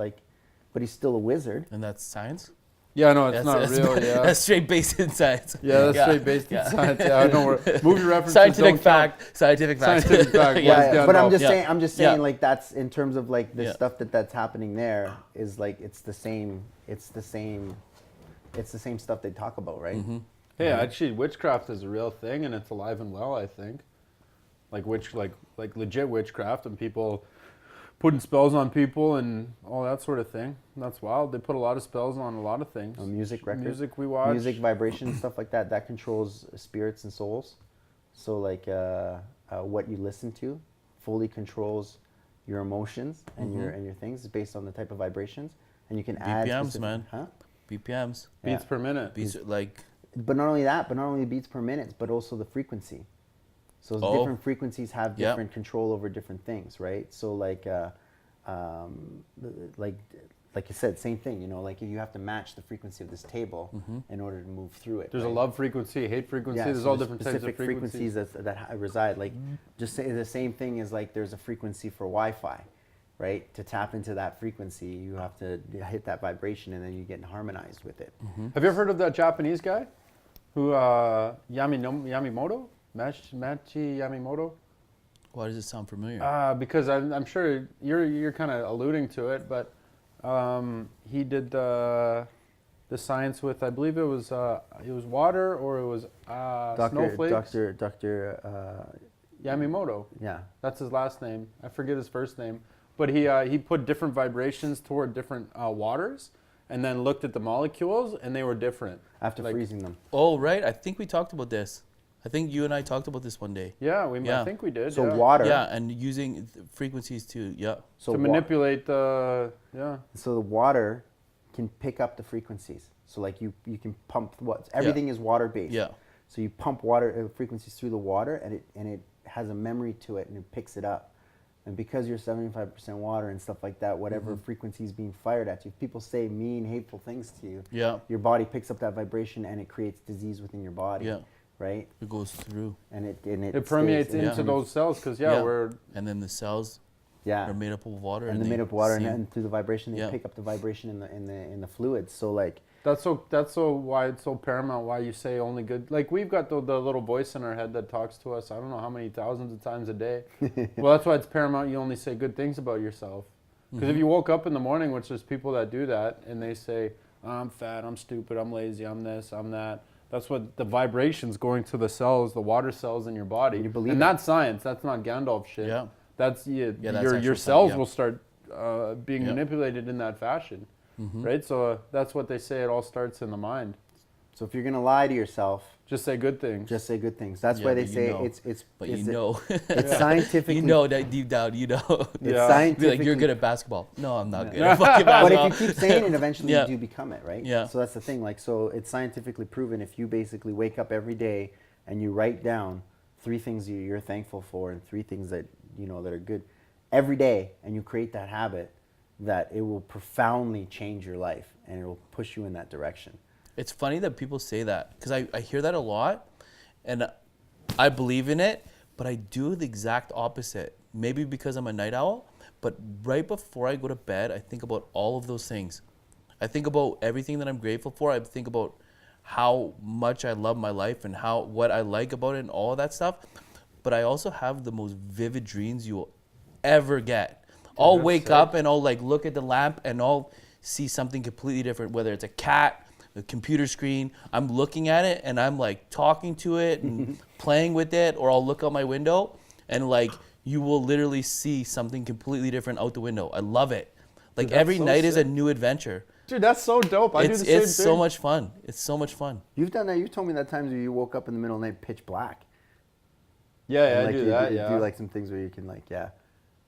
[SPEAKER 2] he's still a wizard.
[SPEAKER 3] and that's science.
[SPEAKER 1] Yeah, no, it's not real. Yeah,
[SPEAKER 3] That's straight based in science.
[SPEAKER 1] yeah, that's straight based in science. Yeah, I know. Movie references
[SPEAKER 3] Scientific
[SPEAKER 1] don't
[SPEAKER 3] fact.
[SPEAKER 1] count.
[SPEAKER 3] Scientific fact.
[SPEAKER 1] Scientific fact.
[SPEAKER 3] Yeah.
[SPEAKER 1] What is
[SPEAKER 2] Yeah, but I'm
[SPEAKER 1] Gandalf?
[SPEAKER 2] just
[SPEAKER 3] Yeah.
[SPEAKER 2] saying. I'm just saying,
[SPEAKER 3] Yeah.
[SPEAKER 2] like that's in terms of like the
[SPEAKER 3] Yeah.
[SPEAKER 2] stuff that's happening there is like it's the same. It's the same stuff they talk about, right?
[SPEAKER 3] Mm-hmm.
[SPEAKER 1] Hey, actually, witchcraft is a real thing, and it's alive and well. I think, like legit witchcraft, and people putting spells on people and all that sort of thing. That's wild. They put a lot of spells on a lot of things.
[SPEAKER 2] Music records,
[SPEAKER 1] music we watch,
[SPEAKER 2] music, vibration, stuff like that. That controls spirits and souls. So like what you listen to fully controls your emotions and your things based on the type of vibrations, and you can add
[SPEAKER 3] BPMs, man.
[SPEAKER 2] Huh?
[SPEAKER 3] BPMs.
[SPEAKER 1] beats
[SPEAKER 2] Yeah.
[SPEAKER 1] per minute.
[SPEAKER 3] Beats like.
[SPEAKER 2] But not only that, but not only beats per minute, but also the frequency. So
[SPEAKER 3] Oh.
[SPEAKER 2] different frequencies have
[SPEAKER 3] Yeah.
[SPEAKER 2] different control over different things, right? So like you said, same thing. You know, like you have to match the frequency of this table in order to move through it.
[SPEAKER 1] There's
[SPEAKER 2] right?
[SPEAKER 1] a love frequency, hate frequency.
[SPEAKER 2] Yeah,
[SPEAKER 1] There's
[SPEAKER 2] so
[SPEAKER 1] all
[SPEAKER 2] there's
[SPEAKER 1] different types of
[SPEAKER 2] specific
[SPEAKER 1] frequencies.
[SPEAKER 2] that reside. Like, just say the same thing is like there's a frequency for Wi-Fi, right? To tap into that frequency, you have to hit that vibration, and then you get harmonized with it.
[SPEAKER 1] Have you ever heard of that Japanese guy, who Yamimoto, Machi Yamimoto?
[SPEAKER 3] Why does it sound familiar?
[SPEAKER 1] Because I'm sure you're kind of alluding to it, but he did the science with, I believe it was water or it was snowflakes.
[SPEAKER 2] Dr.
[SPEAKER 1] Yamimoto.
[SPEAKER 2] Yeah.
[SPEAKER 1] That's his last name. I forget his first name, but he put different vibrations toward different waters, and then looked at the molecules, and they were different.
[SPEAKER 2] After
[SPEAKER 1] Like-
[SPEAKER 2] freezing them.
[SPEAKER 3] Oh, right. I think we talked about this. I think you and I talked about this one day.
[SPEAKER 1] Yeah, I
[SPEAKER 3] Yeah.
[SPEAKER 1] think we did.
[SPEAKER 2] So
[SPEAKER 1] yeah.
[SPEAKER 2] water.
[SPEAKER 3] Yeah, and using frequencies to, yeah.
[SPEAKER 2] So
[SPEAKER 1] to manipulate the
[SPEAKER 2] So the water can pick up the frequencies. So like you can pump everything is water based.
[SPEAKER 3] Yeah.
[SPEAKER 2] So you pump water frequencies through the water, and it has a memory to it, and it picks it up. And because you're 75% water and stuff like that, whatever frequency is being fired at you, if people say mean, hateful things to you,
[SPEAKER 3] Yeah.
[SPEAKER 2] your body picks up that vibration, and it creates disease within your body.
[SPEAKER 3] Yeah.
[SPEAKER 2] Right.
[SPEAKER 3] It goes through.
[SPEAKER 2] And it
[SPEAKER 1] permeates
[SPEAKER 2] stays,
[SPEAKER 1] into those cells because we're
[SPEAKER 3] And then the cells
[SPEAKER 2] yeah.
[SPEAKER 3] are made up of water.
[SPEAKER 2] and they're made of water, and
[SPEAKER 3] seem-
[SPEAKER 2] then through the vibration they
[SPEAKER 3] Yeah.
[SPEAKER 2] pick up the vibration in the fluids. So like
[SPEAKER 1] that's so why it's so paramount. Why you say only good? Like we've got the little voice in our head that talks to us. I don't know how many thousands of times a day. Well, that's why it's paramount. You only say good things about yourself. Because if you woke up in the morning, which there's people that do that, and they say, I'm fat, I'm stupid, I'm lazy, I'm this, I'm that. That's what the vibrations going to the cells, the water cells in your body.
[SPEAKER 2] You believe
[SPEAKER 1] and
[SPEAKER 2] it.
[SPEAKER 1] that's science. That's not Gandalf shit.
[SPEAKER 3] Yeah.
[SPEAKER 1] That's
[SPEAKER 3] that's
[SPEAKER 1] your
[SPEAKER 3] actual
[SPEAKER 1] cells
[SPEAKER 3] science, yeah.
[SPEAKER 1] will start being
[SPEAKER 3] Yeah.
[SPEAKER 1] manipulated in that fashion, right? So that's what they say. It all starts in the mind.
[SPEAKER 2] so if you're gonna lie to yourself,
[SPEAKER 1] Just say good things.
[SPEAKER 2] just say good things. That's
[SPEAKER 3] Yeah,
[SPEAKER 2] why they
[SPEAKER 3] but you
[SPEAKER 2] say
[SPEAKER 3] know.
[SPEAKER 2] it's
[SPEAKER 3] But
[SPEAKER 2] it's
[SPEAKER 3] you know.
[SPEAKER 2] it's scientifically
[SPEAKER 3] You know that deep down, you know.
[SPEAKER 2] it's
[SPEAKER 1] Yeah.
[SPEAKER 3] Be like,
[SPEAKER 2] scientifically
[SPEAKER 3] you're good at basketball. No, I'm not good
[SPEAKER 2] Yeah.
[SPEAKER 3] at fucking
[SPEAKER 2] But
[SPEAKER 3] basketball.
[SPEAKER 2] if you keep saying it, eventually
[SPEAKER 3] Yeah.
[SPEAKER 2] you do become it, right?
[SPEAKER 3] Yeah.
[SPEAKER 2] So that's the thing. Like, so it's scientifically proven. If you basically wake up every day and you write down 3 things you're thankful for and 3 things that that are good every day, and you create that habit, that it will profoundly change your life and it will push you in that direction.
[SPEAKER 3] It's funny that people say that because I hear that a lot and I believe in it, but I do the exact opposite. Maybe because I'm a night owl, but right before I go to bed, I think about all of those things. I think about everything that I'm grateful for. I think about how much I love my life and what I like about it and all of that stuff. But I also have the most vivid dreams you will ever get. I'll
[SPEAKER 1] that's
[SPEAKER 3] wake
[SPEAKER 1] sick.
[SPEAKER 3] up and I'll like look at the lamp and I'll see something completely different, whether it's a cat, a computer screen. I'm looking at it and I'm like talking to it and playing with it, or I'll look out my window and like you will literally see something completely different out the window. I love it. Like
[SPEAKER 1] Dude, that's
[SPEAKER 3] every
[SPEAKER 1] so
[SPEAKER 3] night is a
[SPEAKER 1] sick.
[SPEAKER 3] new adventure.
[SPEAKER 1] Dude, that's so dope. I do the same
[SPEAKER 3] It's
[SPEAKER 1] thing.
[SPEAKER 3] so much fun. It's so much fun.
[SPEAKER 2] You've done that. You've told me that times where you woke up in the middle of the night pitch black.
[SPEAKER 1] Yeah,
[SPEAKER 2] And,
[SPEAKER 1] I
[SPEAKER 2] like,
[SPEAKER 1] do
[SPEAKER 2] you
[SPEAKER 1] that.
[SPEAKER 2] do,
[SPEAKER 1] Yeah.
[SPEAKER 2] do like some things where you can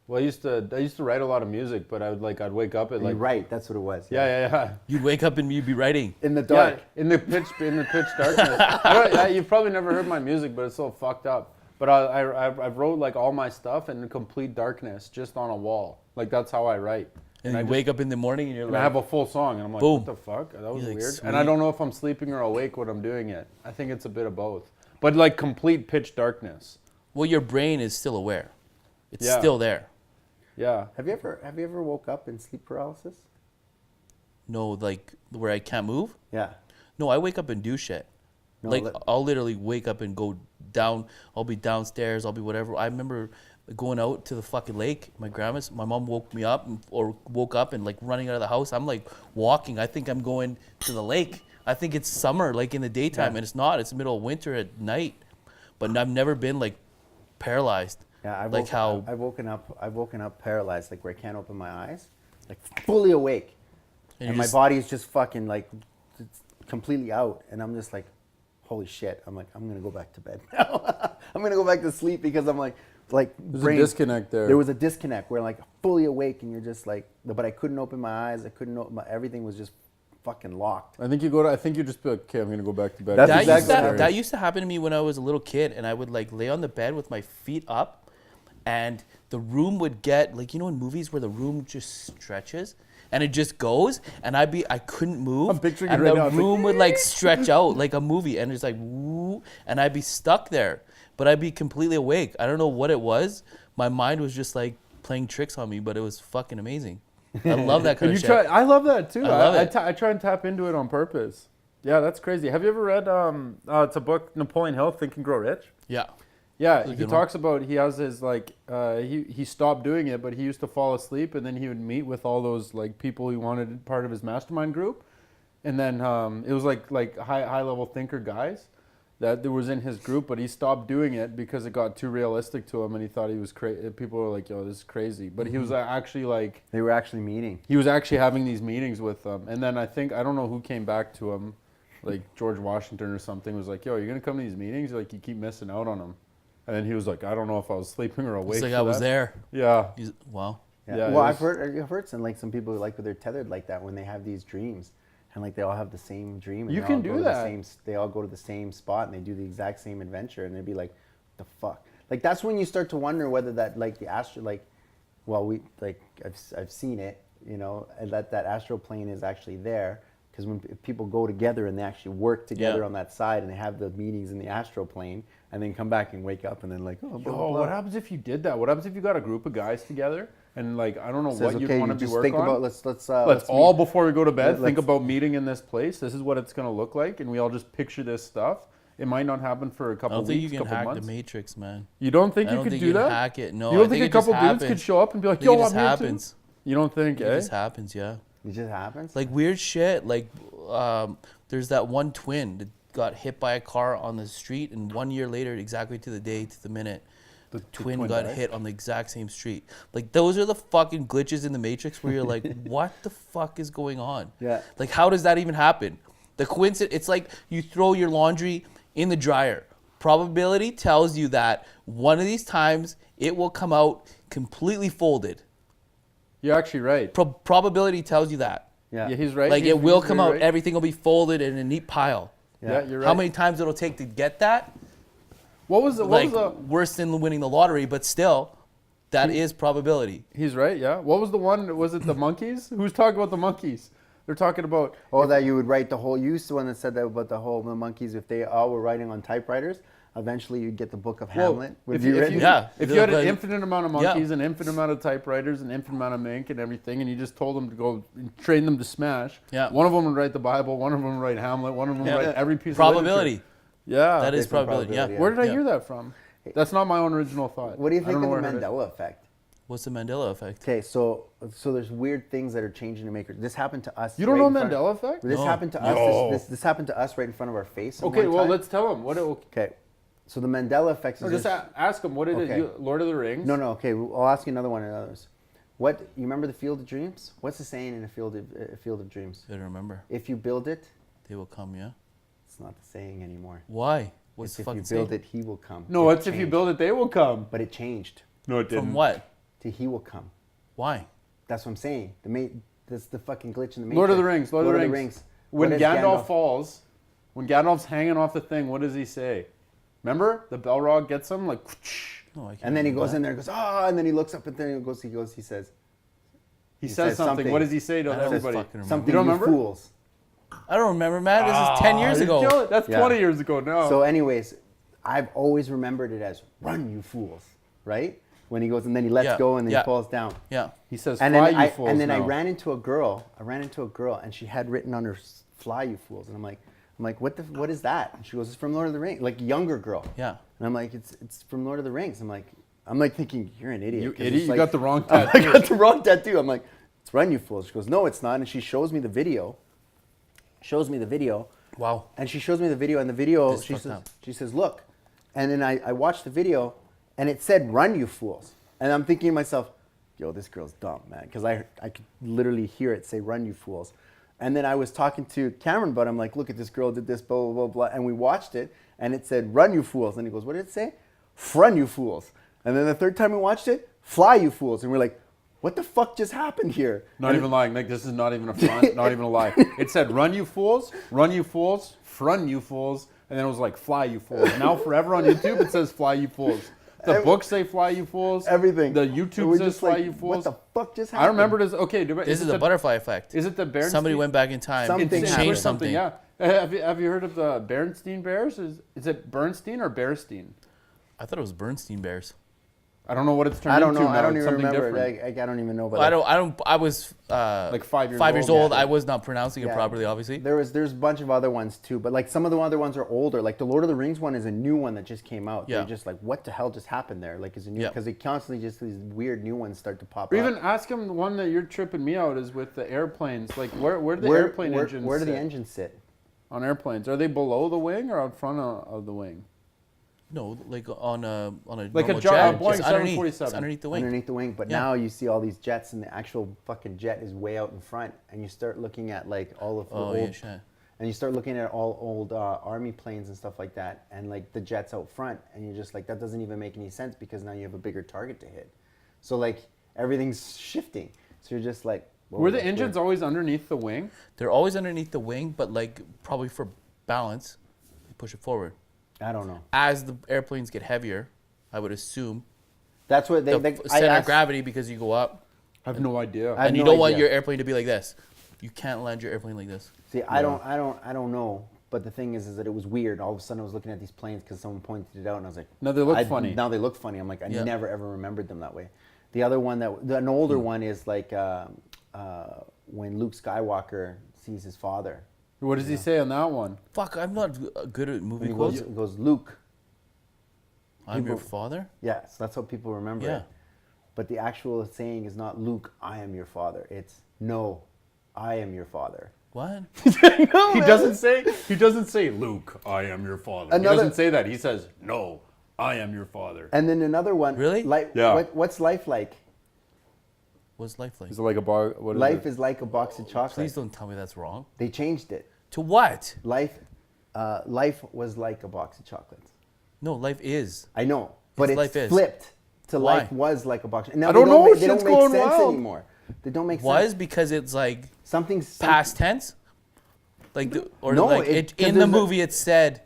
[SPEAKER 1] Well, I used to write a lot of music, but I'd wake up at
[SPEAKER 2] you
[SPEAKER 1] like
[SPEAKER 2] write. That's what it was.
[SPEAKER 1] yeah.
[SPEAKER 3] You'd wake up and you'd be writing.
[SPEAKER 2] In the dark.
[SPEAKER 1] Yeah, in the pitch darkness. You've probably never heard my music, but it's so fucked up. But I wrote like all my stuff in complete darkness, just on a wall. Like that's how I write.
[SPEAKER 3] And
[SPEAKER 1] I
[SPEAKER 3] you
[SPEAKER 1] just-
[SPEAKER 3] wake up in the morning and you're
[SPEAKER 1] And
[SPEAKER 3] like,
[SPEAKER 1] I have a full song, and I'm like,
[SPEAKER 3] Boom.
[SPEAKER 1] what the fuck? That was
[SPEAKER 3] You're like,
[SPEAKER 1] weird.
[SPEAKER 3] sweet.
[SPEAKER 1] And I don't know if I'm sleeping or awake when I'm doing it. I think it's a bit of both. But like complete pitch darkness.
[SPEAKER 3] well, your brain is still aware. It's
[SPEAKER 1] Yeah.
[SPEAKER 3] still there.
[SPEAKER 1] Yeah.
[SPEAKER 2] Have you ever woke up in sleep paralysis?
[SPEAKER 3] No, like where I can't move.
[SPEAKER 2] Yeah.
[SPEAKER 3] No, I wake up and do shit.
[SPEAKER 2] No,
[SPEAKER 3] Like
[SPEAKER 2] let-
[SPEAKER 3] I'll literally wake up and go down. I'll be downstairs. I'll be whatever. I remember going out to the fucking lake. My mom woke me up or woke up and like running out of the house. I'm like walking. I think I'm going to the lake. I think it's summer, like in the daytime, and it's not. It's the middle of winter at night. But I've never been like paralyzed.
[SPEAKER 2] Yeah, I've woken up paralyzed, like where I can't open my eyes, like fully awake, and my body's just fucking like it's completely out, and I'm just like, holy shit! I'm like, I'm gonna go back to bed now. I'm gonna go back to sleep because I'm like
[SPEAKER 1] There's a disconnect there.
[SPEAKER 2] There was a disconnect where like fully awake, and you're just like, but I couldn't open my eyes. I couldn't open everything was just fucking locked.
[SPEAKER 1] I think you just be like, okay, I'm gonna go back to bed.
[SPEAKER 2] That's
[SPEAKER 3] That,
[SPEAKER 2] exactly
[SPEAKER 3] used to,
[SPEAKER 2] what happened.
[SPEAKER 3] that used to happen to me when I was a little kid, and I would like lay on the bed with my feet up, and the room would get like, you know in movies where the room just stretches and it just goes, and I couldn't move,
[SPEAKER 1] I'm picturing
[SPEAKER 3] and
[SPEAKER 1] it right
[SPEAKER 3] the
[SPEAKER 1] now. It's like,
[SPEAKER 3] room would like stretch out like a movie, and it's like woo, and I'd be stuck there, but I'd be completely awake. I don't know what it was. My mind was just like playing tricks on me, but it was fucking amazing. I love that kind
[SPEAKER 1] And
[SPEAKER 3] of
[SPEAKER 1] you
[SPEAKER 3] shit.
[SPEAKER 1] try. I love that too.
[SPEAKER 3] I love it.
[SPEAKER 1] I try and tap into it on purpose. Yeah, that's crazy. Have you ever read? It's a book, Napoleon Hill, Think and Grow Rich.
[SPEAKER 3] Yeah.
[SPEAKER 1] Yeah,
[SPEAKER 3] That's a
[SPEAKER 1] he
[SPEAKER 3] good
[SPEAKER 1] talks about he has his like he stopped doing it, but he used to fall asleep, and then he would meet with all those like people he wanted part of his mastermind group, and then it was like high level thinker guys that there was in his group, but he stopped doing it because it got too realistic to him, and he thought he was crazy. People were like, "Yo, this is crazy," but he was actually like
[SPEAKER 2] They were actually meeting.
[SPEAKER 1] he was actually having these meetings with them, and then I don't know who came back to him, like George Washington or something, was like, "Yo, you're gonna come to these meetings? Like you keep missing out on them." And then he was like, I don't know if I was sleeping or awake.
[SPEAKER 3] It's like
[SPEAKER 1] for
[SPEAKER 3] I was
[SPEAKER 1] that.
[SPEAKER 3] there.
[SPEAKER 1] Yeah.
[SPEAKER 3] Wow.
[SPEAKER 2] Yeah.
[SPEAKER 1] Yeah,
[SPEAKER 2] Well,
[SPEAKER 1] it
[SPEAKER 2] I've heard some like some people like they're tethered like that when they have these dreams, and like they all have the same dream. And
[SPEAKER 1] You
[SPEAKER 2] they
[SPEAKER 1] can
[SPEAKER 2] all
[SPEAKER 1] do
[SPEAKER 2] go to
[SPEAKER 1] that.
[SPEAKER 2] They all go to the same spot and they do the exact same adventure, and they'd be like, the fuck. Like that's when you start to wonder whether that like the astral I've seen it, you know, and that astral plane is actually there. Because when people go together and they actually work together on that side and they have the meetings in the astral plane and then come back and wake up and then like, oh, blah,
[SPEAKER 1] Yo,
[SPEAKER 2] blah, blah.
[SPEAKER 1] what happens if you did that? What happens if you got a group of guys together and like I don't know
[SPEAKER 2] Says,
[SPEAKER 1] what you'd
[SPEAKER 2] okay,
[SPEAKER 1] want
[SPEAKER 2] you
[SPEAKER 1] to be
[SPEAKER 2] just
[SPEAKER 1] working
[SPEAKER 2] think
[SPEAKER 1] on?
[SPEAKER 2] about
[SPEAKER 1] Let's all
[SPEAKER 2] meet.
[SPEAKER 1] before we go to bed think
[SPEAKER 2] Let's-
[SPEAKER 1] about meeting in this place. This is what it's gonna look like, and we all just picture this stuff. It might not happen for a
[SPEAKER 3] I
[SPEAKER 1] couple
[SPEAKER 3] don't think
[SPEAKER 1] weeks,
[SPEAKER 3] you can
[SPEAKER 1] couple
[SPEAKER 3] hack
[SPEAKER 1] months.
[SPEAKER 3] the Matrix, man.
[SPEAKER 1] You don't think
[SPEAKER 3] I
[SPEAKER 1] you
[SPEAKER 3] don't
[SPEAKER 1] could
[SPEAKER 3] think
[SPEAKER 1] do
[SPEAKER 3] you can
[SPEAKER 1] that?
[SPEAKER 3] hack it. No,
[SPEAKER 1] You don't
[SPEAKER 3] I
[SPEAKER 1] think
[SPEAKER 3] it
[SPEAKER 1] a couple
[SPEAKER 3] just
[SPEAKER 1] dudes could
[SPEAKER 3] happens.
[SPEAKER 1] show up and be
[SPEAKER 3] I
[SPEAKER 1] like,
[SPEAKER 3] think
[SPEAKER 1] "Yo,
[SPEAKER 3] it
[SPEAKER 1] I'm
[SPEAKER 3] just
[SPEAKER 1] here too"?
[SPEAKER 3] happens.
[SPEAKER 1] You don't think,
[SPEAKER 3] It
[SPEAKER 1] eh?
[SPEAKER 3] just happens, yeah.
[SPEAKER 2] It just happens.
[SPEAKER 3] Like weird shit. Like there's that one twin that got hit by a car on the street, and 1 year later, exactly to the day, to the minute, the twin got
[SPEAKER 1] died?
[SPEAKER 3] hit on the exact same street. Like those are the fucking glitches in the Matrix where you're like, what the fuck is going on?
[SPEAKER 2] Yeah.
[SPEAKER 3] Like how does that even happen? The coincidence. It's like you throw your laundry in the dryer. Probability tells you that one of these times it will come out completely folded.
[SPEAKER 1] You're actually right.
[SPEAKER 3] Probability tells you that.
[SPEAKER 2] Yeah.
[SPEAKER 1] Yeah, he's right.
[SPEAKER 3] Like
[SPEAKER 1] He's-
[SPEAKER 3] it will
[SPEAKER 1] he's
[SPEAKER 3] come
[SPEAKER 1] very
[SPEAKER 3] out,
[SPEAKER 1] right.
[SPEAKER 3] everything will be folded in a neat pile.
[SPEAKER 1] Yeah, you're right.
[SPEAKER 3] How many times it'll take to get that?
[SPEAKER 1] What was it?
[SPEAKER 3] Like worse than winning the lottery, but still, that is probability.
[SPEAKER 1] He's right. Yeah. What was the one? Was it the monkeys? Who's talking about the monkeys? They're talking about.
[SPEAKER 2] Oh, that you would write the whole. You used to one that said that about the monkeys. If they all were writing on typewriters, eventually you'd get the book of
[SPEAKER 1] Well,
[SPEAKER 2] Hamlet. Would
[SPEAKER 1] if
[SPEAKER 2] be
[SPEAKER 1] you, if
[SPEAKER 2] written.
[SPEAKER 1] you,
[SPEAKER 3] Yeah.
[SPEAKER 1] if you had an
[SPEAKER 3] Like-
[SPEAKER 1] infinite amount of
[SPEAKER 3] Yeah.
[SPEAKER 1] monkeys, an infinite amount of typewriters, an infinite amount of ink and everything, and you just told them to go and train them to smash,
[SPEAKER 3] Yeah.
[SPEAKER 1] one of them would write the Bible, one of them would write Hamlet, one of them would
[SPEAKER 3] Yeah.
[SPEAKER 1] write every piece of
[SPEAKER 3] Probability.
[SPEAKER 1] literature. Yeah.
[SPEAKER 3] That is
[SPEAKER 2] based on
[SPEAKER 3] probability. Yeah.
[SPEAKER 2] probability, yeah.
[SPEAKER 1] Where did I
[SPEAKER 3] Yeah.
[SPEAKER 1] hear that from? That's not my own original thought.
[SPEAKER 2] What do you
[SPEAKER 1] I
[SPEAKER 2] think
[SPEAKER 1] don't
[SPEAKER 2] of
[SPEAKER 1] know
[SPEAKER 2] the
[SPEAKER 1] where I heard it.
[SPEAKER 2] Mandela effect?
[SPEAKER 3] What's the Mandela effect?
[SPEAKER 2] Okay, so there's weird things that are changing to make. This happened to us.
[SPEAKER 1] You don't
[SPEAKER 2] right
[SPEAKER 1] know
[SPEAKER 2] in front-
[SPEAKER 1] Mandela effect?
[SPEAKER 2] This
[SPEAKER 3] No.
[SPEAKER 2] happened to
[SPEAKER 1] No.
[SPEAKER 2] us. This happened to us right in front of our face. at
[SPEAKER 1] Okay,
[SPEAKER 2] one
[SPEAKER 1] well,
[SPEAKER 2] time.
[SPEAKER 1] let's tell him.
[SPEAKER 2] Okay, so the Mandela effect
[SPEAKER 1] Or
[SPEAKER 2] is
[SPEAKER 1] just ask him. What did
[SPEAKER 2] Okay.
[SPEAKER 1] it? Lord of the Rings?
[SPEAKER 2] No. Okay, I'll ask you another one of others. What you remember the Field of Dreams? What's the saying in a Field of Dreams?
[SPEAKER 3] I don't remember.
[SPEAKER 2] If you build it,
[SPEAKER 3] They will come, yeah?
[SPEAKER 2] it's not the saying anymore.
[SPEAKER 3] Why? What's
[SPEAKER 2] It's
[SPEAKER 3] the
[SPEAKER 2] if
[SPEAKER 3] fucking
[SPEAKER 2] you build
[SPEAKER 3] saying?
[SPEAKER 2] it, he will come.
[SPEAKER 1] No,
[SPEAKER 2] It
[SPEAKER 1] it's if you
[SPEAKER 2] changed.
[SPEAKER 1] build it, they will come.
[SPEAKER 2] But it changed
[SPEAKER 1] No, it didn't.
[SPEAKER 3] From what?
[SPEAKER 2] to he will come.
[SPEAKER 3] Why?
[SPEAKER 2] That's what I'm saying. That's the fucking glitch in the Matrix.
[SPEAKER 1] Lord of the Rings. Lord of the Rings. When
[SPEAKER 2] What does
[SPEAKER 1] Gandalf falls, when Gandalf's hanging off the thing, what does he say? Remember? The Balrog gets him like.
[SPEAKER 3] No, I can't
[SPEAKER 2] And then he
[SPEAKER 3] remember
[SPEAKER 2] goes
[SPEAKER 3] that.
[SPEAKER 2] in there and goes, ah, and then he looks up and then he says,
[SPEAKER 1] He says something. What does he say to
[SPEAKER 3] I don't
[SPEAKER 1] everybody?
[SPEAKER 3] fucking remember.
[SPEAKER 2] something,
[SPEAKER 1] You don't
[SPEAKER 2] you
[SPEAKER 1] remember?
[SPEAKER 2] fools.
[SPEAKER 3] I don't remember, man. This is 10 years
[SPEAKER 1] You
[SPEAKER 3] ago.
[SPEAKER 1] kill it. That's
[SPEAKER 2] Yeah.
[SPEAKER 1] 20 years ago now.
[SPEAKER 2] So anyways, I've always remembered it as run, you fools, right? when he goes and then he lets
[SPEAKER 3] Yeah,
[SPEAKER 2] go and then
[SPEAKER 3] yeah.
[SPEAKER 2] he falls down.
[SPEAKER 3] Yeah.
[SPEAKER 1] He says,
[SPEAKER 2] And
[SPEAKER 1] "Fly,
[SPEAKER 2] then
[SPEAKER 1] you fools!"
[SPEAKER 2] I
[SPEAKER 1] now.
[SPEAKER 2] ran into a girl. And she had written on her, "Fly, you fools." And I'm like, what is that? And she goes, "It's from Lord of the Rings." Like younger girl.
[SPEAKER 3] Yeah.
[SPEAKER 2] And I'm like, it's from Lord of the Rings. I'm like thinking, you're an idiot.
[SPEAKER 1] You
[SPEAKER 2] 'cause
[SPEAKER 1] idiot!
[SPEAKER 2] it's
[SPEAKER 1] You
[SPEAKER 2] like-
[SPEAKER 1] got the wrong
[SPEAKER 2] I
[SPEAKER 1] tattoo.
[SPEAKER 2] got the wrong tattoo. I'm like, it's "Run, you fools." She goes, "No, it's not." And she shows me the video. Shows me the video.
[SPEAKER 3] Wow.
[SPEAKER 2] And she shows me the video, and the video,
[SPEAKER 3] This fucked up.
[SPEAKER 2] she says, "Look." And then I watched the video, and it said, "Run, you fools." And I'm thinking to myself, yo, this girl's dumb, man. Because I could literally hear it say, "Run, you fools." And then I was talking to Cameron, but I'm like, look at this girl did this, blah, blah, blah, blah. And we watched it, and it said, "Run, you fools." And he goes, what did it say? "Frun, you fools." And then the third time we watched it, "Fly, you fools." And we're like, what the fuck just happened here?
[SPEAKER 1] Not
[SPEAKER 2] And
[SPEAKER 1] even lying. Like, this is not even a front, not even a lie. It said, "Run, you fools, frun, you fools," and then it was like, "Fly, you fools." Now forever on YouTube, it says, "Fly, you fools." The books say, "Fly, you fools."
[SPEAKER 2] Everything.
[SPEAKER 1] The
[SPEAKER 2] And
[SPEAKER 1] YouTube
[SPEAKER 2] we're
[SPEAKER 1] says,
[SPEAKER 2] just
[SPEAKER 1] "Fly,
[SPEAKER 2] like,
[SPEAKER 1] you fools."
[SPEAKER 2] what the fuck just happened?
[SPEAKER 1] I remember this. Okay,
[SPEAKER 3] This is the butterfly effect.
[SPEAKER 1] Is it the Bernstein?
[SPEAKER 3] Somebody went back in time
[SPEAKER 2] Something
[SPEAKER 3] and
[SPEAKER 2] happened.
[SPEAKER 3] changed something.
[SPEAKER 1] Yeah. Have you heard of the Bernstein Bears? Is it Bernstein or Bearstein?
[SPEAKER 3] I thought it was Bernstein Bears.
[SPEAKER 1] I don't know what it's turned
[SPEAKER 2] I don't
[SPEAKER 1] into
[SPEAKER 2] know.
[SPEAKER 1] now.
[SPEAKER 2] I don't
[SPEAKER 1] It's
[SPEAKER 2] even
[SPEAKER 1] something
[SPEAKER 2] remember.
[SPEAKER 1] different.
[SPEAKER 2] I don't even know. But
[SPEAKER 3] I was
[SPEAKER 1] Like 5 years
[SPEAKER 3] 5 years
[SPEAKER 1] old,
[SPEAKER 3] old.
[SPEAKER 1] yeah.
[SPEAKER 3] I was not pronouncing it
[SPEAKER 2] Yeah.
[SPEAKER 3] properly, obviously.
[SPEAKER 2] there's a bunch of other ones too, but like some of the other ones are older. Like the Lord of the Rings one is a new one that just came out.
[SPEAKER 3] Yeah.
[SPEAKER 2] They're just like, what the hell just happened there? Like, is a new
[SPEAKER 3] Yeah.
[SPEAKER 2] because they constantly just these weird new ones start to pop
[SPEAKER 1] Or
[SPEAKER 2] up.
[SPEAKER 1] even ask him the one that you're tripping me out is with the airplanes. Like where do the airplane engines
[SPEAKER 2] Where do the
[SPEAKER 1] sit
[SPEAKER 2] engines sit?
[SPEAKER 1] on airplanes? Are they below the wing or out front of the wing?
[SPEAKER 3] No, like on a
[SPEAKER 1] Like a
[SPEAKER 3] normal
[SPEAKER 1] jet-
[SPEAKER 3] jet.
[SPEAKER 1] a Boeing
[SPEAKER 3] It's underneath.
[SPEAKER 1] 747.
[SPEAKER 3] It's underneath the wing.
[SPEAKER 2] Underneath the wing, but
[SPEAKER 3] Yeah.
[SPEAKER 2] now you see all these jets, and the actual fucking jet is way out in front, and you start looking at like all of the
[SPEAKER 3] Oh
[SPEAKER 2] old,
[SPEAKER 3] yeah, shit.
[SPEAKER 2] and you start looking at all old army planes and stuff like that, and like the jets out front, and you're just like, that doesn't even make any sense because now you have a bigger target to hit. So like everything's shifting. So you're just like, whoa,
[SPEAKER 1] Were the
[SPEAKER 2] that's
[SPEAKER 1] engines
[SPEAKER 2] weird.
[SPEAKER 1] always underneath the wing?
[SPEAKER 3] They're always underneath the wing, but like probably for balance, you push it forward.
[SPEAKER 2] I don't know.
[SPEAKER 3] As the airplanes get heavier, I would assume
[SPEAKER 2] That's what
[SPEAKER 3] the
[SPEAKER 2] they I
[SPEAKER 3] center of
[SPEAKER 2] asked-
[SPEAKER 3] gravity, because you go up,
[SPEAKER 1] I have no idea.
[SPEAKER 2] I have
[SPEAKER 3] and you
[SPEAKER 2] no
[SPEAKER 3] don't want
[SPEAKER 2] idea.
[SPEAKER 3] your airplane to be like this. You can't land your airplane like this.
[SPEAKER 2] See, I don't know. But the thing is that it was weird. All of a sudden, I was looking at these planes because someone pointed it out, and I was like,
[SPEAKER 1] No, they look funny.
[SPEAKER 2] Now they look funny. I'm like, I
[SPEAKER 3] Yeah.
[SPEAKER 2] never ever remembered them that way. The other one an older one is like when Luke Skywalker sees his father.
[SPEAKER 1] What does he say on that one?
[SPEAKER 3] Fuck, I'm not good at
[SPEAKER 2] And
[SPEAKER 3] movie
[SPEAKER 2] he
[SPEAKER 3] quotes.
[SPEAKER 2] goes, Luke.
[SPEAKER 3] I'm your
[SPEAKER 2] people-
[SPEAKER 3] father.
[SPEAKER 2] Yes, that's what people remember.
[SPEAKER 3] Yeah.
[SPEAKER 2] It. But the actual saying is not Luke, I am your father. It's no, I am your father.
[SPEAKER 3] What?
[SPEAKER 1] He doesn't say, "Luke, I am your father."
[SPEAKER 2] Another-
[SPEAKER 1] He doesn't say that. He says, "No, I am your father."
[SPEAKER 2] And then another one.
[SPEAKER 3] Really?
[SPEAKER 1] Yeah.
[SPEAKER 2] What's life like?
[SPEAKER 3] What's life like?
[SPEAKER 1] Is it like a bar? What is
[SPEAKER 2] Life
[SPEAKER 1] it?
[SPEAKER 2] is like a box of chocolates.
[SPEAKER 3] Please don't tell me that's wrong.
[SPEAKER 2] They changed it.
[SPEAKER 3] To what?
[SPEAKER 2] Life was like a box of chocolates.
[SPEAKER 3] No, life is.
[SPEAKER 2] I know, but it's
[SPEAKER 3] life is.
[SPEAKER 2] flipped to
[SPEAKER 3] Why?
[SPEAKER 2] life was like a box. And now
[SPEAKER 1] I don't
[SPEAKER 2] they
[SPEAKER 1] know,
[SPEAKER 2] Make, they
[SPEAKER 1] shit's
[SPEAKER 2] don't make
[SPEAKER 1] going
[SPEAKER 2] sense
[SPEAKER 1] wild.
[SPEAKER 2] anymore. They don't make
[SPEAKER 3] Was
[SPEAKER 2] sense.
[SPEAKER 3] because it's like
[SPEAKER 2] Something's
[SPEAKER 3] past tense? Like or
[SPEAKER 2] No,
[SPEAKER 3] like
[SPEAKER 2] it- 'cause
[SPEAKER 3] in the
[SPEAKER 2] there's a-
[SPEAKER 3] movie it said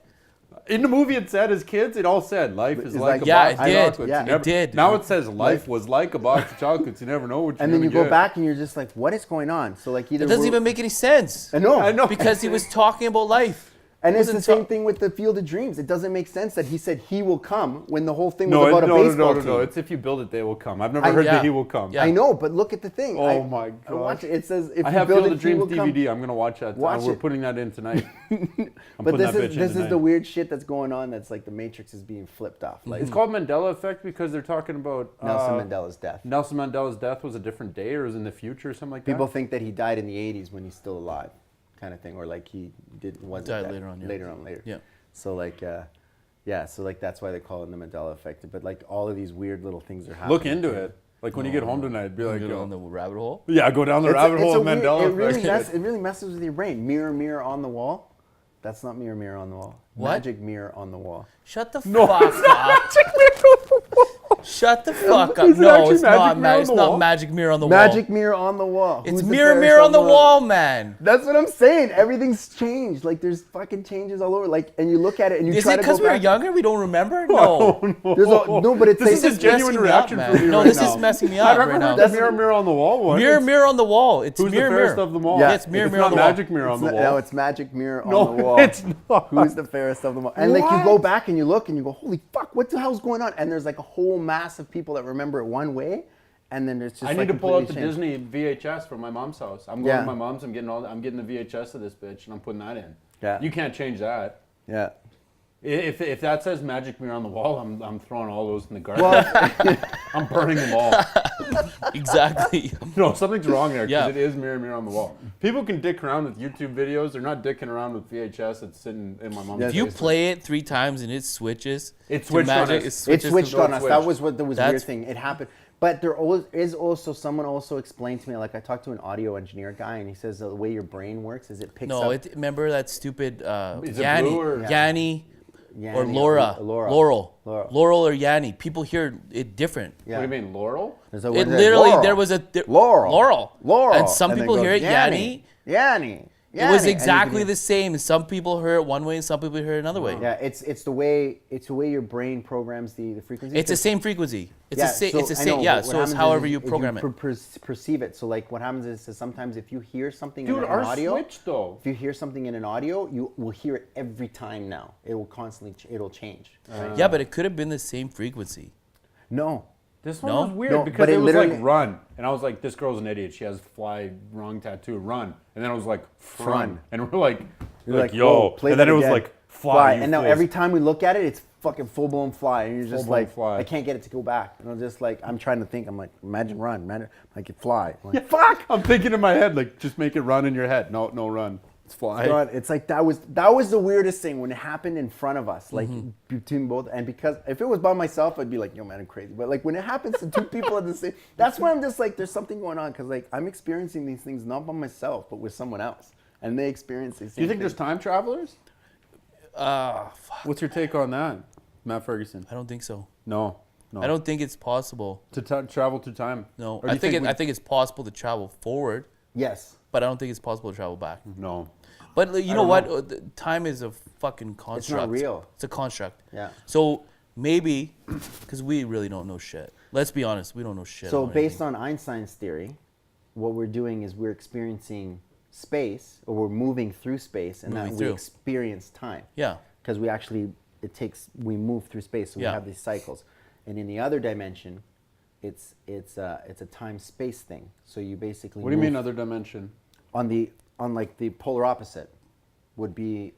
[SPEAKER 1] In the movie, it said as kids, it all said life is
[SPEAKER 2] It's
[SPEAKER 1] like
[SPEAKER 2] like-
[SPEAKER 1] a
[SPEAKER 3] Yeah,
[SPEAKER 1] box
[SPEAKER 3] it
[SPEAKER 1] of
[SPEAKER 3] did.
[SPEAKER 1] chocolates.
[SPEAKER 2] Yeah.
[SPEAKER 1] You never-
[SPEAKER 3] It did.
[SPEAKER 1] Now it says life was like a box of chocolates. You never know what you're
[SPEAKER 2] And then
[SPEAKER 1] gonna
[SPEAKER 2] you go
[SPEAKER 1] get.
[SPEAKER 2] back and you're just like, what is going on? So like either
[SPEAKER 3] it doesn't
[SPEAKER 2] we're-
[SPEAKER 3] even make any sense.
[SPEAKER 2] I know.
[SPEAKER 1] I know.
[SPEAKER 3] Because he was talking about life.
[SPEAKER 2] And it's the
[SPEAKER 3] Wasn't
[SPEAKER 2] same
[SPEAKER 3] ta-
[SPEAKER 2] thing with the Field of Dreams. It doesn't make sense that he said he will come when the whole thing
[SPEAKER 1] No,
[SPEAKER 2] was about
[SPEAKER 1] no,
[SPEAKER 2] a
[SPEAKER 1] no,
[SPEAKER 2] baseball
[SPEAKER 1] no,
[SPEAKER 2] team.
[SPEAKER 1] no. It's if you build it, they will come. I've never heard
[SPEAKER 3] yeah.
[SPEAKER 1] that he will come.
[SPEAKER 3] Yeah.
[SPEAKER 2] I know, but look at the thing.
[SPEAKER 1] Oh my
[SPEAKER 2] I watch
[SPEAKER 1] gosh.
[SPEAKER 2] it. It says if
[SPEAKER 1] I
[SPEAKER 2] you
[SPEAKER 1] have
[SPEAKER 2] build
[SPEAKER 1] Field
[SPEAKER 2] it,
[SPEAKER 1] of
[SPEAKER 2] he will
[SPEAKER 1] Dreams
[SPEAKER 2] come.
[SPEAKER 1] DVD. I'm gonna watch that.
[SPEAKER 2] Watch
[SPEAKER 1] We're
[SPEAKER 2] it.
[SPEAKER 1] putting that in tonight. I'm
[SPEAKER 2] But
[SPEAKER 1] putting
[SPEAKER 2] this
[SPEAKER 1] that bitch
[SPEAKER 2] is
[SPEAKER 1] in
[SPEAKER 2] this is
[SPEAKER 1] tonight.
[SPEAKER 2] the weird shit that's going on. That's like the Matrix is being flipped off. Like
[SPEAKER 1] It's called Mandela Effect because they're talking about
[SPEAKER 2] Nelson Mandela's death.
[SPEAKER 1] Nelson Mandela's death was a different day or was in the future or something like
[SPEAKER 2] People
[SPEAKER 1] that.
[SPEAKER 2] think that he died in the '80s when he's still alive, kind of thing, or like he wasn't
[SPEAKER 3] Died
[SPEAKER 2] that-
[SPEAKER 3] later on, yeah.
[SPEAKER 2] later.
[SPEAKER 3] Yeah.
[SPEAKER 2] So like, so like that's why they call it the Mandela effect. But like all of these weird little things are happening.
[SPEAKER 1] Look into it. Like when you get home tonight, be like,
[SPEAKER 3] Go
[SPEAKER 1] yo.
[SPEAKER 3] down the rabbit hole.
[SPEAKER 1] Yeah, go down the
[SPEAKER 2] It's a-
[SPEAKER 1] rabbit
[SPEAKER 2] it's
[SPEAKER 1] hole
[SPEAKER 2] a
[SPEAKER 1] of
[SPEAKER 2] weird-
[SPEAKER 1] Mandela
[SPEAKER 2] it really,
[SPEAKER 1] Effect.
[SPEAKER 2] it really messes with your brain. Mirror, mirror on the wall. That's not mirror, mirror on the wall.
[SPEAKER 3] What?
[SPEAKER 2] Magic mirror on the wall.
[SPEAKER 3] Shut the fuck up. Shut the fuck up.
[SPEAKER 1] Is it
[SPEAKER 3] No,
[SPEAKER 1] actually
[SPEAKER 3] it's not.
[SPEAKER 1] magic mirror on
[SPEAKER 3] It's
[SPEAKER 1] the
[SPEAKER 3] not
[SPEAKER 1] wall?
[SPEAKER 3] magic mirror on the
[SPEAKER 2] Magic
[SPEAKER 3] wall.
[SPEAKER 2] mirror on the wall.
[SPEAKER 3] It's
[SPEAKER 2] Who's the
[SPEAKER 3] mirror,
[SPEAKER 2] fairest
[SPEAKER 3] mirror on the wall, man.
[SPEAKER 2] That's what I'm saying. Everything's changed. Like there's fucking changes all over. Like, and you look at it and you
[SPEAKER 3] Is
[SPEAKER 2] try
[SPEAKER 3] it
[SPEAKER 2] to
[SPEAKER 3] because
[SPEAKER 2] go
[SPEAKER 3] we were
[SPEAKER 2] back.
[SPEAKER 3] younger? We don't remember? No.
[SPEAKER 2] No, but it's
[SPEAKER 1] This is a
[SPEAKER 3] just
[SPEAKER 1] genuine
[SPEAKER 3] messing me up,
[SPEAKER 1] reaction
[SPEAKER 3] man.
[SPEAKER 1] from you
[SPEAKER 3] No,
[SPEAKER 1] right
[SPEAKER 3] this
[SPEAKER 1] now.
[SPEAKER 3] is messing me
[SPEAKER 1] I
[SPEAKER 3] up
[SPEAKER 1] never
[SPEAKER 3] right
[SPEAKER 1] heard
[SPEAKER 3] now.
[SPEAKER 1] the mirror, mirror on the wall one.
[SPEAKER 3] Mirror,
[SPEAKER 1] It's-
[SPEAKER 3] mirror on the wall. It's
[SPEAKER 1] Who's
[SPEAKER 3] mirror,
[SPEAKER 1] the fairest
[SPEAKER 3] mirror.
[SPEAKER 1] of them all?
[SPEAKER 3] Yeah, it's mirror,
[SPEAKER 1] It's
[SPEAKER 3] mirror on
[SPEAKER 1] not
[SPEAKER 3] the wall.
[SPEAKER 1] magic mirror on the
[SPEAKER 2] No,
[SPEAKER 1] wall.
[SPEAKER 2] it's magic mirror on
[SPEAKER 1] No,
[SPEAKER 2] the wall.
[SPEAKER 1] it's not.
[SPEAKER 2] Who's the fairest of them all? And like you
[SPEAKER 1] What?
[SPEAKER 2] go back and you look and you go, holy fuck, what the hell's going on? And there's like a whole mass of people that remember it one way, and then it's just.
[SPEAKER 1] I
[SPEAKER 2] like
[SPEAKER 1] need to pull out the
[SPEAKER 2] completely
[SPEAKER 1] Disney VHS from my mom's house. I'm going to my mom's. I'm getting the VHS of this bitch, and I'm putting that in.
[SPEAKER 2] Yeah.
[SPEAKER 1] You can't change that.
[SPEAKER 2] Yeah.
[SPEAKER 1] If that says Magic Mirror on the wall, I'm throwing all those in the garbage. I'm burning them all.
[SPEAKER 3] Exactly.
[SPEAKER 1] No, something's wrong there because
[SPEAKER 3] Yeah.
[SPEAKER 1] it is mirror on the wall. People can dick around with YouTube videos. They're not dicking around with VHS. It's sitting in my mom's.
[SPEAKER 3] If you
[SPEAKER 1] basement.
[SPEAKER 3] play it 3 times and it switches,
[SPEAKER 1] It
[SPEAKER 3] to
[SPEAKER 1] switched on
[SPEAKER 3] Magic,
[SPEAKER 1] us.
[SPEAKER 2] It switched on us.
[SPEAKER 1] switched.
[SPEAKER 2] That was what the weird
[SPEAKER 3] That's-
[SPEAKER 2] thing. It happened. But there is also someone also explained to me, like I talked to an audio engineer guy, and he says the way your brain works is it picks
[SPEAKER 3] No,
[SPEAKER 2] up.
[SPEAKER 3] remember that stupid
[SPEAKER 1] Is it
[SPEAKER 3] Yanni,
[SPEAKER 1] blue or-
[SPEAKER 3] Yanni,
[SPEAKER 2] Yanni
[SPEAKER 3] or Laura,
[SPEAKER 2] Laurel.
[SPEAKER 3] Laurel or Yanni. People hear it different.
[SPEAKER 2] Yeah.
[SPEAKER 1] What do you mean, Laurel?
[SPEAKER 2] There's a
[SPEAKER 3] It
[SPEAKER 2] word there,
[SPEAKER 3] literally
[SPEAKER 2] Laurel.
[SPEAKER 3] there was a
[SPEAKER 2] Laurel.
[SPEAKER 3] and some
[SPEAKER 2] then
[SPEAKER 3] people
[SPEAKER 2] goes,
[SPEAKER 3] hear it Yanni.
[SPEAKER 2] Yanni.
[SPEAKER 3] It was
[SPEAKER 2] And you
[SPEAKER 3] exactly
[SPEAKER 2] can-
[SPEAKER 3] the same. Some people hear it one way, and some people hear it another way.
[SPEAKER 2] Yeah, it's the way your brain programs the frequency.
[SPEAKER 3] It's the same frequency. It's the same. It's the same. Yeah. So it's however you program it.
[SPEAKER 2] Perceive it. So like what happens is sometimes if you hear something in
[SPEAKER 1] Dude,
[SPEAKER 2] an
[SPEAKER 1] our
[SPEAKER 2] audio,
[SPEAKER 1] switch though.
[SPEAKER 2] if you hear something in an audio, you will hear it every time now. It will constantly, it'll change. Right?
[SPEAKER 3] Yeah, but it could have been the same frequency.
[SPEAKER 2] No.
[SPEAKER 1] This one
[SPEAKER 3] No?
[SPEAKER 1] was weird
[SPEAKER 2] No,
[SPEAKER 1] because
[SPEAKER 2] but
[SPEAKER 1] it
[SPEAKER 2] it
[SPEAKER 1] was like
[SPEAKER 2] literally-
[SPEAKER 1] run, and I was like, "This girl's an idiot. She has fly wrong tattoo. Run." And then it was like front, and we're like,
[SPEAKER 2] You're like,
[SPEAKER 1] "Yo!"
[SPEAKER 2] whoa, play
[SPEAKER 1] And then
[SPEAKER 2] that
[SPEAKER 1] it was
[SPEAKER 2] again.
[SPEAKER 1] like fly. you
[SPEAKER 2] And now
[SPEAKER 1] fools.
[SPEAKER 2] every time we look at it, it's fucking full blown fly, and you're just
[SPEAKER 1] Full-blown
[SPEAKER 2] like,
[SPEAKER 1] fly.
[SPEAKER 2] I can't get it to go back. And I'm just like, I'm trying to think. I'm like, imagine run, imagine like it fly. I'm like, fuck.
[SPEAKER 1] I'm thinking in my head like, just make it run in your head. No, run. It's fly.
[SPEAKER 2] God, it's like that was the weirdest thing when it happened in front of us, like between both. And because if it was by myself, I'd be like, yo man, I'm crazy. But like when it happens to two people at the same, that's when I'm just like, there's something going on because like I'm experiencing these things not by myself, but with someone else, and they experience these.
[SPEAKER 1] Do you think there's time travelers?
[SPEAKER 3] Fuck.
[SPEAKER 1] What's your take on that, Matt Ferguson?
[SPEAKER 3] I don't think so.
[SPEAKER 1] No.
[SPEAKER 3] I don't think it's possible.
[SPEAKER 1] to travel through time.
[SPEAKER 3] No,
[SPEAKER 1] Or do
[SPEAKER 3] I
[SPEAKER 1] you
[SPEAKER 3] think
[SPEAKER 1] we-
[SPEAKER 3] I think it's possible to travel forward,
[SPEAKER 2] Yes.
[SPEAKER 3] but I don't think it's possible to travel back.
[SPEAKER 1] No.
[SPEAKER 3] But you know
[SPEAKER 1] don't
[SPEAKER 3] what?
[SPEAKER 1] know.
[SPEAKER 3] Time is a fucking construct.
[SPEAKER 2] real.
[SPEAKER 3] It's a construct.
[SPEAKER 2] Yeah.
[SPEAKER 3] So maybe, because we really don't know shit. Let's be honest, we don't know shit.
[SPEAKER 2] So
[SPEAKER 3] about
[SPEAKER 2] based
[SPEAKER 3] anything.
[SPEAKER 2] on Einstein's theory, what we're doing is we're experiencing space, or we're moving through space, and
[SPEAKER 3] Moving
[SPEAKER 2] that
[SPEAKER 3] through.
[SPEAKER 2] we experience time.
[SPEAKER 3] Yeah.
[SPEAKER 2] Because we move through space, so
[SPEAKER 3] Yeah.
[SPEAKER 2] we have these cycles. And in the other dimension, it's a time-space thing. So you basically
[SPEAKER 1] What do you mean
[SPEAKER 2] move
[SPEAKER 1] other dimension?
[SPEAKER 2] on like the polar opposite would be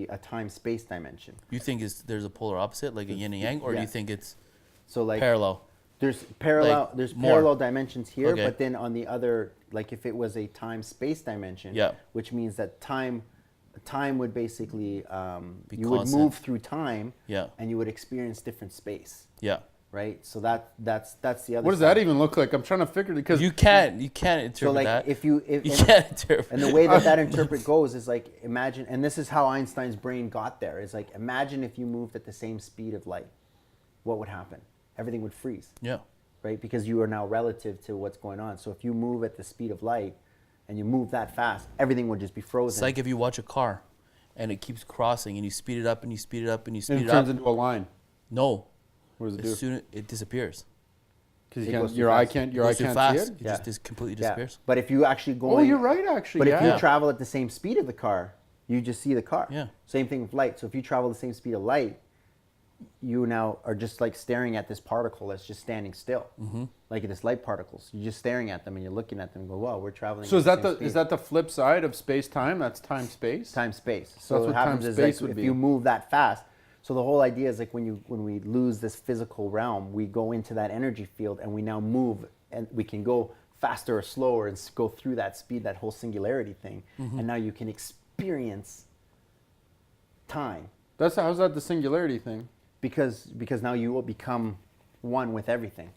[SPEAKER 2] a time-space dimension.
[SPEAKER 3] You think there's a polar opposite, like a yin and yang, or do
[SPEAKER 2] Yeah.
[SPEAKER 3] you think it's
[SPEAKER 2] So like
[SPEAKER 3] parallel?
[SPEAKER 2] there's parallel
[SPEAKER 3] Like, more.
[SPEAKER 2] parallel dimensions here,
[SPEAKER 3] Okay.
[SPEAKER 2] but then on the other, like if it was a time-space dimension,
[SPEAKER 3] Yeah.
[SPEAKER 2] which means that time would basically
[SPEAKER 3] Be
[SPEAKER 2] you would
[SPEAKER 3] constant.
[SPEAKER 2] move through time,
[SPEAKER 3] Yeah.
[SPEAKER 2] and you would experience different space.
[SPEAKER 3] Yeah.
[SPEAKER 2] Right, so that's the other.
[SPEAKER 1] What does
[SPEAKER 2] side.
[SPEAKER 1] that even look like? I'm trying to figure it because
[SPEAKER 3] You can't interpret
[SPEAKER 2] So like
[SPEAKER 3] that.
[SPEAKER 2] if you
[SPEAKER 3] you can't interpret.
[SPEAKER 2] and the way that interpret goes is like imagine, and this is how Einstein's brain got there. Is like imagine if you moved at the same speed of light, what would happen? Everything would freeze,
[SPEAKER 3] Yeah.
[SPEAKER 2] right? Because you are now relative to what's going on. So if you move at the speed of light, and you move that fast, everything would just be frozen.
[SPEAKER 3] It's like if you watch a car, and it keeps crossing, and you speed it up, and you speed it up, and you speed
[SPEAKER 1] it
[SPEAKER 3] it
[SPEAKER 1] turns
[SPEAKER 3] up.
[SPEAKER 1] into a line.
[SPEAKER 3] No.
[SPEAKER 1] What does it
[SPEAKER 3] As
[SPEAKER 1] do?
[SPEAKER 3] soon it disappears.
[SPEAKER 1] Because
[SPEAKER 2] It goes too
[SPEAKER 1] your eye
[SPEAKER 2] fast.
[SPEAKER 1] can't
[SPEAKER 3] It goes too fast.
[SPEAKER 1] see it.
[SPEAKER 3] It
[SPEAKER 2] Yeah.
[SPEAKER 3] just completely
[SPEAKER 2] Yeah.
[SPEAKER 3] disappears.
[SPEAKER 2] But if you actually go,
[SPEAKER 1] Oh, you're right. Actually,
[SPEAKER 2] But
[SPEAKER 1] yeah.
[SPEAKER 2] if you travel at the same speed of the car, you just see the car.
[SPEAKER 3] Yeah.
[SPEAKER 2] Same thing with light. So if you travel the same speed of light, you now are just like staring at this particle that's just standing still, like this light particles. You're just staring at them and you're looking at them and go, "Wow, we're traveling."
[SPEAKER 1] So
[SPEAKER 2] at
[SPEAKER 1] is that
[SPEAKER 2] same
[SPEAKER 1] the
[SPEAKER 2] speed."
[SPEAKER 1] is that the flip side of space time? That's time space.
[SPEAKER 2] time space?
[SPEAKER 1] That's
[SPEAKER 2] So
[SPEAKER 1] what
[SPEAKER 2] what happens
[SPEAKER 1] time
[SPEAKER 2] is
[SPEAKER 1] space
[SPEAKER 2] like
[SPEAKER 1] would
[SPEAKER 2] if
[SPEAKER 1] be.
[SPEAKER 2] you move that fast. So the whole idea is like when we lose this physical realm, we go into that energy field and we now move, and we can go faster or slower and go through that speed, that whole singularity thing, and now you can experience time.
[SPEAKER 1] How's that the singularity thing?
[SPEAKER 2] Because now you will become one with everything,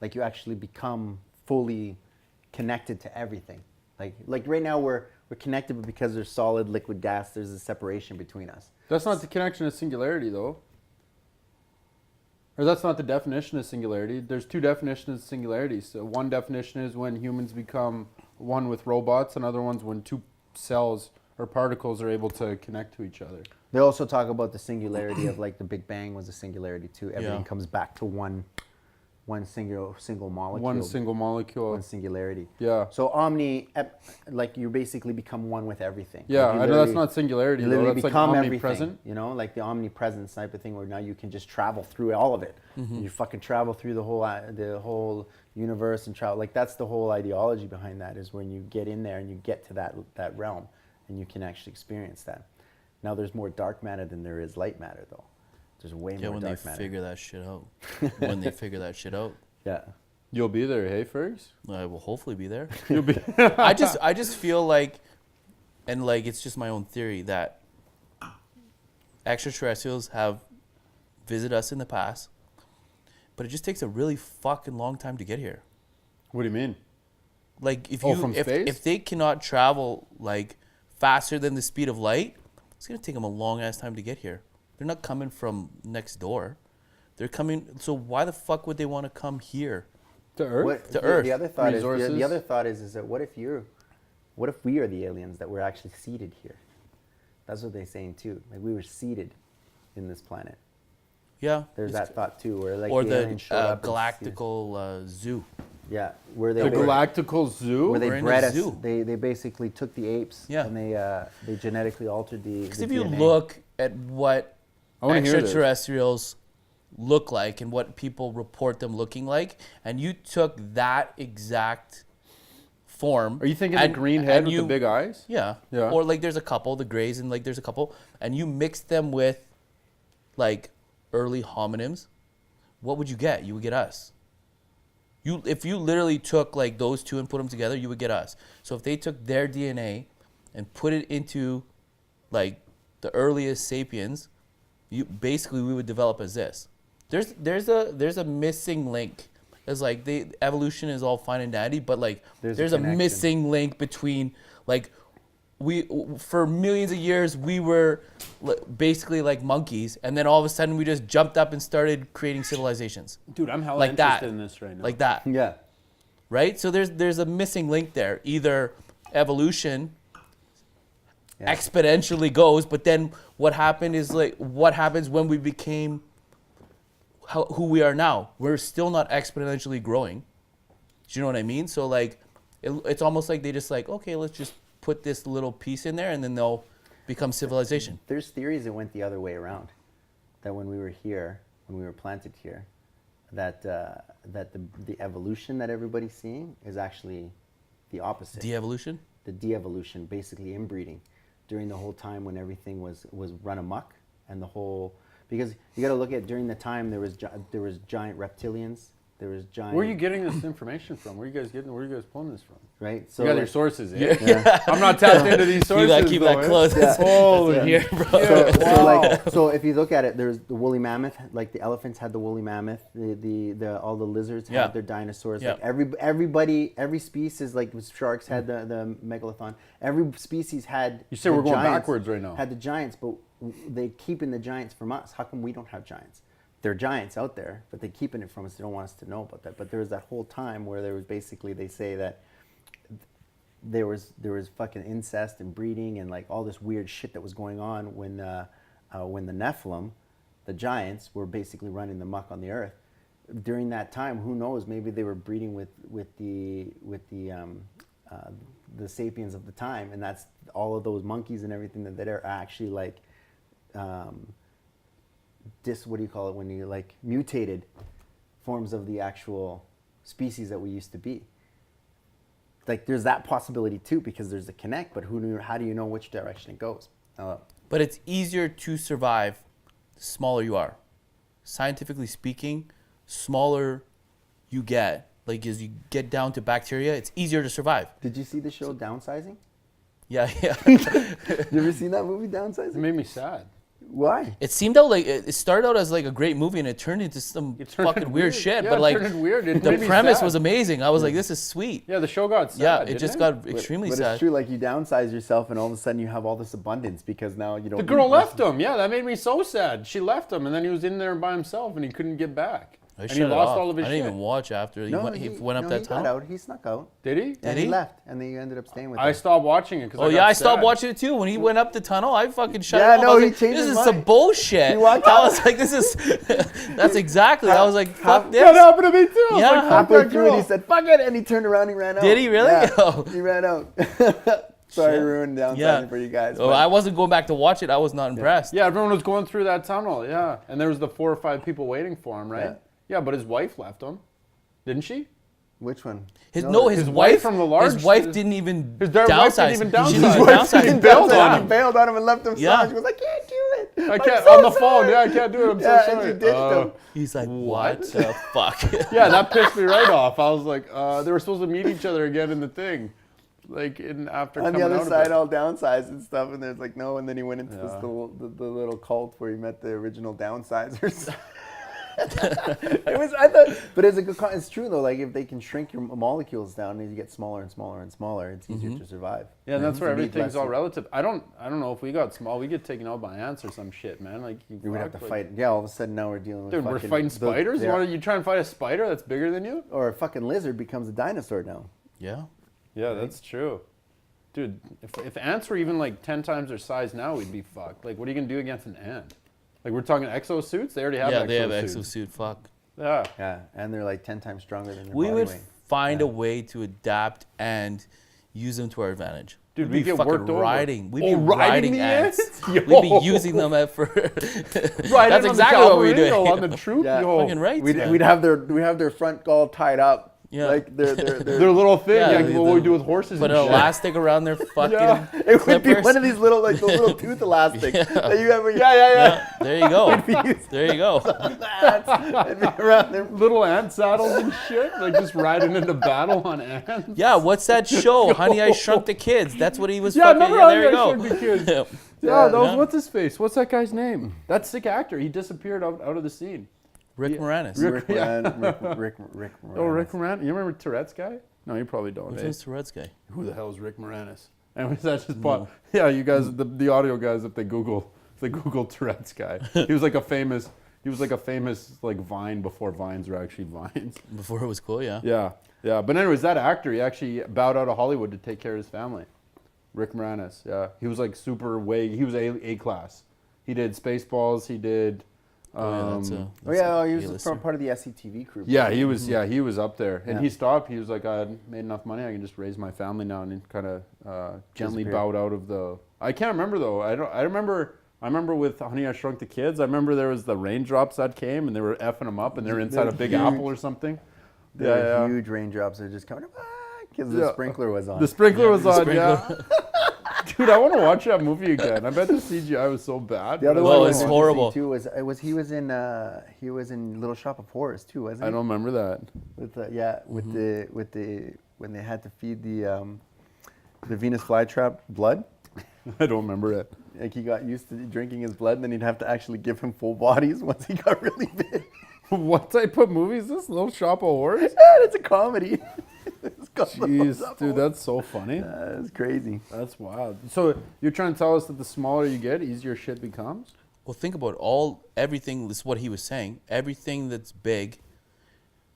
[SPEAKER 2] like you actually become fully connected to everything. Like right now we're connected, but because there's solid, liquid, gas, there's a separation between us.
[SPEAKER 1] That's not the connection of singularity, though. Or that's not the definition of singularity. There's two definitions of singularity. So one definition is when humans become one with robots. Another one's when two cells or particles are able to connect to each other.
[SPEAKER 2] They also talk about the singularity of like the Big Bang was a singularity too. Everything
[SPEAKER 3] Yeah.
[SPEAKER 2] comes back to one one single molecule.
[SPEAKER 1] One single molecule.
[SPEAKER 2] One singularity.
[SPEAKER 1] Yeah.
[SPEAKER 2] So like you basically become one with everything.
[SPEAKER 1] Yeah,
[SPEAKER 2] Like you
[SPEAKER 1] I know that's
[SPEAKER 2] literally-
[SPEAKER 1] not singularity
[SPEAKER 2] You
[SPEAKER 1] though.
[SPEAKER 2] literally
[SPEAKER 1] That's like
[SPEAKER 2] become
[SPEAKER 1] omnipresent.
[SPEAKER 2] everything, you know, like the omnipresence type of thing, where now you can just travel through all of it. You fucking travel through the whole universe and travel. Like that's the whole ideology behind that, is when you get in there and you get to that realm, and you can actually experience that. Now there's more dark matter than there is light matter, though. There's way more
[SPEAKER 3] when
[SPEAKER 2] dark
[SPEAKER 3] they
[SPEAKER 2] matter.
[SPEAKER 3] figure that shit out. When they figure that shit out.
[SPEAKER 2] Yeah.
[SPEAKER 1] You'll be there, hey, Fergs?
[SPEAKER 3] I will hopefully be there.
[SPEAKER 1] You'll be.
[SPEAKER 3] I just feel like, and like it's just my own theory, that extraterrestrials have visited us in the past, but it just takes a really fucking long time to get here.
[SPEAKER 1] What do you mean?
[SPEAKER 3] Like if
[SPEAKER 1] from space?
[SPEAKER 3] if they cannot travel like faster than the speed of light, it's gonna take them a long ass time to get here. They're not coming from next door. They're coming. So why the fuck would they want to come here?
[SPEAKER 1] To Earth?
[SPEAKER 3] To Earth.
[SPEAKER 2] The other thought
[SPEAKER 1] Resources.
[SPEAKER 2] is the other thought is that what if we are the aliens that were actually seated here? That's what they're saying too. Like we were seated in this planet.
[SPEAKER 3] Yeah.
[SPEAKER 2] There's
[SPEAKER 3] it's-
[SPEAKER 2] that thought too, where like
[SPEAKER 3] or
[SPEAKER 2] the
[SPEAKER 3] the
[SPEAKER 2] aliens showed up and
[SPEAKER 3] galactical zoo.
[SPEAKER 2] yeah, where they
[SPEAKER 1] The
[SPEAKER 2] were-
[SPEAKER 1] Galactical Zoo?
[SPEAKER 2] where they
[SPEAKER 3] We're in a
[SPEAKER 2] bred us.
[SPEAKER 3] zoo.
[SPEAKER 2] They basically took the apes
[SPEAKER 3] Yeah.
[SPEAKER 2] and they genetically altered the.
[SPEAKER 3] Because
[SPEAKER 2] the
[SPEAKER 3] if you
[SPEAKER 2] DNA.
[SPEAKER 3] look at what
[SPEAKER 1] I wanna hear this.
[SPEAKER 3] extraterrestrials look like and what people report them looking like, and you took that exact form.
[SPEAKER 1] Are you thinking
[SPEAKER 3] and,
[SPEAKER 1] the green head
[SPEAKER 3] and
[SPEAKER 1] with the big eyes?
[SPEAKER 3] Yeah.
[SPEAKER 1] Yeah.
[SPEAKER 3] Or like there's a couple, the grays, and like there's a couple, and you mix them with like early hominins, what would you get? You would get us. If you literally took like those two and put them together, you would get us. So if they took their DNA and put it into like the earliest sapiens, we would develop as this. There's a missing link. It's like the evolution is all fine and dandy, but like
[SPEAKER 2] There's
[SPEAKER 3] there's
[SPEAKER 2] a
[SPEAKER 3] a
[SPEAKER 2] connection.
[SPEAKER 3] missing link between like we for millions of years we were basically like monkeys, and then all of a sudden we just jumped up and started creating civilizations
[SPEAKER 1] Dude, I'm hella
[SPEAKER 3] like that,
[SPEAKER 1] interested in this right now.
[SPEAKER 3] like that,
[SPEAKER 2] Yeah.
[SPEAKER 3] right? So there's a missing link there. Either evolution
[SPEAKER 2] Yeah.
[SPEAKER 3] exponentially goes, but then what happened is like what happens when we became who we are now? We're still not exponentially growing. Do you know what I mean? So like it's almost like they just like, okay, let's just put this little piece in there and then they'll become civilization.
[SPEAKER 2] There's theories that went the other way around. That when we were here, when we were planted here, that the evolution that everybody's seeing is actually the opposite.
[SPEAKER 3] De-evolution?
[SPEAKER 2] The de-evolution, basically inbreeding, during the whole time when everything was run amok, and the whole, because you got to look at during the time there was giant reptilians, there was giant.
[SPEAKER 1] Where are you getting this information from? Where are you guys pulling this from?
[SPEAKER 2] right? So
[SPEAKER 1] You got your
[SPEAKER 2] like-
[SPEAKER 1] sources, eh? I'm not tapped into these sources.
[SPEAKER 3] Keep
[SPEAKER 1] though,
[SPEAKER 3] that
[SPEAKER 1] eh?
[SPEAKER 3] close.
[SPEAKER 2] Yeah.
[SPEAKER 1] Holy
[SPEAKER 3] Here, bro.
[SPEAKER 2] So if you look at it, there's the woolly mammoth. Like the elephants had the woolly mammoth. All the lizards
[SPEAKER 3] Yeah.
[SPEAKER 2] had their dinosaurs.
[SPEAKER 3] Yeah.
[SPEAKER 2] Like every species, like with sharks had the megalodon. Every species had.
[SPEAKER 1] You say
[SPEAKER 2] the
[SPEAKER 1] we're going
[SPEAKER 2] giants,
[SPEAKER 1] backwards right now.
[SPEAKER 2] Had the giants, but they keeping the giants from us. How come we don't have giants? There are giants out there, but they're keeping it from us. They don't want us to know about that. But there was that whole time where there was basically, they say that there was fucking incest and breeding and like all this weird shit that was going on when the Nephilim, the giants, were basically running the muck on the earth. During that time, who knows? Maybe they were breeding with the sapiens of the time, and that's all of those monkeys and everything that are actually like what do you call it when you like mutated forms of the actual species that we used to be. Like there's that possibility too, because there's a connect, but how do you know which direction it goes?
[SPEAKER 3] But it's easier to survive the smaller you are. Scientifically speaking, smaller you get, like as you get down to bacteria, it's easier to survive.
[SPEAKER 2] Did you see the show Downsizing?
[SPEAKER 3] Yeah, yeah.
[SPEAKER 2] You ever seen that movie
[SPEAKER 1] It
[SPEAKER 2] Downsizing?
[SPEAKER 1] made me sad.
[SPEAKER 2] Why?
[SPEAKER 3] It seemed out like it started out as like a great movie and it turned into some
[SPEAKER 1] It turned
[SPEAKER 3] fucking weird shit.
[SPEAKER 1] Yeah,
[SPEAKER 3] but
[SPEAKER 1] it
[SPEAKER 3] like
[SPEAKER 1] turned weird. It
[SPEAKER 3] the
[SPEAKER 1] made me
[SPEAKER 3] premise
[SPEAKER 1] sad.
[SPEAKER 3] was amazing. I was like, this is sweet.
[SPEAKER 1] Yeah, the show got sad.
[SPEAKER 3] Yeah, it
[SPEAKER 1] didn't
[SPEAKER 3] just got extremely
[SPEAKER 2] but
[SPEAKER 3] sad.
[SPEAKER 2] it's true, like you downsize yourself and all of a sudden you have all this abundance because now you don't.
[SPEAKER 1] The girl left him. Yeah, that made me so sad. She left him, and then he was in there by himself, and he couldn't get back.
[SPEAKER 3] I
[SPEAKER 1] And
[SPEAKER 3] shut
[SPEAKER 1] he
[SPEAKER 3] it
[SPEAKER 1] lost
[SPEAKER 3] off.
[SPEAKER 1] all of his
[SPEAKER 3] I didn't
[SPEAKER 1] shit.
[SPEAKER 3] even watch after he went up
[SPEAKER 2] no,
[SPEAKER 3] that
[SPEAKER 2] he
[SPEAKER 3] tunnel.
[SPEAKER 2] got out. He snuck out.
[SPEAKER 1] Did he?
[SPEAKER 2] Yeah,
[SPEAKER 3] Did
[SPEAKER 2] he
[SPEAKER 3] he?
[SPEAKER 2] left, and then he ended up staying with
[SPEAKER 1] I
[SPEAKER 2] us.
[SPEAKER 1] stopped watching it because
[SPEAKER 3] Oh yeah, I stopped watching it too. When he went up the tunnel, I fucking shut
[SPEAKER 2] Yeah,
[SPEAKER 3] it off.
[SPEAKER 2] no,
[SPEAKER 3] I was
[SPEAKER 2] he
[SPEAKER 3] like,
[SPEAKER 2] changed
[SPEAKER 3] this
[SPEAKER 2] his
[SPEAKER 3] is some
[SPEAKER 2] mind.
[SPEAKER 3] bullshit.
[SPEAKER 2] He walked
[SPEAKER 3] I
[SPEAKER 2] out.
[SPEAKER 3] was like, this is, that's exactly. I was like, fuck
[SPEAKER 1] That
[SPEAKER 3] this.
[SPEAKER 1] happened to me too. I was
[SPEAKER 3] Yeah.
[SPEAKER 1] like, fuck
[SPEAKER 2] Halfway
[SPEAKER 1] that
[SPEAKER 2] through it, he
[SPEAKER 1] girl.
[SPEAKER 2] said, "Fuck it," and he turned around. He ran out.
[SPEAKER 3] Did he really?
[SPEAKER 2] Yeah,
[SPEAKER 3] Oh.
[SPEAKER 2] he ran out. Sorry, ruined downsizing
[SPEAKER 3] Yeah.
[SPEAKER 2] for you guys.
[SPEAKER 3] Oh,
[SPEAKER 2] but-
[SPEAKER 3] I wasn't going back to watch it. I was not impressed.
[SPEAKER 1] Yeah, everyone was going through that tunnel. Yeah, and there was the 4 or 5 people waiting for him, right?
[SPEAKER 2] Yeah.
[SPEAKER 1] Yeah, but his wife left him, didn't she?
[SPEAKER 2] Which one?
[SPEAKER 3] His
[SPEAKER 1] his wife from the large-
[SPEAKER 3] His wife didn't even
[SPEAKER 1] His wife
[SPEAKER 3] downsize.
[SPEAKER 1] didn't even
[SPEAKER 3] She
[SPEAKER 1] downsize.
[SPEAKER 3] didn't
[SPEAKER 1] His
[SPEAKER 3] even
[SPEAKER 1] wife
[SPEAKER 3] downsize.
[SPEAKER 1] didn't bailed on
[SPEAKER 2] He
[SPEAKER 1] him.
[SPEAKER 2] bailed on him and left him.
[SPEAKER 3] Yeah.
[SPEAKER 2] She was like, "Can't do it.
[SPEAKER 1] I
[SPEAKER 2] I'm
[SPEAKER 1] can't
[SPEAKER 2] so
[SPEAKER 1] on the phone.
[SPEAKER 2] sorry."
[SPEAKER 1] Yeah, I can't do it. I'm so
[SPEAKER 2] Yeah,
[SPEAKER 1] sorry.
[SPEAKER 2] and she ditched him.
[SPEAKER 3] He's like, what the fuck?
[SPEAKER 1] Yeah, that pissed me right off. I was like, they were supposed to meet each other again in the thing, like after
[SPEAKER 2] On the
[SPEAKER 1] coming
[SPEAKER 2] other
[SPEAKER 1] out
[SPEAKER 2] side,
[SPEAKER 1] of it.
[SPEAKER 2] all downsized and stuff, and there's like no, and then he went into
[SPEAKER 1] Yeah.
[SPEAKER 2] this the little cult where he met the original downsizers. It was, I thought, but it's a good. It's true though. Like if they can shrink your molecules down and you get smaller and smaller and smaller, it's easier to survive.
[SPEAKER 1] Yeah, and that's where
[SPEAKER 2] You need
[SPEAKER 1] everything's
[SPEAKER 2] less-
[SPEAKER 1] all relative. I don't know if we got small, we get taken out by ants or some shit, man. Like
[SPEAKER 2] We would have to
[SPEAKER 1] fuck,
[SPEAKER 2] fight. Yeah, all of a sudden now we're dealing with.
[SPEAKER 1] Dude, we're
[SPEAKER 2] fucking-
[SPEAKER 1] fighting spiders.
[SPEAKER 2] yeah.
[SPEAKER 1] You try and fight a spider that's bigger than you?
[SPEAKER 2] Or a fucking lizard becomes a dinosaur now.
[SPEAKER 3] Yeah.
[SPEAKER 1] Yeah, that's true. Dude, if ants were even like 10 times their size now, we'd be fucked. Like, what are you gonna do against an ant? Like, we're talking exosuits. They already have
[SPEAKER 3] Yeah, they have
[SPEAKER 1] exosuits.
[SPEAKER 3] exosuit. Fuck.
[SPEAKER 1] Yeah.
[SPEAKER 2] Yeah, and they're like 10 times stronger than their
[SPEAKER 3] We
[SPEAKER 2] body
[SPEAKER 3] would
[SPEAKER 2] weight.
[SPEAKER 3] find a way to adapt and use them to our advantage.
[SPEAKER 1] Dude,
[SPEAKER 3] We'd
[SPEAKER 1] we
[SPEAKER 3] be
[SPEAKER 1] get
[SPEAKER 3] fucking
[SPEAKER 1] worked over.
[SPEAKER 3] riding. We'd
[SPEAKER 1] Oh,
[SPEAKER 3] be
[SPEAKER 1] riding
[SPEAKER 3] riding
[SPEAKER 1] the
[SPEAKER 3] ants.
[SPEAKER 1] ants?
[SPEAKER 3] We'd be
[SPEAKER 1] Yo.
[SPEAKER 3] using them for.
[SPEAKER 1] Right
[SPEAKER 3] That's
[SPEAKER 1] in
[SPEAKER 3] exactly
[SPEAKER 1] on the
[SPEAKER 3] what we
[SPEAKER 1] cavalry,
[SPEAKER 3] do.
[SPEAKER 1] yo, on the troop.
[SPEAKER 2] Yeah.
[SPEAKER 1] yo.
[SPEAKER 3] Fucking right.
[SPEAKER 2] We'd,
[SPEAKER 3] man.
[SPEAKER 2] we'd have their front all tied up.
[SPEAKER 3] Yeah.
[SPEAKER 2] Like their
[SPEAKER 1] Their little thing,
[SPEAKER 3] Yeah,
[SPEAKER 1] like what we do with horses
[SPEAKER 3] Put
[SPEAKER 1] and
[SPEAKER 3] an
[SPEAKER 1] shit.
[SPEAKER 3] elastic around their fucking
[SPEAKER 1] Yeah.
[SPEAKER 2] It would be
[SPEAKER 3] clippers.
[SPEAKER 2] one of these little, like those little tooth elastics that you ever.
[SPEAKER 3] Yeah, there you go. There you go.
[SPEAKER 2] It'd be around there.
[SPEAKER 1] Little ant saddles and shit, like just riding into battle on ants.
[SPEAKER 3] Yeah, what's that show? Honey, I Shrunk the Kids. That's what he was
[SPEAKER 1] Yeah,
[SPEAKER 3] fucking.
[SPEAKER 1] remember
[SPEAKER 3] Yeah,
[SPEAKER 1] Honey,
[SPEAKER 3] there you
[SPEAKER 1] I
[SPEAKER 3] go.
[SPEAKER 1] Shrunk the Kids?
[SPEAKER 3] Yeah.
[SPEAKER 1] Yeah, that was
[SPEAKER 3] Yeah.
[SPEAKER 1] what's his face? What's that guy's name? That sick actor. He disappeared out of the scene.
[SPEAKER 3] Rick Moranis.
[SPEAKER 1] Rick-
[SPEAKER 2] Rick
[SPEAKER 1] yeah.
[SPEAKER 2] Moranis.
[SPEAKER 1] Oh, Rick Moranis. You remember Tourette's guy? No, you probably don't.
[SPEAKER 3] Who's
[SPEAKER 1] eh?
[SPEAKER 3] this Tourette's guy?
[SPEAKER 1] Who the hell is Rick Moranis? And that just bought. Yeah, you guys, the audio guys, if they Google Tourette's guy, he was like a famous like Vine before Vines were actually Vines.
[SPEAKER 3] Before it was cool, yeah.
[SPEAKER 1] Yeah. But anyways, that actor, he actually bowed out of Hollywood to take care of his family. Rick Moranis. Yeah, he was like he was A class. He did Spaceballs. He did.
[SPEAKER 3] That's a-
[SPEAKER 2] Oh yeah, he was
[SPEAKER 3] A-lister.
[SPEAKER 2] part of the SCTV crew.
[SPEAKER 1] Yeah, he was. Yeah, he was up there, and
[SPEAKER 2] Yeah.
[SPEAKER 1] he stopped. He was like, "I had made enough money. I can just raise my family now," and kind of gently
[SPEAKER 2] Disappeared.
[SPEAKER 1] bowed out of the. I can't remember though. I remember. I remember with Honey, I Shrunk the Kids. I remember there was the raindrops that came, and they were effing them up, and they were inside a big
[SPEAKER 2] huge.
[SPEAKER 1] apple or something.
[SPEAKER 2] There were huge raindrops that are just coming because the
[SPEAKER 1] Yeah.
[SPEAKER 2] sprinkler was on.
[SPEAKER 1] The sprinkler was on.
[SPEAKER 3] sprinkler.
[SPEAKER 1] Yeah. Dude, I want to watch that movie again. I bet the CGI was so bad.
[SPEAKER 2] The other
[SPEAKER 3] Oh,
[SPEAKER 2] one
[SPEAKER 3] it's
[SPEAKER 2] was
[SPEAKER 3] horrible.
[SPEAKER 2] too he was in Little Shop of Horrors too, wasn't he?
[SPEAKER 1] I don't remember that.
[SPEAKER 2] With the when they had to feed the Venus flytrap blood.
[SPEAKER 1] I don't remember it.
[SPEAKER 2] Like he got used to drinking his blood, and then he'd have to actually give him full bodies once he got really big.
[SPEAKER 1] What type of movie is this? Little Shop of Horrors?
[SPEAKER 2] And it's a comedy. It's called Little
[SPEAKER 1] Jeez,
[SPEAKER 2] Shop of
[SPEAKER 1] dude,
[SPEAKER 2] Horrors.
[SPEAKER 1] that's so funny.
[SPEAKER 2] It's crazy.
[SPEAKER 1] That's wild. So you're trying to tell us that the smaller you get, easier shit becomes?
[SPEAKER 3] Well, think about everything. This is what he was saying. Everything that's big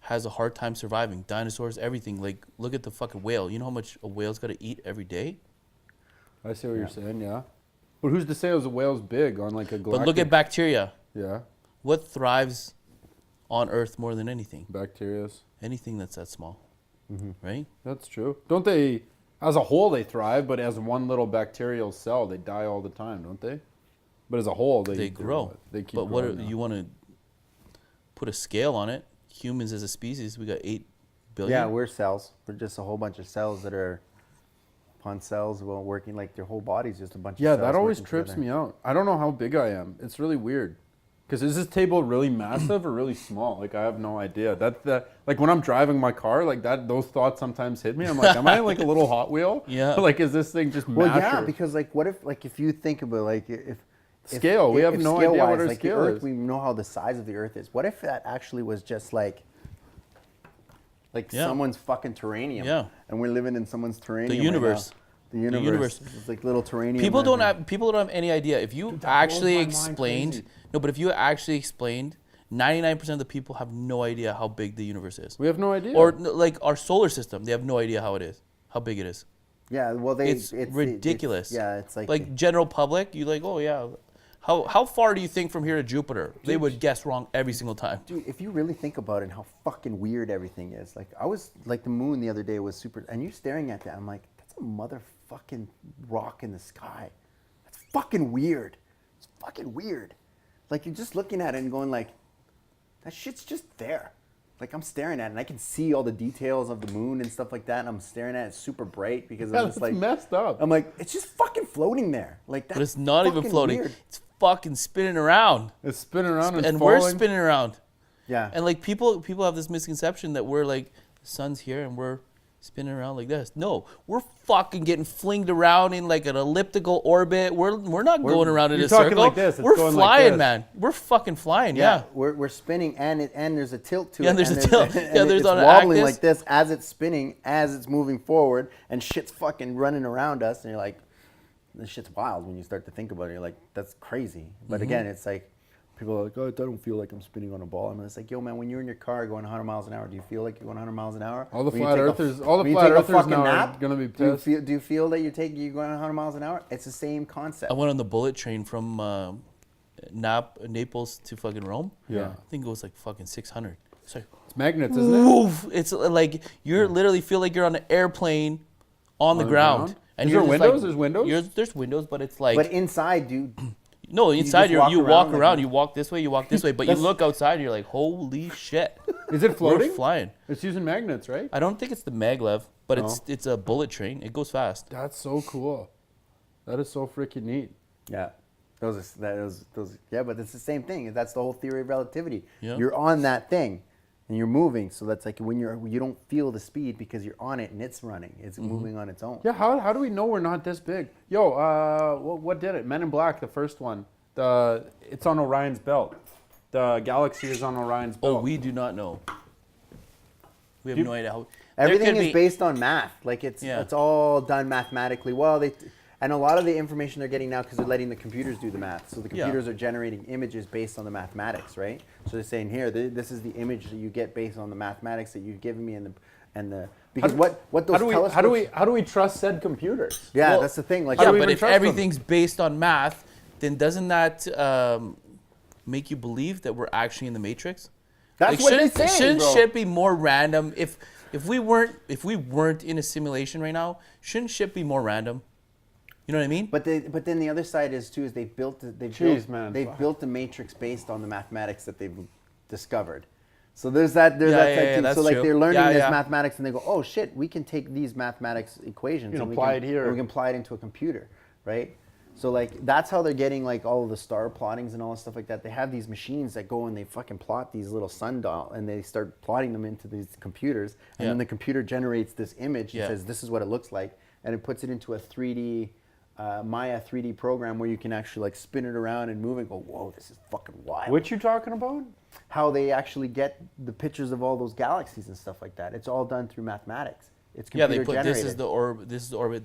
[SPEAKER 3] has a hard time surviving. Dinosaurs, everything. Like, look at the fucking whale. You know how much a whale's got to eat every day?
[SPEAKER 1] I see what you're saying, yeah. But who's to say a whale's big on like a galactic...
[SPEAKER 3] But look at bacteria.
[SPEAKER 1] Yeah,
[SPEAKER 3] What thrives on Earth more than anything?
[SPEAKER 1] bacterias.
[SPEAKER 3] Anything that's that small, right?
[SPEAKER 1] That's true. Don't they, as a whole they thrive, but as one little bacterial cell, they die all the time, don't they? But as a whole,
[SPEAKER 3] They grow.
[SPEAKER 1] They keep
[SPEAKER 3] But what
[SPEAKER 1] growing.
[SPEAKER 3] you want to put a scale on it? Humans as a species, we got 8 billion.
[SPEAKER 2] Yeah, we're cells. We're just a whole bunch of cells that are upon cells well working like their whole body's just a bunch of
[SPEAKER 1] Yeah,
[SPEAKER 2] cells.
[SPEAKER 1] that always
[SPEAKER 2] working
[SPEAKER 1] trips
[SPEAKER 2] together.
[SPEAKER 1] me out. I don't know how big I am. It's really weird. Because is this table really massive or really small? Like I have no idea. Like when I'm driving my car, like those thoughts sometimes hit me. I'm like, am I like a little Hot Wheel?
[SPEAKER 3] Yeah.
[SPEAKER 1] Like is this thing just
[SPEAKER 2] Well,
[SPEAKER 1] massive?
[SPEAKER 2] yeah, because like what if you think about like if
[SPEAKER 1] Scale, we have no idea what
[SPEAKER 2] scale-wise,
[SPEAKER 1] our
[SPEAKER 2] like the
[SPEAKER 1] scale
[SPEAKER 2] Earth,
[SPEAKER 1] is.
[SPEAKER 2] we know how the size of the Earth is. What if that actually was just like
[SPEAKER 3] Yeah.
[SPEAKER 2] someone's fucking terranium?
[SPEAKER 3] Yeah.
[SPEAKER 2] And we're living in someone's terranium.
[SPEAKER 3] The
[SPEAKER 2] right
[SPEAKER 3] universe.
[SPEAKER 2] now. The universe.
[SPEAKER 3] universe.
[SPEAKER 2] It's like little terranium.
[SPEAKER 3] People don't
[SPEAKER 2] right
[SPEAKER 3] have any idea. If you
[SPEAKER 1] Dude, that blows
[SPEAKER 3] actually
[SPEAKER 1] my mind
[SPEAKER 3] explained
[SPEAKER 1] crazy.
[SPEAKER 3] no, but if you actually explained 99% of the people have no idea how big the universe is.
[SPEAKER 1] We have no idea.
[SPEAKER 3] Or like our solar system, they have no idea how big it is.
[SPEAKER 2] Yeah, well,
[SPEAKER 3] It's ridiculous.
[SPEAKER 2] It's
[SPEAKER 3] Like general public, you like, oh yeah, how far do you think from here to Jupiter? They would guess wrong every single time.
[SPEAKER 2] Dude, if you really think about it and how fucking weird everything is, like I was like the moon the other day was super, and you're staring at that, I'm like, that's a motherfucking rock in the sky. That's fucking weird. It's fucking weird. Like you're just looking at it and going like, that shit's just there. Like I'm staring at it and I can see all the details of the moon and stuff like that, and I'm staring at it super bright because I'm just
[SPEAKER 1] that's
[SPEAKER 2] like
[SPEAKER 1] messed up.
[SPEAKER 2] I'm like, it's just fucking floating there. Like that's
[SPEAKER 3] But it's not even
[SPEAKER 2] fucking
[SPEAKER 3] floating.
[SPEAKER 2] weird.
[SPEAKER 3] It's fucking spinning around.
[SPEAKER 1] It's spinning around
[SPEAKER 3] And
[SPEAKER 1] falling.
[SPEAKER 3] we're spinning around.
[SPEAKER 2] Yeah.
[SPEAKER 3] And like people have this misconception that we're like the sun's here and we're spinning around like this. No, we're fucking getting flinged around in like an elliptical orbit. We're not going around in
[SPEAKER 1] you're
[SPEAKER 3] a
[SPEAKER 1] talking
[SPEAKER 3] circle.
[SPEAKER 1] like this, it's
[SPEAKER 3] We're
[SPEAKER 1] going like
[SPEAKER 3] flying,
[SPEAKER 1] this.
[SPEAKER 3] man. We're fucking flying. Yeah.
[SPEAKER 2] We're spinning and there's a tilt to it.
[SPEAKER 3] Yeah, there's
[SPEAKER 2] and
[SPEAKER 3] a tilt.
[SPEAKER 2] and
[SPEAKER 3] Yeah, there's
[SPEAKER 2] it's
[SPEAKER 3] on an
[SPEAKER 2] wobbling
[SPEAKER 3] axis.
[SPEAKER 2] like this as it's spinning, as it's moving forward, and shit's fucking running around us, and you're like, this shit's wild when you start to think about it. You're like, that's crazy. But again, it's like, people are like, oh, I don't feel like I'm spinning on a ball. And it's like, yo, man, when you're in your car going 100 miles an hour, do you feel like you're going 100 miles an hour?
[SPEAKER 1] All the
[SPEAKER 2] When you
[SPEAKER 1] flat
[SPEAKER 2] take a-
[SPEAKER 1] earthers,
[SPEAKER 2] when you take a fucking
[SPEAKER 1] now
[SPEAKER 2] nap,
[SPEAKER 1] are gonna be
[SPEAKER 2] do you
[SPEAKER 1] pissed.
[SPEAKER 2] feel that you're going 100 miles an hour? It's the same concept.
[SPEAKER 3] I went on the bullet train from Naples to fucking Rome.
[SPEAKER 1] Yeah.
[SPEAKER 3] I think it was like fucking 600. It's like,
[SPEAKER 1] It's magnets, isn't it?
[SPEAKER 3] woof. It's like you literally feel like you're on an airplane on the ground. And
[SPEAKER 1] Is
[SPEAKER 3] you're
[SPEAKER 1] there
[SPEAKER 3] just
[SPEAKER 1] windows?
[SPEAKER 3] like-
[SPEAKER 1] There's windows?
[SPEAKER 3] There's windows, but it's like
[SPEAKER 2] But inside, dude,
[SPEAKER 3] no, inside
[SPEAKER 2] just
[SPEAKER 3] you
[SPEAKER 2] walk
[SPEAKER 3] walk
[SPEAKER 2] around like
[SPEAKER 3] around,
[SPEAKER 2] that.
[SPEAKER 3] you walk this way, you walk this way, but you look outside and you're like, holy shit.
[SPEAKER 1] Is it floating?
[SPEAKER 3] We're flying.
[SPEAKER 1] It's using magnets, right?
[SPEAKER 3] I don't think it's the maglev, but
[SPEAKER 1] No.
[SPEAKER 3] it's a bullet train. It goes fast.
[SPEAKER 1] That's so cool. That is so freaking neat.
[SPEAKER 2] yeah. Those, yeah, but it's the same thing. That's the whole theory of relativity.
[SPEAKER 3] Yeah.
[SPEAKER 2] You're on that thing, and you're moving. So that's like when you don't feel the speed because you're on it and it's running. It's moving on its own.
[SPEAKER 1] Yeah, how do we know we're not this big? Yo, what did it? Men in Black, the first one. It's on Orion's belt. The galaxy is on Orion's belt.
[SPEAKER 3] Oh, we do not know. We have
[SPEAKER 1] You-
[SPEAKER 3] no idea how.
[SPEAKER 2] Everything
[SPEAKER 3] there
[SPEAKER 2] is
[SPEAKER 3] could be,
[SPEAKER 2] based on math. Like it's all done mathematically. Well, and a lot of the information they're getting now because they're letting the computers do the math. So the computers are generating images based on the mathematics, right? So they're saying here, this is the image that you get based on the mathematics that you've given me and the because what those telescopes.
[SPEAKER 1] how do we trust said computers?
[SPEAKER 2] Yeah,
[SPEAKER 3] Well,
[SPEAKER 2] that's the thing. Like
[SPEAKER 1] How
[SPEAKER 3] Yeah,
[SPEAKER 1] do we
[SPEAKER 3] but
[SPEAKER 1] even
[SPEAKER 3] if
[SPEAKER 1] trust them?
[SPEAKER 3] everything's based on math, then doesn't that make you believe that we're actually in the Matrix?
[SPEAKER 2] that's what they say,
[SPEAKER 3] shouldn't
[SPEAKER 2] bro.
[SPEAKER 3] shit be more random? If we weren't in a simulation right now, shouldn't shit be more random? You know what I mean?
[SPEAKER 2] But then the other side is they've built
[SPEAKER 1] Jeez, man,
[SPEAKER 2] they've
[SPEAKER 1] fuck.
[SPEAKER 2] built the matrix based on the mathematics that they've discovered. So there's that
[SPEAKER 3] Yeah,
[SPEAKER 2] side
[SPEAKER 3] yeah,
[SPEAKER 2] too.
[SPEAKER 3] that's
[SPEAKER 2] So like
[SPEAKER 3] true.
[SPEAKER 2] they're learning
[SPEAKER 3] Yeah,
[SPEAKER 2] this
[SPEAKER 3] yeah.
[SPEAKER 2] mathematics and they go, oh shit, we can take these mathematics equations
[SPEAKER 1] You can
[SPEAKER 2] and
[SPEAKER 1] apply it here.
[SPEAKER 2] and we can apply it into a computer, right? So like that's how they're getting like all of the star plottings and all this stuff like that. They have these machines that go and they fucking plot these little sundial and they start plotting them into these computers and
[SPEAKER 3] Yeah.
[SPEAKER 2] then the computer generates this image and
[SPEAKER 3] Yeah.
[SPEAKER 2] says this is what it looks like and it puts it into a 3D Maya 3D program where you can actually like spin it around and move and go, whoa, this is fucking wild.
[SPEAKER 1] What you talking about?
[SPEAKER 2] How they actually get the pictures of all those galaxies and stuff like that. It's all done through mathematics. It's
[SPEAKER 3] Yeah,
[SPEAKER 2] computer
[SPEAKER 3] they put
[SPEAKER 2] generated.
[SPEAKER 3] this is the orbit. This is the orbit.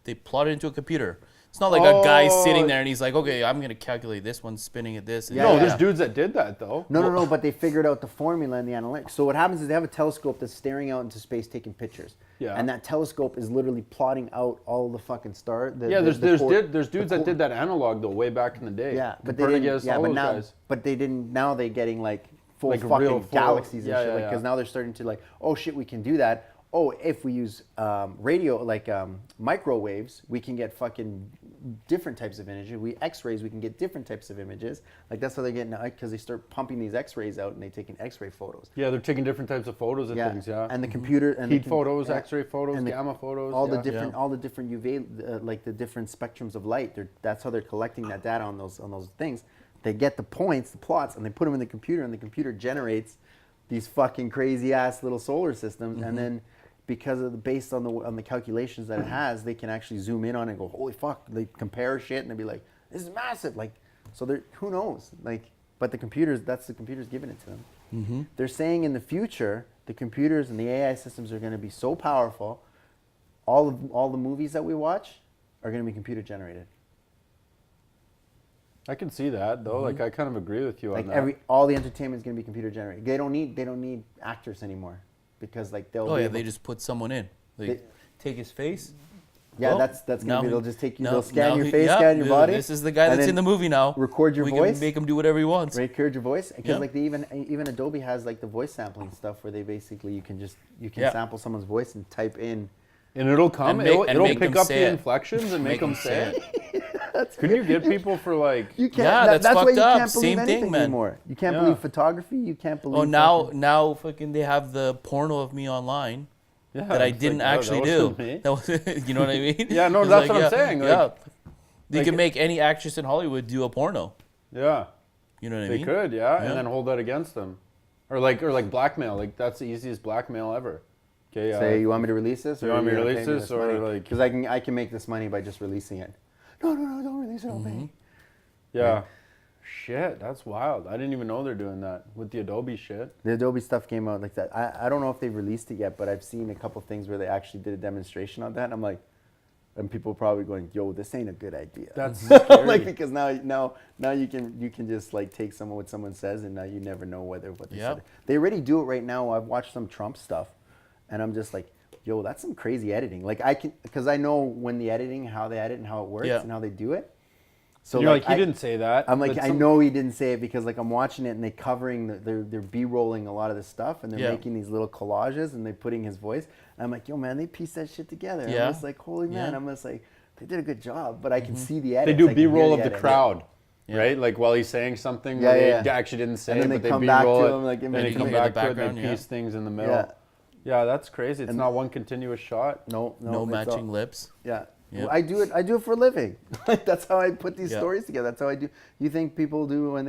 [SPEAKER 3] They plot it into a computer. It's not like a guy sitting there and he's like, okay, I'm gonna calculate this one spinning at this.
[SPEAKER 2] Yeah,
[SPEAKER 1] No,
[SPEAKER 2] yeah.
[SPEAKER 1] there's dudes that did that though.
[SPEAKER 2] No, but they figured out the formula and the analytics. So what happens is they have a telescope that's staring out into space taking pictures.
[SPEAKER 1] Yeah.
[SPEAKER 2] And that telescope is literally plotting out all the fucking stars.
[SPEAKER 1] Yeah, there's dudes that did that analog though way back in the day.
[SPEAKER 2] Yeah, but they didn't.
[SPEAKER 1] Copernicus,
[SPEAKER 2] Yeah,
[SPEAKER 1] all
[SPEAKER 2] but
[SPEAKER 1] those
[SPEAKER 2] now,
[SPEAKER 1] guys.
[SPEAKER 2] but they didn't. Now they're getting like full
[SPEAKER 1] Like
[SPEAKER 2] fucking
[SPEAKER 1] real full-
[SPEAKER 2] galaxies and
[SPEAKER 1] yeah,
[SPEAKER 2] shit.
[SPEAKER 1] yeah,
[SPEAKER 2] Because
[SPEAKER 1] yeah.
[SPEAKER 2] now they're starting to like, oh shit, we can do that. Oh, if we use radio, like microwaves, we can get fucking different types of images. X-rays, we can get different types of images. Like that's how they're getting, because they start pumping these X-rays out and they taking X-ray photos.
[SPEAKER 1] Yeah, they're taking different types of photos of things. Yeah,
[SPEAKER 2] And the computer and
[SPEAKER 1] heat
[SPEAKER 2] the
[SPEAKER 1] photos,
[SPEAKER 2] yeah.
[SPEAKER 1] X-ray photos,
[SPEAKER 2] And the-
[SPEAKER 1] gamma photos.
[SPEAKER 2] all
[SPEAKER 1] yeah.
[SPEAKER 2] the different UV, like the different spectrums of light. That's how they're collecting that data on those things. They get the points, the plots, and they put them in the computer, and the computer generates these fucking crazy ass little solar systems. And then because of based on the calculations that it has, they can actually zoom in on it and go, holy fuck! They compare shit and they be like, this is massive. Like, so who knows? Like, but the computers, that's the computers giving it to them. They're saying in the future, the computers and the AI systems are going to be so powerful. All the movies that we watch are going to be computer generated.
[SPEAKER 1] I can see that though. Like I kind of agree with you on
[SPEAKER 2] Like
[SPEAKER 1] that.
[SPEAKER 2] all the entertainment is going to be computer generated. They don't need actors anymore because like they'll.
[SPEAKER 3] Oh
[SPEAKER 2] be
[SPEAKER 3] yeah,
[SPEAKER 2] able-
[SPEAKER 3] they just put someone in. Like, take his face.
[SPEAKER 2] Yeah,
[SPEAKER 3] Oh,
[SPEAKER 2] that's
[SPEAKER 3] now
[SPEAKER 2] gonna be.
[SPEAKER 3] he-
[SPEAKER 2] They'll just take you.
[SPEAKER 3] now-
[SPEAKER 2] They'll scan
[SPEAKER 3] now
[SPEAKER 2] your
[SPEAKER 3] he-
[SPEAKER 2] face,
[SPEAKER 3] yeah,
[SPEAKER 2] scan your body.
[SPEAKER 3] This is the guy
[SPEAKER 2] and
[SPEAKER 3] that's
[SPEAKER 2] then
[SPEAKER 3] in the movie now.
[SPEAKER 2] record your
[SPEAKER 3] we
[SPEAKER 2] voice.
[SPEAKER 3] can make him do whatever he wants.
[SPEAKER 2] Record your voice because
[SPEAKER 3] Yeah.
[SPEAKER 2] like they even Adobe has like the voice sampling stuff where they basically you can
[SPEAKER 3] Yeah.
[SPEAKER 2] sample someone's voice and type in.
[SPEAKER 1] And it'll come.
[SPEAKER 3] And
[SPEAKER 1] It'll
[SPEAKER 3] make
[SPEAKER 1] pick
[SPEAKER 3] them
[SPEAKER 1] up
[SPEAKER 3] say
[SPEAKER 1] the
[SPEAKER 3] it.
[SPEAKER 1] inflections and make them say it. Can you get people for like?
[SPEAKER 2] You can't.
[SPEAKER 3] Yeah, that's
[SPEAKER 2] that's why
[SPEAKER 3] fucked
[SPEAKER 2] you
[SPEAKER 3] up.
[SPEAKER 2] can't believe
[SPEAKER 3] Same thing,
[SPEAKER 2] anything
[SPEAKER 3] man.
[SPEAKER 2] anymore. You can't
[SPEAKER 1] Yeah.
[SPEAKER 2] believe photography. You can't believe.
[SPEAKER 3] Oh, now
[SPEAKER 2] fucking-
[SPEAKER 3] fucking they have the porno of me online
[SPEAKER 1] Yeah,
[SPEAKER 3] that I
[SPEAKER 1] it's
[SPEAKER 3] didn't
[SPEAKER 1] like, oh,
[SPEAKER 3] actually
[SPEAKER 1] that
[SPEAKER 3] do.
[SPEAKER 1] wasn't me.
[SPEAKER 3] That was, you know what I mean?
[SPEAKER 1] Yeah, no,
[SPEAKER 3] It's
[SPEAKER 1] that's what I'm saying, like-
[SPEAKER 3] yeah, they
[SPEAKER 1] like-
[SPEAKER 3] can make any actress in Hollywood do a porno.
[SPEAKER 1] Yeah,
[SPEAKER 3] You know what I
[SPEAKER 1] they
[SPEAKER 3] mean?
[SPEAKER 1] could. Yeah,
[SPEAKER 3] Yeah.
[SPEAKER 1] and then hold that against them, or like blackmail. Like that's the easiest blackmail ever. Okay.
[SPEAKER 2] Say you want me to release this?
[SPEAKER 1] you want me to release this, or, like-
[SPEAKER 2] because I can make this money by just releasing it. No, don't release it on me.
[SPEAKER 1] Yeah. Shit, that's wild. I didn't even know they're doing that with the Adobe shit.
[SPEAKER 2] The Adobe stuff came out like that. I don't know if they've released it yet, but I've seen a couple things where they actually did a demonstration on that. And I'm like, and people are probably going, "Yo, this ain't a good idea."
[SPEAKER 1] That's scary.
[SPEAKER 2] like because now you can just like take what someone says, and now you never know what they
[SPEAKER 3] Yeah.
[SPEAKER 2] said. They already do it right now. I've watched some Trump stuff, and I'm just like, "Yo, that's some crazy editing." Like I can because I know when the editing, how they edit, and how it works,
[SPEAKER 3] Yeah.
[SPEAKER 2] and how they do it. So
[SPEAKER 1] You're like, he
[SPEAKER 2] I-
[SPEAKER 1] didn't say that.
[SPEAKER 2] I'm like,
[SPEAKER 1] but
[SPEAKER 2] I
[SPEAKER 1] some-
[SPEAKER 2] know he didn't say it because like I'm watching it and they they're B-rolling a lot of the stuff and they're
[SPEAKER 3] Yeah.
[SPEAKER 2] making these little collages and they're putting his voice. And I'm like, yo man, they pieced that shit together.
[SPEAKER 3] Yeah.
[SPEAKER 2] I'm just like, holy man.
[SPEAKER 3] Yeah.
[SPEAKER 2] I'm just like, they did a good job, but I can see the
[SPEAKER 1] They
[SPEAKER 2] edit.
[SPEAKER 1] do B-roll of the crowd,
[SPEAKER 3] Yeah.
[SPEAKER 1] right? Like while he's saying something,
[SPEAKER 2] Yeah,
[SPEAKER 1] where
[SPEAKER 2] yeah.
[SPEAKER 1] they actually didn't say
[SPEAKER 2] And then
[SPEAKER 1] it,
[SPEAKER 2] they
[SPEAKER 1] but they
[SPEAKER 2] come back
[SPEAKER 1] B-roll
[SPEAKER 2] to
[SPEAKER 1] it.
[SPEAKER 2] him, like, in
[SPEAKER 1] then they
[SPEAKER 2] between.
[SPEAKER 1] come
[SPEAKER 3] You hear
[SPEAKER 1] back
[SPEAKER 3] the
[SPEAKER 1] to it. They
[SPEAKER 3] background, yeah.
[SPEAKER 1] piece things in the middle.
[SPEAKER 2] Yeah.
[SPEAKER 1] Yeah, that's crazy. It's
[SPEAKER 2] And-
[SPEAKER 1] not one continuous shot.
[SPEAKER 2] No,
[SPEAKER 3] No
[SPEAKER 2] it's all-
[SPEAKER 3] matching lips.
[SPEAKER 2] Yeah.
[SPEAKER 3] Yeah.
[SPEAKER 2] Well, I do it for a living. Like that's how I put these
[SPEAKER 3] Yeah.
[SPEAKER 2] stories together. That's how I do. You think people do when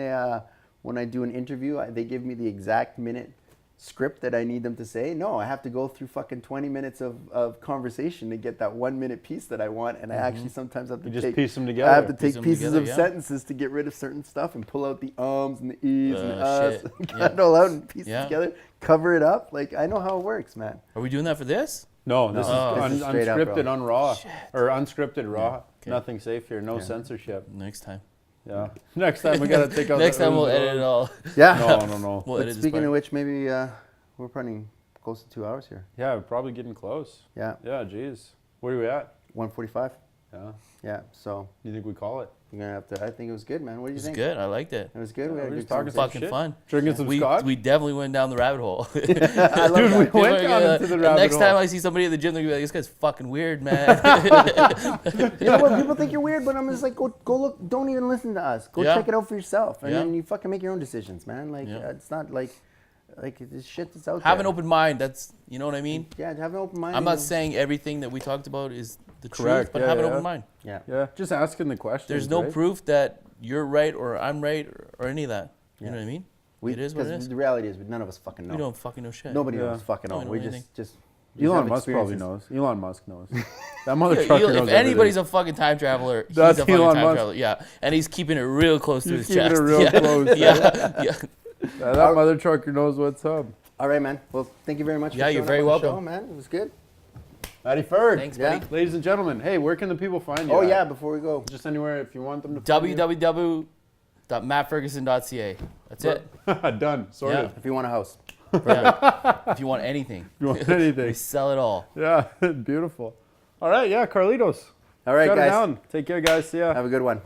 [SPEAKER 2] I do an interview, they give me the exact minute script that I need them to say? No, I have to go through fucking 20 minutes of conversation to get that 1 minute piece that I want, and I actually sometimes have to
[SPEAKER 1] You just
[SPEAKER 2] take,
[SPEAKER 1] piece them
[SPEAKER 2] I
[SPEAKER 1] together.
[SPEAKER 2] have to
[SPEAKER 3] Piece
[SPEAKER 2] take
[SPEAKER 3] them
[SPEAKER 2] pieces
[SPEAKER 3] together,
[SPEAKER 2] of
[SPEAKER 3] yeah.
[SPEAKER 2] sentences to get rid of certain stuff and pull out the ums and the e's and the us,
[SPEAKER 3] shit.
[SPEAKER 2] cut
[SPEAKER 3] Yeah.
[SPEAKER 2] it all out and piece it
[SPEAKER 3] Yeah.
[SPEAKER 2] together, cover it up. Like I know how it works, man.
[SPEAKER 3] Are we doing that for this?
[SPEAKER 1] No, this
[SPEAKER 2] No.
[SPEAKER 1] is
[SPEAKER 2] This is straight up,
[SPEAKER 1] unscripted,
[SPEAKER 2] bro.
[SPEAKER 1] raw, or unscripted raw.
[SPEAKER 3] Okay.
[SPEAKER 1] Nothing safe here. No
[SPEAKER 2] Yeah.
[SPEAKER 1] censorship.
[SPEAKER 3] Next time.
[SPEAKER 1] Yeah. Next time we gotta take out.
[SPEAKER 3] Next
[SPEAKER 1] the
[SPEAKER 3] time we'll
[SPEAKER 1] oohs and
[SPEAKER 3] edit it all.
[SPEAKER 2] Yeah.
[SPEAKER 1] No.
[SPEAKER 3] We'll
[SPEAKER 2] But
[SPEAKER 3] edit this
[SPEAKER 2] speaking
[SPEAKER 3] part.
[SPEAKER 2] of which, maybe we're running close to 2 hours here.
[SPEAKER 1] Yeah, we're probably getting close.
[SPEAKER 2] Yeah.
[SPEAKER 1] Yeah, geez. Where are we at?
[SPEAKER 2] 1:45.
[SPEAKER 1] Yeah.
[SPEAKER 2] Yeah. So
[SPEAKER 1] You think we call it?
[SPEAKER 2] you're gonna have to. I think it was good, man. What do you
[SPEAKER 3] It was
[SPEAKER 2] think?
[SPEAKER 3] good. I liked it.
[SPEAKER 2] It was good.
[SPEAKER 1] Yeah,
[SPEAKER 2] we had
[SPEAKER 1] we're
[SPEAKER 2] a
[SPEAKER 1] just
[SPEAKER 2] good
[SPEAKER 1] talking
[SPEAKER 2] conversation.
[SPEAKER 3] Fucking
[SPEAKER 1] shit.
[SPEAKER 3] fun.
[SPEAKER 1] Drinking some
[SPEAKER 3] we,
[SPEAKER 1] scotch?
[SPEAKER 3] we definitely went down the rabbit hole.
[SPEAKER 2] I love
[SPEAKER 1] Dude,
[SPEAKER 2] that.
[SPEAKER 1] we went
[SPEAKER 3] People are
[SPEAKER 1] down
[SPEAKER 3] gonna-
[SPEAKER 1] into the
[SPEAKER 3] and
[SPEAKER 1] rabbit
[SPEAKER 3] next
[SPEAKER 1] hole.
[SPEAKER 3] time I see somebody at the gym, they're gonna be like, "This guy's fucking weird, man."
[SPEAKER 2] You know what? People think you're weird, but I'm just like, go look. Don't even listen to us. Go
[SPEAKER 3] Yeah.
[SPEAKER 2] check it out for yourself, and
[SPEAKER 3] Yeah.
[SPEAKER 2] then you fucking make your own decisions, man. Like
[SPEAKER 3] Yeah.
[SPEAKER 2] it's not like this shit that's out
[SPEAKER 3] Have
[SPEAKER 2] there.
[SPEAKER 3] an open mind. That's, you know what I mean.
[SPEAKER 2] Yeah, have an open mind.
[SPEAKER 3] I'm not
[SPEAKER 2] and-
[SPEAKER 3] saying everything that we talked about is the truth,
[SPEAKER 1] Correct,
[SPEAKER 3] but
[SPEAKER 1] yeah,
[SPEAKER 3] have an
[SPEAKER 1] yeah.
[SPEAKER 3] open mind.
[SPEAKER 2] Yeah.
[SPEAKER 1] Yeah, just asking the questions.
[SPEAKER 3] There's no
[SPEAKER 1] right?
[SPEAKER 3] proof that you're right or I'm right or any of that. You
[SPEAKER 2] Yeah.
[SPEAKER 3] know what I mean?
[SPEAKER 2] We,
[SPEAKER 3] It is what it
[SPEAKER 2] 'cause
[SPEAKER 3] is.
[SPEAKER 2] The reality is, none of us fucking know.
[SPEAKER 3] We don't fucking know shit.
[SPEAKER 2] Nobody
[SPEAKER 1] Yeah.
[SPEAKER 2] knows fucking
[SPEAKER 3] Don't
[SPEAKER 2] know.
[SPEAKER 3] know
[SPEAKER 2] We
[SPEAKER 3] anything.
[SPEAKER 2] just
[SPEAKER 1] Elon
[SPEAKER 2] have
[SPEAKER 1] Musk probably
[SPEAKER 2] experiences.
[SPEAKER 1] knows. Elon Musk knows. That
[SPEAKER 3] Yeah,
[SPEAKER 1] motherfucker knows
[SPEAKER 3] if anybody's
[SPEAKER 1] everything.
[SPEAKER 3] a fucking time traveler, he's
[SPEAKER 1] That's
[SPEAKER 3] a fucking
[SPEAKER 1] Elon
[SPEAKER 3] time
[SPEAKER 1] Musk.
[SPEAKER 3] traveler. Yeah, and he's keeping it real close to
[SPEAKER 1] He's
[SPEAKER 3] his
[SPEAKER 1] keeping
[SPEAKER 3] chest.
[SPEAKER 1] it real
[SPEAKER 3] yeah.
[SPEAKER 1] close.
[SPEAKER 3] Yeah, yeah.
[SPEAKER 1] That mother trucker knows what's up.
[SPEAKER 2] All right, man. Well, thank you very much.
[SPEAKER 3] Yeah,
[SPEAKER 2] for
[SPEAKER 3] you're
[SPEAKER 2] showing
[SPEAKER 3] very
[SPEAKER 2] up on the
[SPEAKER 3] welcome.
[SPEAKER 2] show, man. It was good.
[SPEAKER 1] Matty Ferg.
[SPEAKER 3] Thanks,
[SPEAKER 2] Yeah.
[SPEAKER 3] buddy.
[SPEAKER 1] Ladies and gentlemen, hey, where can the people find you?
[SPEAKER 2] Oh
[SPEAKER 1] at?
[SPEAKER 2] yeah, before we go.
[SPEAKER 1] Just anywhere if you want them to find you.
[SPEAKER 3] www.mattferguson.ca. That's it.
[SPEAKER 1] Done. Sorted.
[SPEAKER 3] Yeah.
[SPEAKER 2] If you want a house.
[SPEAKER 3] Yeah. If you want anything,
[SPEAKER 1] If you want
[SPEAKER 3] we
[SPEAKER 1] anything.
[SPEAKER 3] sell it all.
[SPEAKER 1] Yeah, beautiful. All right, yeah, Carlitos.
[SPEAKER 2] All right,
[SPEAKER 1] Shut it
[SPEAKER 2] guys.
[SPEAKER 1] down. Take care, guys. See ya.
[SPEAKER 2] Have a good one.